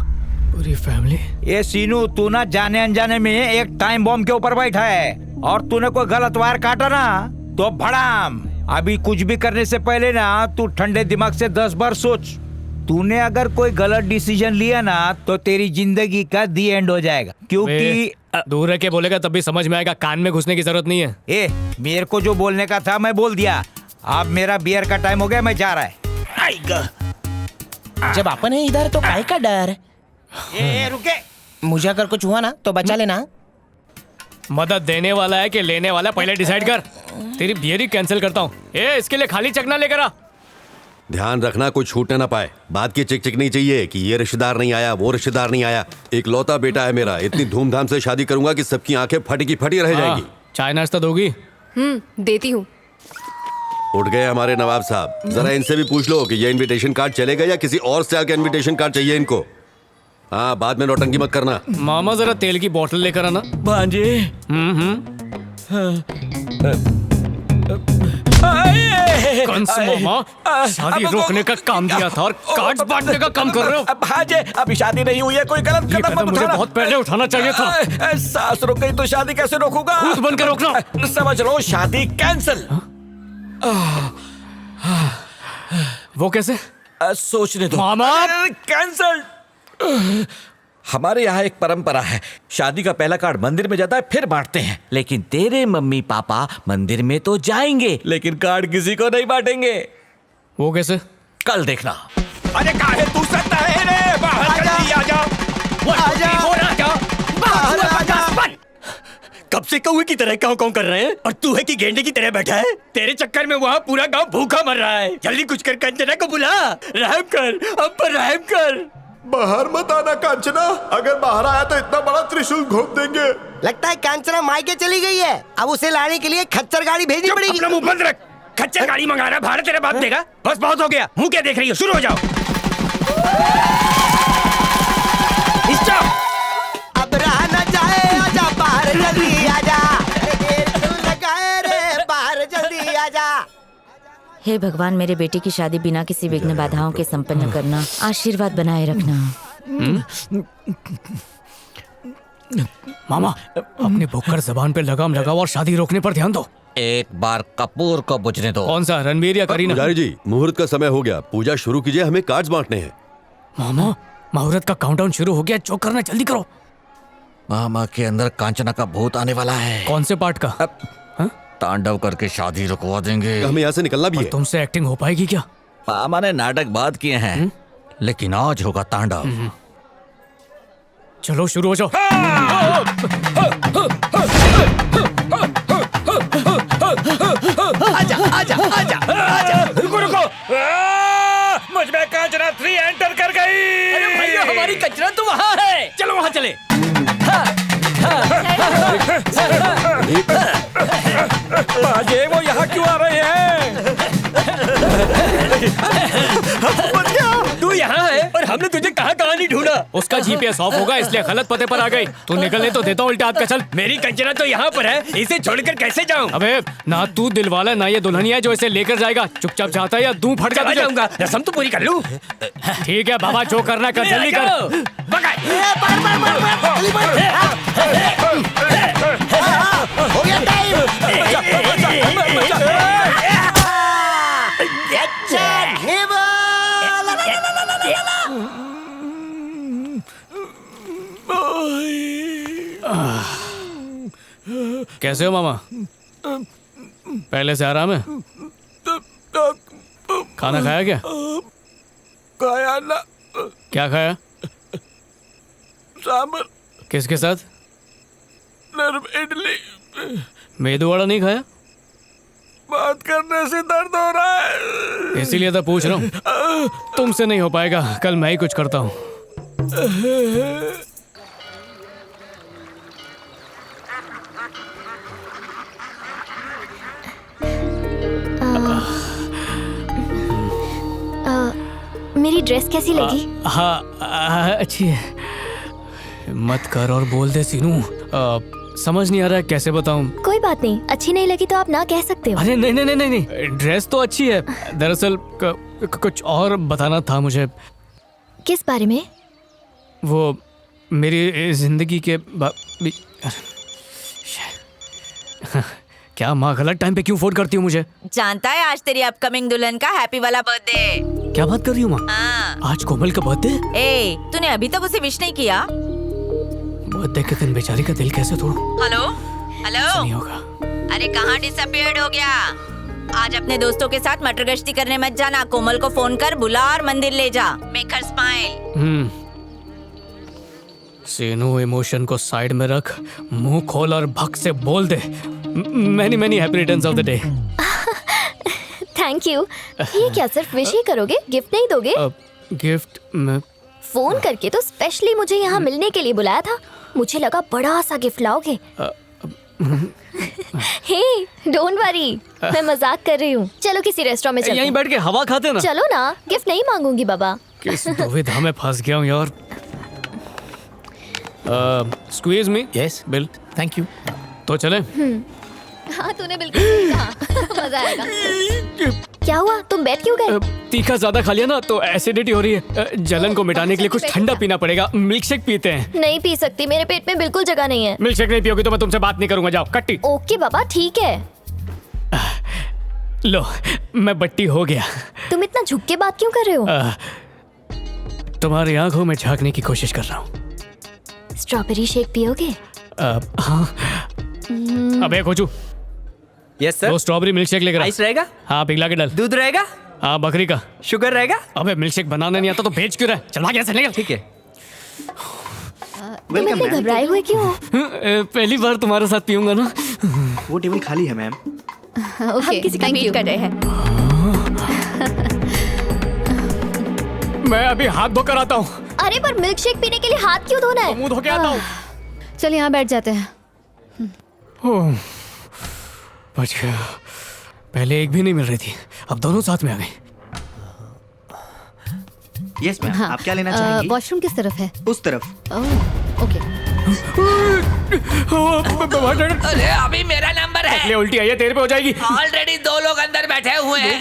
पूरी फैमिली?
ये सीनू, तू ना जाने अनजाने में एक टाइम बॉम्ब के ऊपर बैठा है। और तूने कोई गलत वायर काटा ना तो भड़ाम। अभी कुछ भी करने से पहले ना तू ठंडे दिमाग से 10 बार सोच। तूने अगर कोई गलत डिसीजन लिया ना तो तेरी जिंदगी का दी एंड हो जाएगा, क्योंकि
दूर रह के बोलेगा तब भी समझ में आएगा, कान में घुसने की जरूरत नहीं है।
ए, मेरे को जो बोलने का था मैं बोल दिया। अब मेरा बियर का टाइम हो गया, मैं जा रहा है।
जब अपन है इधर तो काहे का डर?
रुके,
मुझे अगर कुछ हुआ ना तो बचा लेना।
मदद देने वाला है कि लेने वाला पहले डिसाइड कर। तेरी बियर ही कैंसिल करता हूँ। इसके लिए खाली चकना लेकर आ।
ध्यान रखना कोई छूटने ना पाए। बात की चिक चिक नहीं चाहिए कि ये रिश्तेदार नहीं आया, वो रिश्तेदार नहीं आया। एक लौता बेटा है मेरा, इतनी धूमधाम से शादी करूंगा कि सबकी आंखें फटी की फटी रह जाएंगी।
चाय नाश्ता दोगी?
देती हूँ।
उठ गए हमारे नवाब साहब। जरा इनसे भी पूछ लो कि ये इनविटेशन कार्ड चलेगा या किसी और स्टाइल का इनविटेशन कार्ड चाहिए इनको। हाँ, बाद में नौटंकी मत करना।
मामा जरा तेल की बोतल लेकर आना।
भांजे।
कंस मामा, शादी रोकने का काम दिया था और कार्ड्स बांटने का काम कर रहे हो।
भांजे, अभी शादी नहीं हुई है, कोई गलत
ये
कदम मत
मुझे
उठाना।
बहुत पहले उठाना चाहिए था।
सास रुक गई तो शादी कैसे रोकूंगा?
खुद बनकर रोकना।
समझ लो, शादी कैंसिल।
वो कैसे?
सोचने दो।
मामा
कैंसिल। हमारे यहाँ एक परंपरा है, शादी का पहला कार्ड मंदिर में जाता है फिर बांटते हैं। लेकिन तेरे मम्मी पापा मंदिर में तो जाएंगे लेकिन कार्ड किसी को नहीं बांटेंगे।
वो कैसे?
कल देखना। अरे काहे तू सकता है रे? बाहर जल्दी आ जा।
कब से कौवे की तरह काऊ काऊ कर रहे हैं और तू है कि गेंडे की तरह बैठा है? तेरे चक्कर में वहाँ पूरा गांव भूखा मर रहा है। जल्दी कुछ कर, कंचना को बुला। रहम कर, अब पर रहम कर।
बाहर मत आना कांचना, अगर बाहर आया तो इतना बड़ा त्रिशूल घोंप देंगे।
लगता है कांचना मायके चली गई है। अब उसे लाने के लिए खच्चर गाड़ी भेजनी पड़ेगी।
अपना मुंह बंद रख। खच्चर गाड़ी मंगा रहा, भाड़ा तेरा बाप देगा। बस बहुत हो गया, मुंह क्या देख रही हो? शुरू हो जाओ।
अब रहा न जाए, आजा बाहर जल्दी आजा। लगाए रे, बाहर जल्दी आजा।
हे भगवान, मेरे बेटे की शादी बिना किसी विघ्न बाधाओं के संपन्न करना, आशीर्वाद बनाए रखना।
मामा, अपनी भुक्कर जबान पे लगाम लगाओ और शादी रोकने पर ध्यान दो।
एक बार कपूर को बुझने दो।
कौन सा, रणवीर या करीना?
पुजारी जी, मुहूर्त का समय हो गया, पूजा शुरू कीजिए, हमें कार्ड्स बांटने हैं।
मामा, मुहूर्त का काउंटडाउन शुरू हो गया, जो करना जल्दी करो।
मामा के अंदर कांचना का भूत आने वाला है।
कौन से पार्ट का?
तांडव करके शादी रुकवा देंगे।
हमें यहाँ से निकलना भी है।
तुमसे एक्टिंग हो पाएगी क्या?
मामा ने नाटक बात किए हैं, लेकिन आज होगा तांडव।
चलो शुरू हो जाओ।
आजा आजा आजा आजा।
रुको रुको, मुझ में कांचना 3 एंटर कर गई।
अरे भैया, हमारी कंचना तो वहाँ है। चलो वहाँ चले।
बाजे, वो यहाँ क्यों आ रहे हैं?
तू यहाँ है और हमने तुझे कहाँ नहीं ढूंढा।
उसका जीपीएस ऑफ होगा इसलिए गलत पते पर आ गई। तू निकलने तो देता उल्टा हाथ का चल।
मेरी कंचना तो यहाँ पर है, इसे छोड़कर कैसे जाऊँ?
अबे ना तू दिल वाला ना ये दुल्हनिया है जो इसे लेकर जाएगा। चुपचाप जाता है या दूं फट
चला जाऊंगा। रस्म तो पूरी कर लूं।
ठीक है बाबा, जो करना कर, जल्दी कर।
हो गया टाइम।
कैसे हो मामा? पहले से आराम है? खाना खाया क्या?
खाया ना।
क्या खाया?
सांबर।
किसके साथ?
नरम इडली।
मेदू वड़ा नहीं खाया?
बात करने से दर्द हो रहा है।
इसीलिए तो पूछ रहा हूँ। तुमसे नहीं हो पाएगा, कल मैं ही कुछ करता हूँ।
मेरी ड्रेस कैसी लगी?
हाँ अच्छी है। मत कर और बोल दे सीनू। समझ नहीं आ रहा है कैसे बताऊं।
कोई बात नहीं, अच्छी नहीं लगी तो आप ना कह सकते हो।
अरे नहीं नहीं नहीं नहीं, ड्रेस तो अच्छी है। दरअसल कुछ और बताना था मुझे।
किस बारे में?
वो मेरी जिंदगी के क्या माँ गलत टाइम पे क्यों फोन करती हूँ मुझे?
जानता है आज तेरी अपकमिंग दुल्हन का हैप्पी वाला बर्थडे।
क्या बात कर रही हूँ माँ? आज कोमल का बर्थडे?
ए, तूने अभी तक उसे विश नहीं किया?
बर्थडे के दिन बेचारी का दिल कैसे तोड़ूं?
हेलो हेलो
नहीं होगा।
अरे कहाँ डिसअपीयर्ड हो गया? आज अपने दोस्तों के साथ मटर गश्ती करने मत जाना। कोमल को फोन कर बुला और मंदिर ले जा। Make her smile.
Seenu, emotion को साइड में रख, मुंह खोल और भक से बोल दे many many happy returns of the day.
Thank you. ये क्या सिर्फ विश ही करोगे, गिफ्ट नहीं दोगे?
गिफ्ट में
फोन करके तो स्पेशली मुझे यहाँ मिलने के लिए बुलाया था। मुझे लगा बड़ा सा गिफ्ट लाओगे। हे, डोंट वरी, मैं मजाक कर रही हूँ। चलो किसी रेस्टोरेंट में चलते हैं।
यहीं बैठ के हवा खाते ना।
चलो ना, गिफ्ट नहीं मांगूंगी बाबा।
किस दुविधा में फंस गया हूँ यार। Squeeze me.
Yes
bill.
Thank you.
तो चले?
हाँ तूने बिल्कुल सही कहा। मजा आएगा। क्या हुआ, तुम बैठ क्यों गए?
तीखा ज्यादा खा लिया ना तो एसिडिटी हो रही है। जलन को मिटाने के लिए कुछ ठंडा पीना पड़ेगा। मिल्क शेक पीते हैं।
नहीं पी सकती, मेरे पेट में बिल्कुल जगह नहीं है।
मिल्क शेक नहीं पियोगी तो मैं तुमसे बात नहीं करूंगा। जाओ कट्टी।
ओके बाबा, ठीक है।
लो, मैं बट्टी हो गया।
तुम इतना झुक के बात क्यों कर रहे हो?
तुम्हारी आंखों में झांकने की कोशिश कर रहा हूँ।
स्ट्रॉबेरी शेक पियोगे?
हाँ। अबे खोजू।
Yes sir.
वो स्ट्रॉबेरी मिल्क शेक लेकर
आइस रहेगा?
हाँ, पिघला के डाल।
दूध रहेगा?
हाँ, बकरी का।
शुगर रहेगा?
अबे मिल्क शेक बनाना नहीं आता तो भेज क्यों रहा है? चल भाग यहाँ से, निकल।
ठीक है।
तुम इतने घबराए हुए क्यों हो?
पहली बार तुम्हारे साथ पीऊंगा ना।
वो टेबल खाली है मैम।
हम किसी का वेट कर रहे हैं।
मैं अभी हाथ धोकर आता हूँ।
अरे पर मिल्क शेक पीने के लिए हाथ क्यों धोना है?
मुंह धो के आता हूँ।
चल यहाँ बैठ जाते हैं।
बच गया। पहले एक भी नहीं मिल रही थी, अब दोनों साथ में आ गई।
यस मैम, आप क्या लेना चाहेंगी?
वॉशरूम किस तरफ है?
उस तरफ।
ओके।
अरे अभी मेरा नंबर है।
ये उल्टी आई है, तेरे पे हो जाएगी।
ऑलरेडी 2 लोग अंदर बैठे हुए हैं।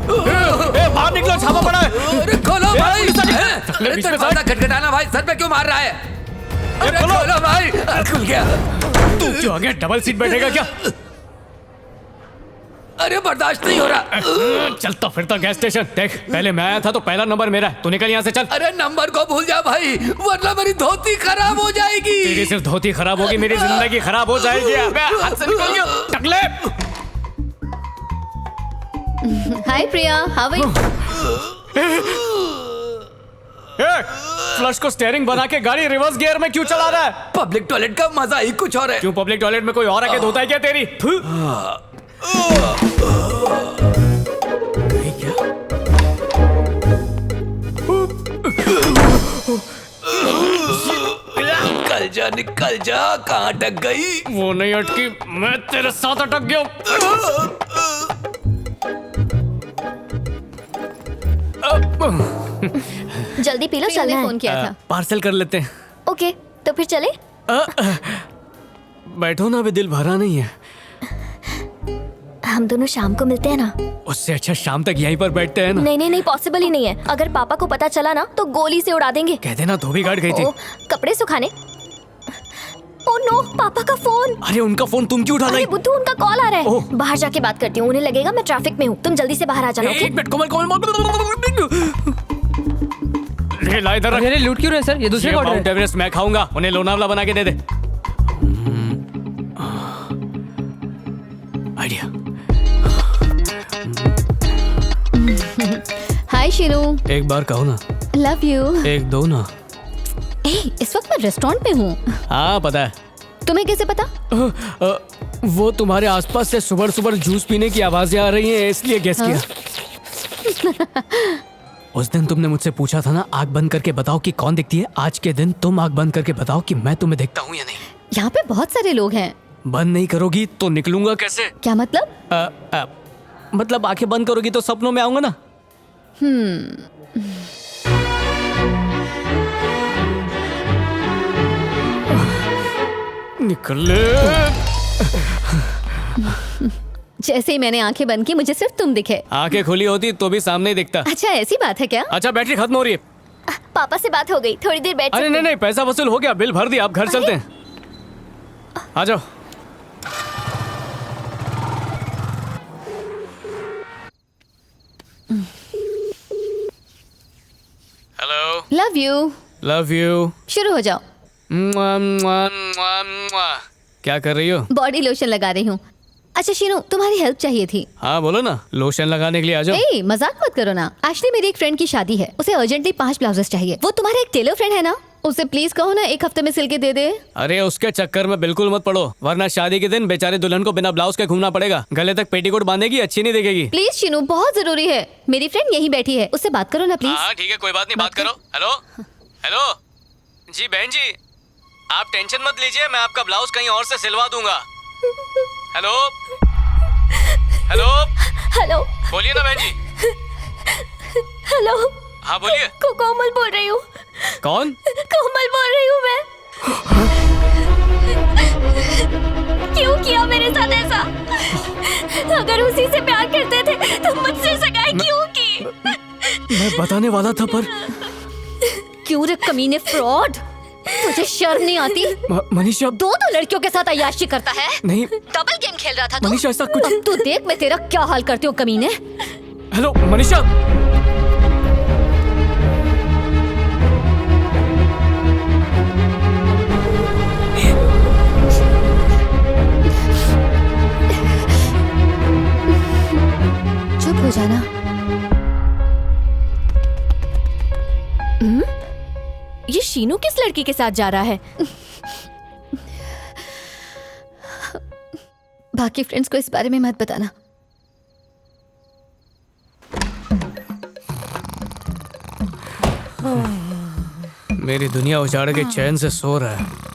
बाहर निकलो, छापा पड़ा है।
अरे खोलो भाई। अरे दरवाजा खटखटाना भाई, सर पे क्यों मार रहा है? अरे खोलो भाई। खुल गया।
तू क्यों आ गया? डबल सीट बैठेगा क्या?
अरे बर्दाश्त नहीं हो रहा।
चलता फिरता गैस स्टेशन। देख, पहले मैं आया था तो पहला नंबर मेरा है। तू निकल यहाँ से, चल।
अरे नंबर को भूल जा भाई, वरना मेरी धोती खराब हो जाएगी।
तेरी सिर्फ धोती खराब होगी, मेरी जिंदगी खराब हो जाएगी। अबे हाथ से निकल गया, टकले।
हाय प्रिया, हाउ आर यू?
फ्लश को स्टीयरिंग बना के गाड़ी रिवर्स गियर में क्यों चला रहा है?
पब्लिक टॉयलेट का मजा ही कुछ और है।
क्यों पब्लिक टॉयलेट में कोई और आके धोता है क्या तेरी?
निकल जा, कहाँ अटक गई?
वो नहीं अटकी, मैं तेरे साथ अटक गया।
जल्दी पी लो, चलने फोन किया था।
पार्सल कर लेते हैं।
ओके, तो फिर चले?
बैठो ना, अभी दिल भरा नहीं है।
हम दोनों शाम को मिलते हैं ना?
उससे अच्छा शाम तक यहीं पर बैठते हैं ना।
नहीं नहीं नहीं, पॉसिबल ही नहीं है। अगर पापा को पता चला ना तो गोली से उड़ा देंगे।
कह देना धोबी घाट गई थी।
कपड़े सुखाने। ओह नो, पापा का फोन।
अरे उनका फोन तुम क्यों उठा रही?
अरे बुद्धू, उनका कॉल आ रहा है। बाहर जाके बात करती हूँ, उन्हें लगेगा मैं ट्रैफिक में हूँ। तुम जल्दी से बाहर आ जाना।
एक मिनट, कोमल ले ला इधर।
अरे लूट क्यों रहे सर? ये दूसरे
माउंट एवरेस्ट मैं खाऊंगा, उन्हें लोनावला बना के दे दे। आइडिया।
हाय शिरू।
एक बार कहो ना।
Love you.
एक दो ना।
इस वक्त मैं रेस्टोरेंट में हूँ।
हाँ पता है।
तुम्हें कैसे पता?
वो तुम्हारे आसपास से सुबह सुबह जूस पीने की आवाजें आ रही हैं, इसलिए गेस किया। उस दिन तुमने मुझसे पूछा था ना, आग बंद करके बताओ कि कौन दिखती है। आज के दिन तुम आग बंद करके बताओ कि मैं तुम्हें देखता हूँ या नहीं।
यहाँ पे बहुत सारे लोग हैं।
बंद नहीं करोगी तो निकलूंगा कैसे?
क्या मतलब?
मतलब आंखें बंद करोगी तो सपनों में आऊंगा ना। निकले।
जैसे ही मैंने आंखें बंद की मुझे सिर्फ तुम दिखे।
आंखें खुली होती तो भी सामने दिखता।
अच्छा ऐसी बात है क्या?
अच्छा बैटरी खत्म हो रही है।
पापा से बात हो गई, थोड़ी देर बैठ।
अरे नहीं नहीं, पैसा वसूल हो गया, बिल भर दिया, आप घर चलते हैं। आ जाओ। Hello.
Love you.
Love you.
शुरू हो जाओ।
क्या कर रही हो?
बॉडी लोशन लगा रही हूँ। अच्छा शीनू, तुम्हारी हेल्प चाहिए थी।
हाँ बोलो ना, लोशन लगाने के लिए आ जाओ।
ए, मजाक मत करो ना। एक्चुअली मेरी एक फ्रेंड की शादी है, उसे अर्जेंटली 5 ब्लाउजेस चाहिए। वो तुम्हारा एक टेलर फ्रेंड है ना, उसे प्लीज कहो ना 1 हफ्ते में सिल के दे दे।
अरे उसके चक्कर में बिल्कुल मत पड़ो, वरना शादी के दिन बेचारे दुल्हन को बिना ब्लाउज के घूमना पड़ेगा। गले तक पेटीकोट बांधेगी, अच्छी नहीं दिखेगी।
प्लीज शीनू, बहुत जरूरी है। मेरी फ्रेंड यहीं बैठी है, उससे बात करो ना प्लीज।
हाँ ठीक है, कोई बात नहीं, बात करो। हेलो हेलो जी बहन जी, आप टेंशन मत लीजिए, मैं आपका ब्लाउज कहीं और से सिलवा दूंगा। हेलो हेलो
हेलो,
बोलिए ना बहन जी।
हेलो।
हाँ बोलिए।
कोमल बोल रही हूँ।
कौन?
कोमल बोल रही हूँ मैं। क्यों किया मेरे साथ ऐसा? अगर उसी से प्यार करते थे तो मुझसे सगाई क्यों की?
मैं बताने वाला था पर
क्यों रे कमीने फ्रॉड, तुझे शर्म नहीं आती?
मनीषा,
दो लड़कियों के साथ अय्याशी करता है।
नहीं,
डबल गेम खेल रहा था तू।
मनीषा ऐसा कुछ।
अब तू देख मैं तेरा क्या हाल करती हूँ कमीने।
हेलो मनीषा।
चुप हो जाना।
ये शीनू किस लड़की के साथ जा रहा है?
बाकी फ्रेंड्स को इस बारे में मत बताना।
मेरी दुनिया उजाड़ के चैन से सो रहा है।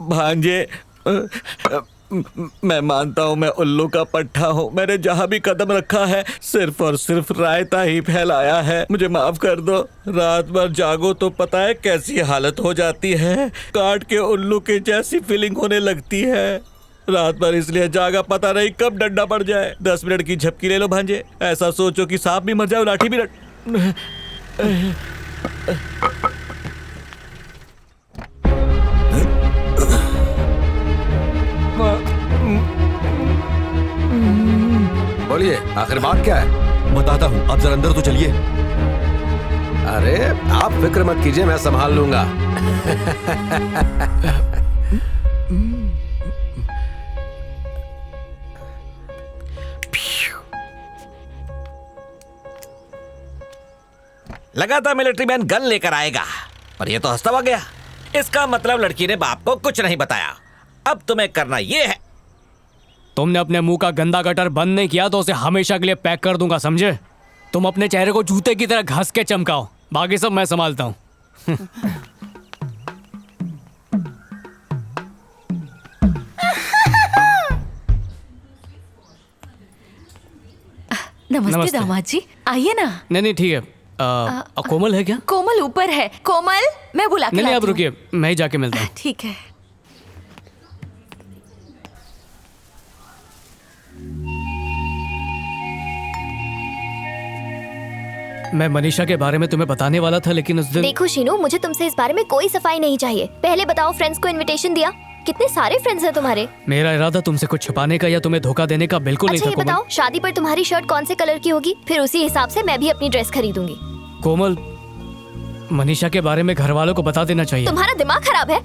भांजे, मैं मानता हूँ मैं उल्लू का पट्टा हूँ। मैंने जहाँ भी कदम रखा है सिर्फ और सिर्फ रायता ही फैलाया है। मुझे माफ कर दो। रात भर जागो तो पता है कैसी हालत हो जाती है। काट के उल्लू के जैसी फीलिंग होने लगती है। रात भर इसलिए जागा, पता नहीं कब डंडा पड़ जाए। 10 मिनट की झपकी ले लो भांजे। ऐसा सोचो कि सांप भी मर जाए, लाठी भी
बोलिए, आखिर बात क्या है?
बताता हूँ, आप जरा अंदर तो चलिए।
अरे आप फिक्र मत कीजिए, मैं संभाल लूंगा।
लगा था मिलिट्री मैन गन लेकर आएगा, पर ये तो हंसता हुआ गया। इसका मतलब लड़की ने बाप को कुछ नहीं बताया। अब तुम्हें करना ये है।
तुमने अपने मुंह का गंदा गटर बंद नहीं किया तो उसे हमेशा के लिए पैक कर दूंगा, समझे? तुम अपने चेहरे को जूते की तरह घस के चमकाओ, बाकी सब मैं संभालता हूँ।
नमस्ते दामाद जी, आइए ना।
नहीं ठीक है। कोमल है क्या?
कोमल ऊपर है। कोमल, मैं बुला के
नहीं, आप
लाती हूँ।
रुकिए, मैं ही जाके मिलता हूँ।
ठीक है।
मैं मनीषा के बारे में तुम्हें बताने वाला था, लेकिन उस दिन।
देखो शीनू, मुझे तुमसे इस बारे में कोई सफाई नहीं चाहिए। पहले बताओ, फ्रेंड्स को इनविटेशन दिया? कितने सारे फ्रेंड्स हैं तुम्हारे?
मेरा इरादा तुमसे कुछ छुपाने का या तुम्हें धोखा देने का बिल्कुल
अच्छा,
नहीं था।
ये बताओ, शादी पर तुम्हारी शर्ट कौन से कलर की होगी? फिर उसी हिसाब से मैं भी अपनी ड्रेस खरीदूंगी।
कोमल, मनीषा के बारे में घर वालों को बता देना चाहिए।
तुम्हारा दिमाग खराब है?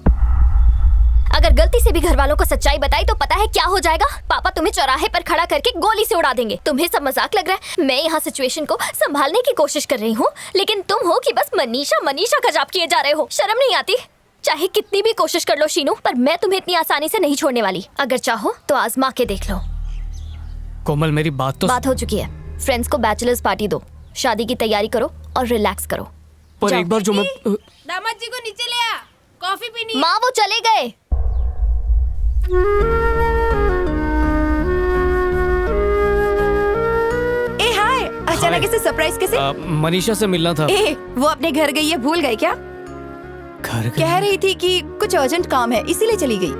अगर गलती से भी घर वालों को सच्चाई बताई तो पता है क्या हो जाएगा? पापा तुम्हें चौराहे पर खड़ा करके गोली से उड़ा देंगे। तुम्हें सब मजाक लग रहा है? मैं यहाँ सिचुएशन को संभालने की कोशिश कर रही हूँ, लेकिन तुम हो कि बस मनीषा मनीषा का जाप किए जा रहे हो। शर्म नहीं आती? चाहे कितनी भी कोशिश कर लो शीनू, पर मैं तुम्हें इतनी आसानी से नहीं छोड़ने वाली। अगर चाहो तो आजमा के देख लो।
कोमल, मेरी बात
हो चुकी है। फ्रेंड्स को बैचलर्स पार्टी दो, शादी की तैयारी करो और रिलैक्स करो।
पर एक बार जो मैं
दामाद जी को नीचे ले आ, कॉफी पीनी। माँ वो चले गए।
ए हाय, अचानक ऐसे सरप्राइज कैसे?
मनीषा से मिलना था।
ए, वो अपने घर गई है, भूल गई क्या?
घर
कह रही थी कि कुछ अर्जेंट काम है इसीलिए चली गई।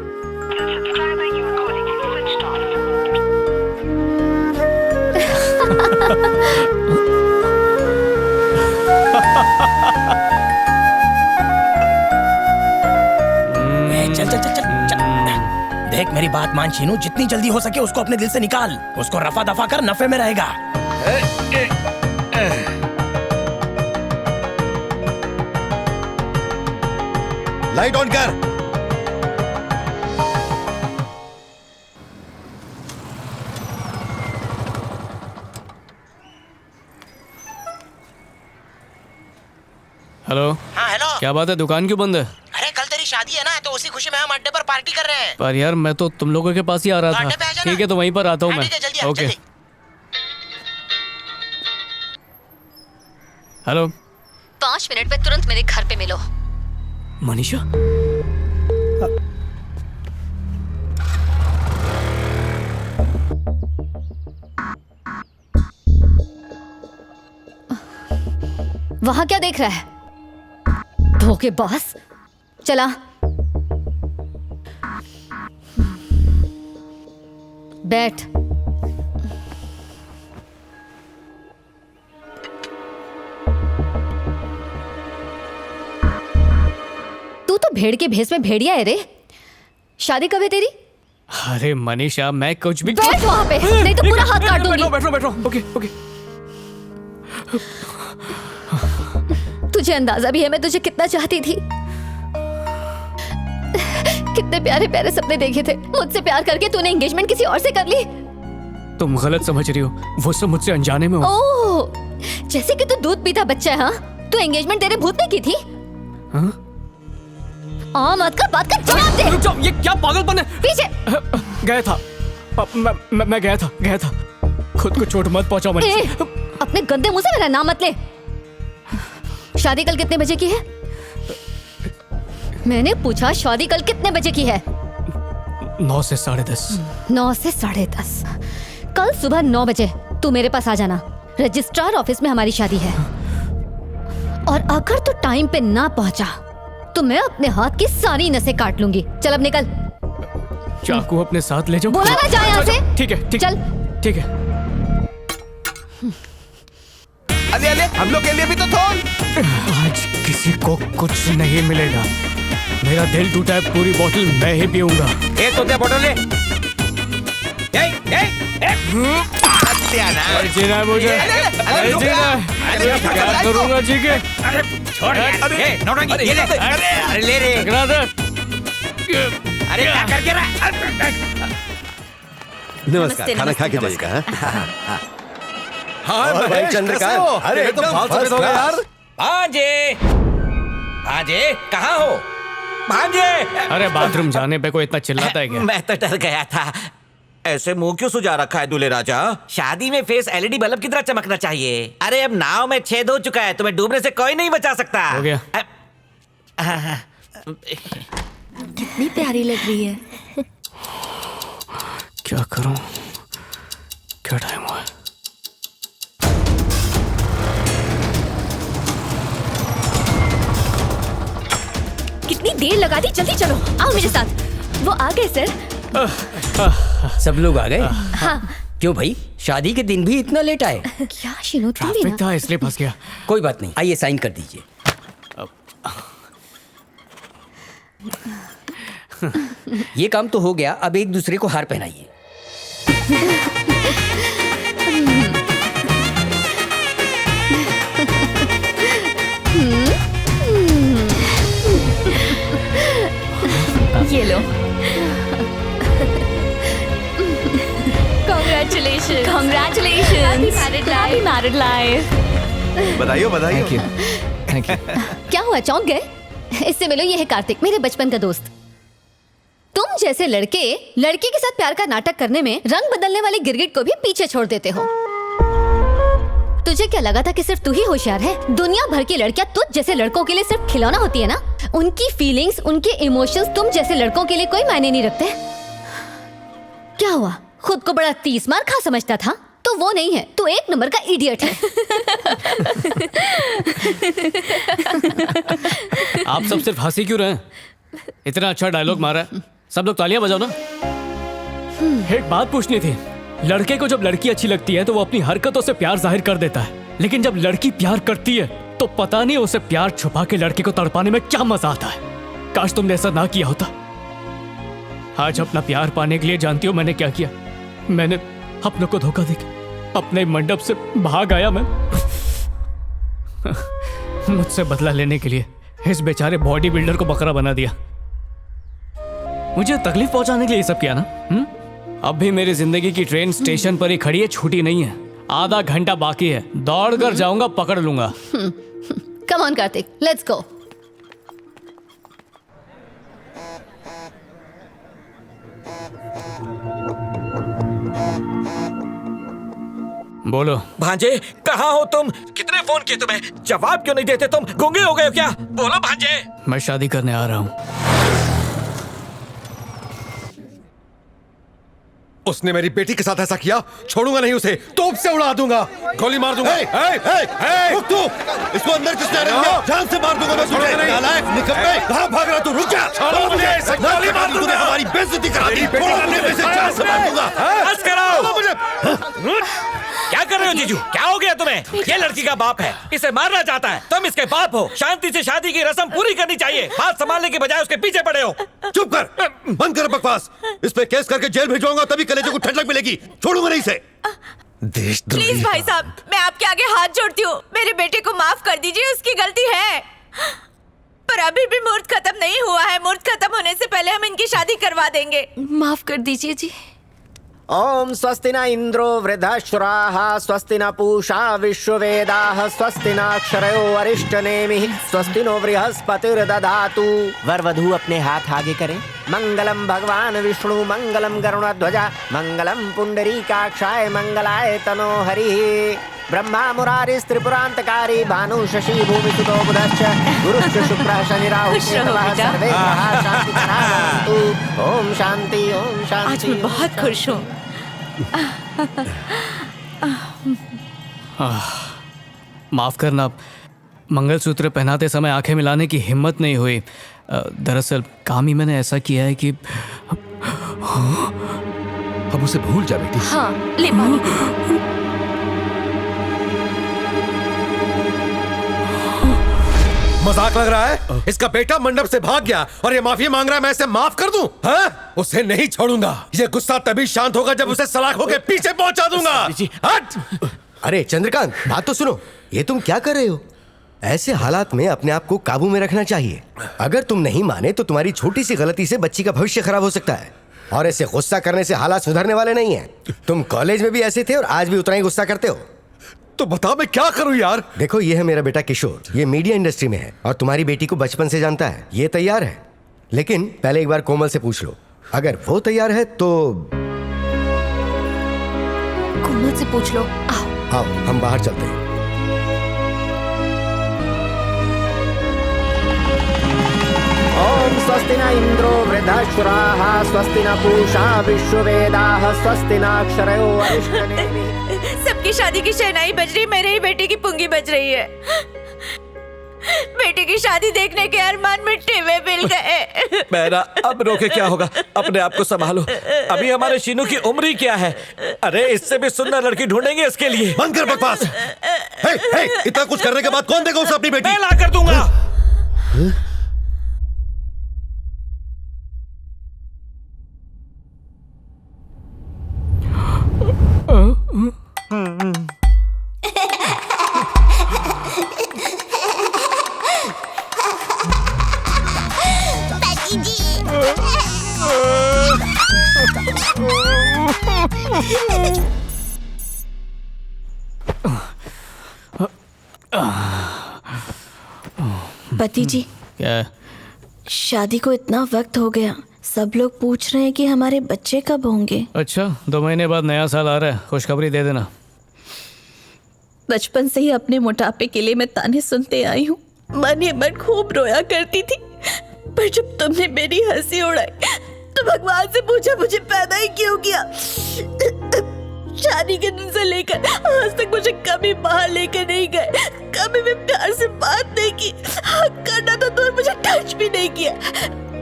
चल चल चल चल चल। देख मेरी बात मान शीनू, जितनी जल्दी हो सके उसको अपने दिल से निकाल। उसको रफा दफा कर नफे में रहेगा।
लाइट ऑन कर।
हेलो।
हाँ हेलो।
क्या बात है, दुकान क्यों बंद है?
अरे कल तेरी शादी है ना, तो उसी खुशी में हम अड्डे पर पार्टी कर रहे हैं।
पर यार मैं तो तुम लोगों के पास ही आ रहा
अड्डे पे आ
था।
जाना।
ठीक है, तो वहीं पर आता हूँ मैं।
ठीक है, जल्दी आ,
ओके।
जल्दी।
हेलो
5 मिनट में तुरंत मेरे घर पे मिलो।
मनीषा।
वहां क्या देख रहा है? धोखेबाज। चला। बैठ। तू तो भेड़ के भेष में भेड़िया है रे। शादी कब है तेरी?
अरे मनीषा, मैं कुछ भी।
बैठ वहां पे, नहीं तो पूरा हाथ काट दूंगी।
बैठो। Okay okay.
तुझे अंदाजा भी है मैं तुझे कितना चाहती थी। कितने प्यारे प्यारे सपने देखे थे। मुझसे प्यार करके तूने एंगेजमेंट किसी और से कर ली।
तुम गलत समझ रही हो, वो सब मुझसे अनजाने में हो।
ओह, जैसे कि तू दूध पीता बच्चा है। हाँ, तू एंगेजमेंट तेरे भूत ने की थी।
हाँ?
मत कर, बात का जवाब दे।
रुक जाओ, ये क्या पागलपन है?
पीछे
गया था। मैं गया था। खुद को चोट मत पहुंचाओ मनीषा।
अपने गंदे मुंह से मेरा नाम मत ले। शादी कल कितने बजे की है? मैंने पूछा शादी कल कितने बजे की है?
9 से 10:30।
9 से 10:30। कल सुबह 9 बजे तू मेरे पास आ जाना। रजिस्ट्रार ऑफिस में हमारी शादी है। और अगर तू टाइम पे ना पहुंचा तो मैं अपने हाथ की सारी नसें काट लूंगी। चल अब निकल।
चाकू अपने साथ ले जाओ।
बोला ना जा यहाँ से।
ठीक है,
चल।
ठीक है।
अले अले, हम लोग के लिए भी तो थोल।
आज किसी को कुछ नहीं मिलेगा। मेरा दिल टूटा है, पूरी बोतल मैं ही पीऊंगा।
ए तो दे बोतल ले।
जीना है मुझे। जीना है। क्या करूंगा जी के?
अरे छोड़ यार। ए नौटंकी, ये ले। अरे ले रे। अरे क्या करके रहा?
नमस्कार, खाना खा के जाइएगा।
हाँ
और भाई चंद्रकांत,
अरे एकदम बहुत सफेद हो गया यार।
भांजे, भांजे कहाँ हो? भांजे।
अरे बाथरूम जाने पे कोई इतना चिल्लाता है क्या?
मैं तो डर गया था। ऐसे मुंह क्यों सुजा रखा है दूल्हे राजा? शादी में फेस एलईडी बल्ब की तरह चमकना चाहिए। अरे अब नाव में छेद हो चुका है, तुम्हें डूबने से कोई नहीं बचा सकता।
हो गया।
कितनी प्यारी लग रही है।
क्या करूं? क्या टाइम हुआ?
कितनी देर लगा दी, जल्दी चलो। आओ मेरे साथ। वो आ गए सर।
सब लोग आ गए?
हाँ।
क्यों भाई, शादी के दिन भी इतना लेट आए?
क्या शीनू, तुम भी
ट्रैफिक
ना।
था इसलिए फंस गया।
कोई बात नहीं, आइए साइन कर दीजिए। ये काम तो हो गया, अब एक दूसरे को हार पहनाइए।
ये लो। Congratulations. Happy married life.
बधाइयो बधाइयो।
Thank you.
क्या हुआ, चौंक गए? इससे मिलो, ये है कार्तिक, मेरे बचपन का दोस्त। तुम जैसे लड़के लड़की के साथ प्यार का नाटक करने में रंग बदलने वाले गिरगिट को भी पीछे छोड़ देते हो। तुझे क्या लगा था कि सिर्फ तू ही होशियार है? दुनिया भर की लड़कियां तुझ जैसे लड़कों के लिए सिर्फ खिलौना होती है ना। उनकी फीलिंग्स, उनके इमोशंस तुम जैसे लड़कों के लिए कोई मायने नहीं रखते। क्या हुआ, खुद को बड़ा 30 मार खा समझता था? तो वो नहीं है, तू एक नंबर का इडियट है।
आप सब सिर्फ हंसी क्यों रहे हैं? इतना अच्छा डायलॉग मारा है, सब लोग तालियां बजाओ ना। एक बात पूछनी थी, लड़के को जब लड़की अच्छी लगती है तो वो अपनी हरकतों से प्यार जाहिर कर देता है, लेकिन जब लड़की प्यार करती है तो पता नहीं उसे प्यार छुपा के लड़के को तड़पाने में क्या मजा आता है। काश तुमने ऐसा ना किया होता। आज अपना प्यार पाने के लिए जानती हो मैंने क्या किया? मैंने अपनों को धोखा देके अपने मंडप से भाग आया। मैं मुझसे बदला लेने के लिए इस बेचारे बॉडी बिल्डर को बकरा बना दिया। मुझे तकलीफ पहुंचाने के लिए ये सब किया ना। अब भी मेरी जिंदगी की ट्रेन स्टेशन पर ही खड़ी है, छूटी नहीं है। आधा घंटा बाकी है, दौड़ कर जाऊंगा, पकड़ लूंगा।
Come on Kartik, let's go.
बोलो
भांजे, कहाँ हो तुम? कितने फोन किए तुम्हें, जवाब क्यों नहीं देते तुम? गूंगे हो गए हो क्या? बोलो भांजे।
मैं शादी करने आ रहा हूँ।
उसने मेरी बेटी के साथ ऐसा किया, छोड़ूंगा नहीं उसे, तोप से उड़ा दूंगा, गोली मार दूंगा। रुक तू, इसको अंदर किसने रखा? जान से मार दूंगा मैं तुझे। नालायक, निकम्मे, कहाँ भाग रहा तू? रुक जा, छोड़ो मुझे। गोली मार दूंगा, हमारी बेइज्जती करा दी। जान से मार दूंगा।
बस कराओ। क्या कर रहे हो जीजू? क्या हो गया तुम्हें? ये लड़की का बाप है, इसे मारना चाहता है, तुम इसके बाप हो। शांति से शादी की रस्म पूरी करनी चाहिए, बात संभालने के बजाय उसके पीछे पड़े हो।
चुप कर, बंद कर बकवास। इस पे केस करके जेल भिजवाऊंगा, तभी कलेजे को ठंडक मिलेगी। छोड़ूंगा नहीं इसे।
प्लीज भाई साहब, मैं आपके आगे हाथ जोड़ती हूँ, मेरे बेटे को माफ कर दीजिए, उसकी गलती है। पर अभी भी मुहूर्त खत्म नहीं हुआ है, मुहूर्त खत्म होने से पहले हम इनकी शादी करवा देंगे।
माफ कर दीजिए जी।
ओम स्वस्ति न इंद्रो वृद्धश्राः स्वस्ति न पूषा विश्ववेदाः स्वस्ति न अक्षरयो अरिष्टनेमिः स्वस्ति नो बृहस्पतिर्दधातु। वर वधू अपने हाथ आगे करें। मंगलम भगवान विष्णु मंगलम गरुड़ध्वजा मंगलम पुंडरीकाक्षाय मंगलाय तनो हरिः। ब्रह्मा मुरारी त्रिपुरांतकारी भानु शशि भूमि सुतो बुधश्च गुरुश्च शुक्रः शनि राहु केतवः सर्वे ग्रहाः शान्तिकराः भवन्तु। ओम शांति ओम शांति।
आज मैं बहुत खुश हूँ।
माफ करना, मंगलसूत्र पहनाते समय आंखें मिलाने की हिम्मत नहीं हुई। दरअसल काम ही मैंने ऐसा किया है कि
अब उसे भूल जा बेटी।
हाँ, ले पानी।
मजाक लग रहा है? इसका बेटा मंडप से भाग गया और ये माफी मांग रहा है, मैं इसे माफ कर दूं? हाँ? उसे नहीं छोड़ूंगा। ये गुस्सा तभी शांत होगा जब उसे सलाखों के पीछे पहुंचा दूंगा। हट!
अरे चंद्रकांत, बात तो सुनो। ये तुम क्या कर रहे हो? ऐसे हालात में अपने आप को काबू में रखना चाहिए। अगर तुम नहीं माने तो तुम्हारी छोटी सी गलती से बच्ची का भविष्य खराब हो सकता है, और ऐसे गुस्सा करने से हालात सुधरने वाले नहीं है। तुम कॉलेज में भी ऐसे थे और आज भी उतना ही गुस्सा करते हो।
तो बता मैं क्या करूं यार?
देखो, ये है मेरा बेटा किशोर, ये मीडिया इंडस्ट्री में है और तुम्हारी बेटी को बचपन से जानता है। ये तैयार है, लेकिन पहले एक बार कोमल से पूछ लो। अगर वो तैयार है तो
कोमल से पूछ लो।
आओ हम बाहर चलते हैं। ओम स्वस्ति न इंद्रो वृद्धश्राः स्वस्ति न पूषा विश्ववेदाः स्वस्ति न अक्षरयो अरिष्टनेमिः।
सबकी शादी की शहनाई बज रही, मेरे ही बेटे की पुंगी बज रही है। बेटे की शादी देखने के अरमान मिट्टी में मिल गए।
मेरा अब रोके क्या होगा, अपने आप को संभालो। अभी हमारे शीनू की उम्र ही क्या है? अरे इससे भी सुंदर लड़की ढूंढेंगे इसके लिए।
बंद कर बकवास। इतना कुछ करने के बाद कौन देगा उसे अपनी बेटी?
मैं ला कर दूंगा।
पति जी,
क्या?
शादी को इतना वक्त हो गया, सब लोग पूछ रहे हैं कि हमारे बच्चे कब होंगे।
अच्छा, 2 महीने बाद नया साल आ रहा है, खुशखबरी दे देना।
बचपन से ही अपने मोटापे के लिए मैं ताने सुनते आई हूँ। मन ही मन खूब रोया करती थी, पर जब तुमने मेरी हंसी उड़ाई तो भगवान से पूछा मुझे पैदा ही क्यों किया।
शादी के दिन से लेकर आज तक मुझे कभी बाहर लेकर नहीं गए, कभी भी प्यार से बात नहीं की, हक करना तो दूर, मुझे टच भी नहीं किया।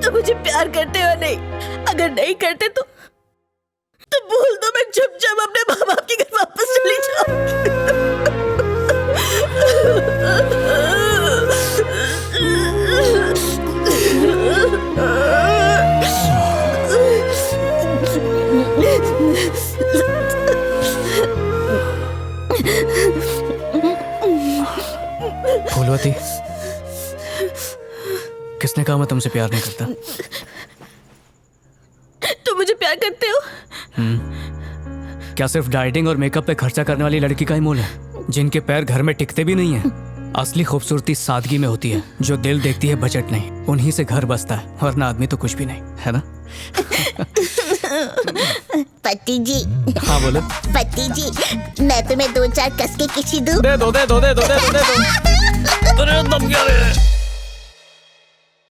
तो मुझे प्यार करते हो नहीं? अगर नहीं करते तो बोल दो, मैं चुपचाप अपने माँ बाप के घर वापस चली
फूलवती, किसने कहा मैं तुमसे प्यार नहीं करता?
तुम मुझे प्यार करते हो?
क्या सिर्फ डाइटिंग और मेकअप पे खर्चा करने वाली लड़की का ही मोल है, जिनके पैर घर में टिकते भी नहीं है? असली खूबसूरती सादगी में होती है, जो दिल देखती है बजट नहीं, उन्हीं से घर बसता है, वरना आदमी तो कुछ भी नहीं है ना।
पति जी।
हाँ बोलो।
पति जी, मैं तुम्हें 2-4 कसके किसी दूं?
दे दो। अरे दम क्या रे?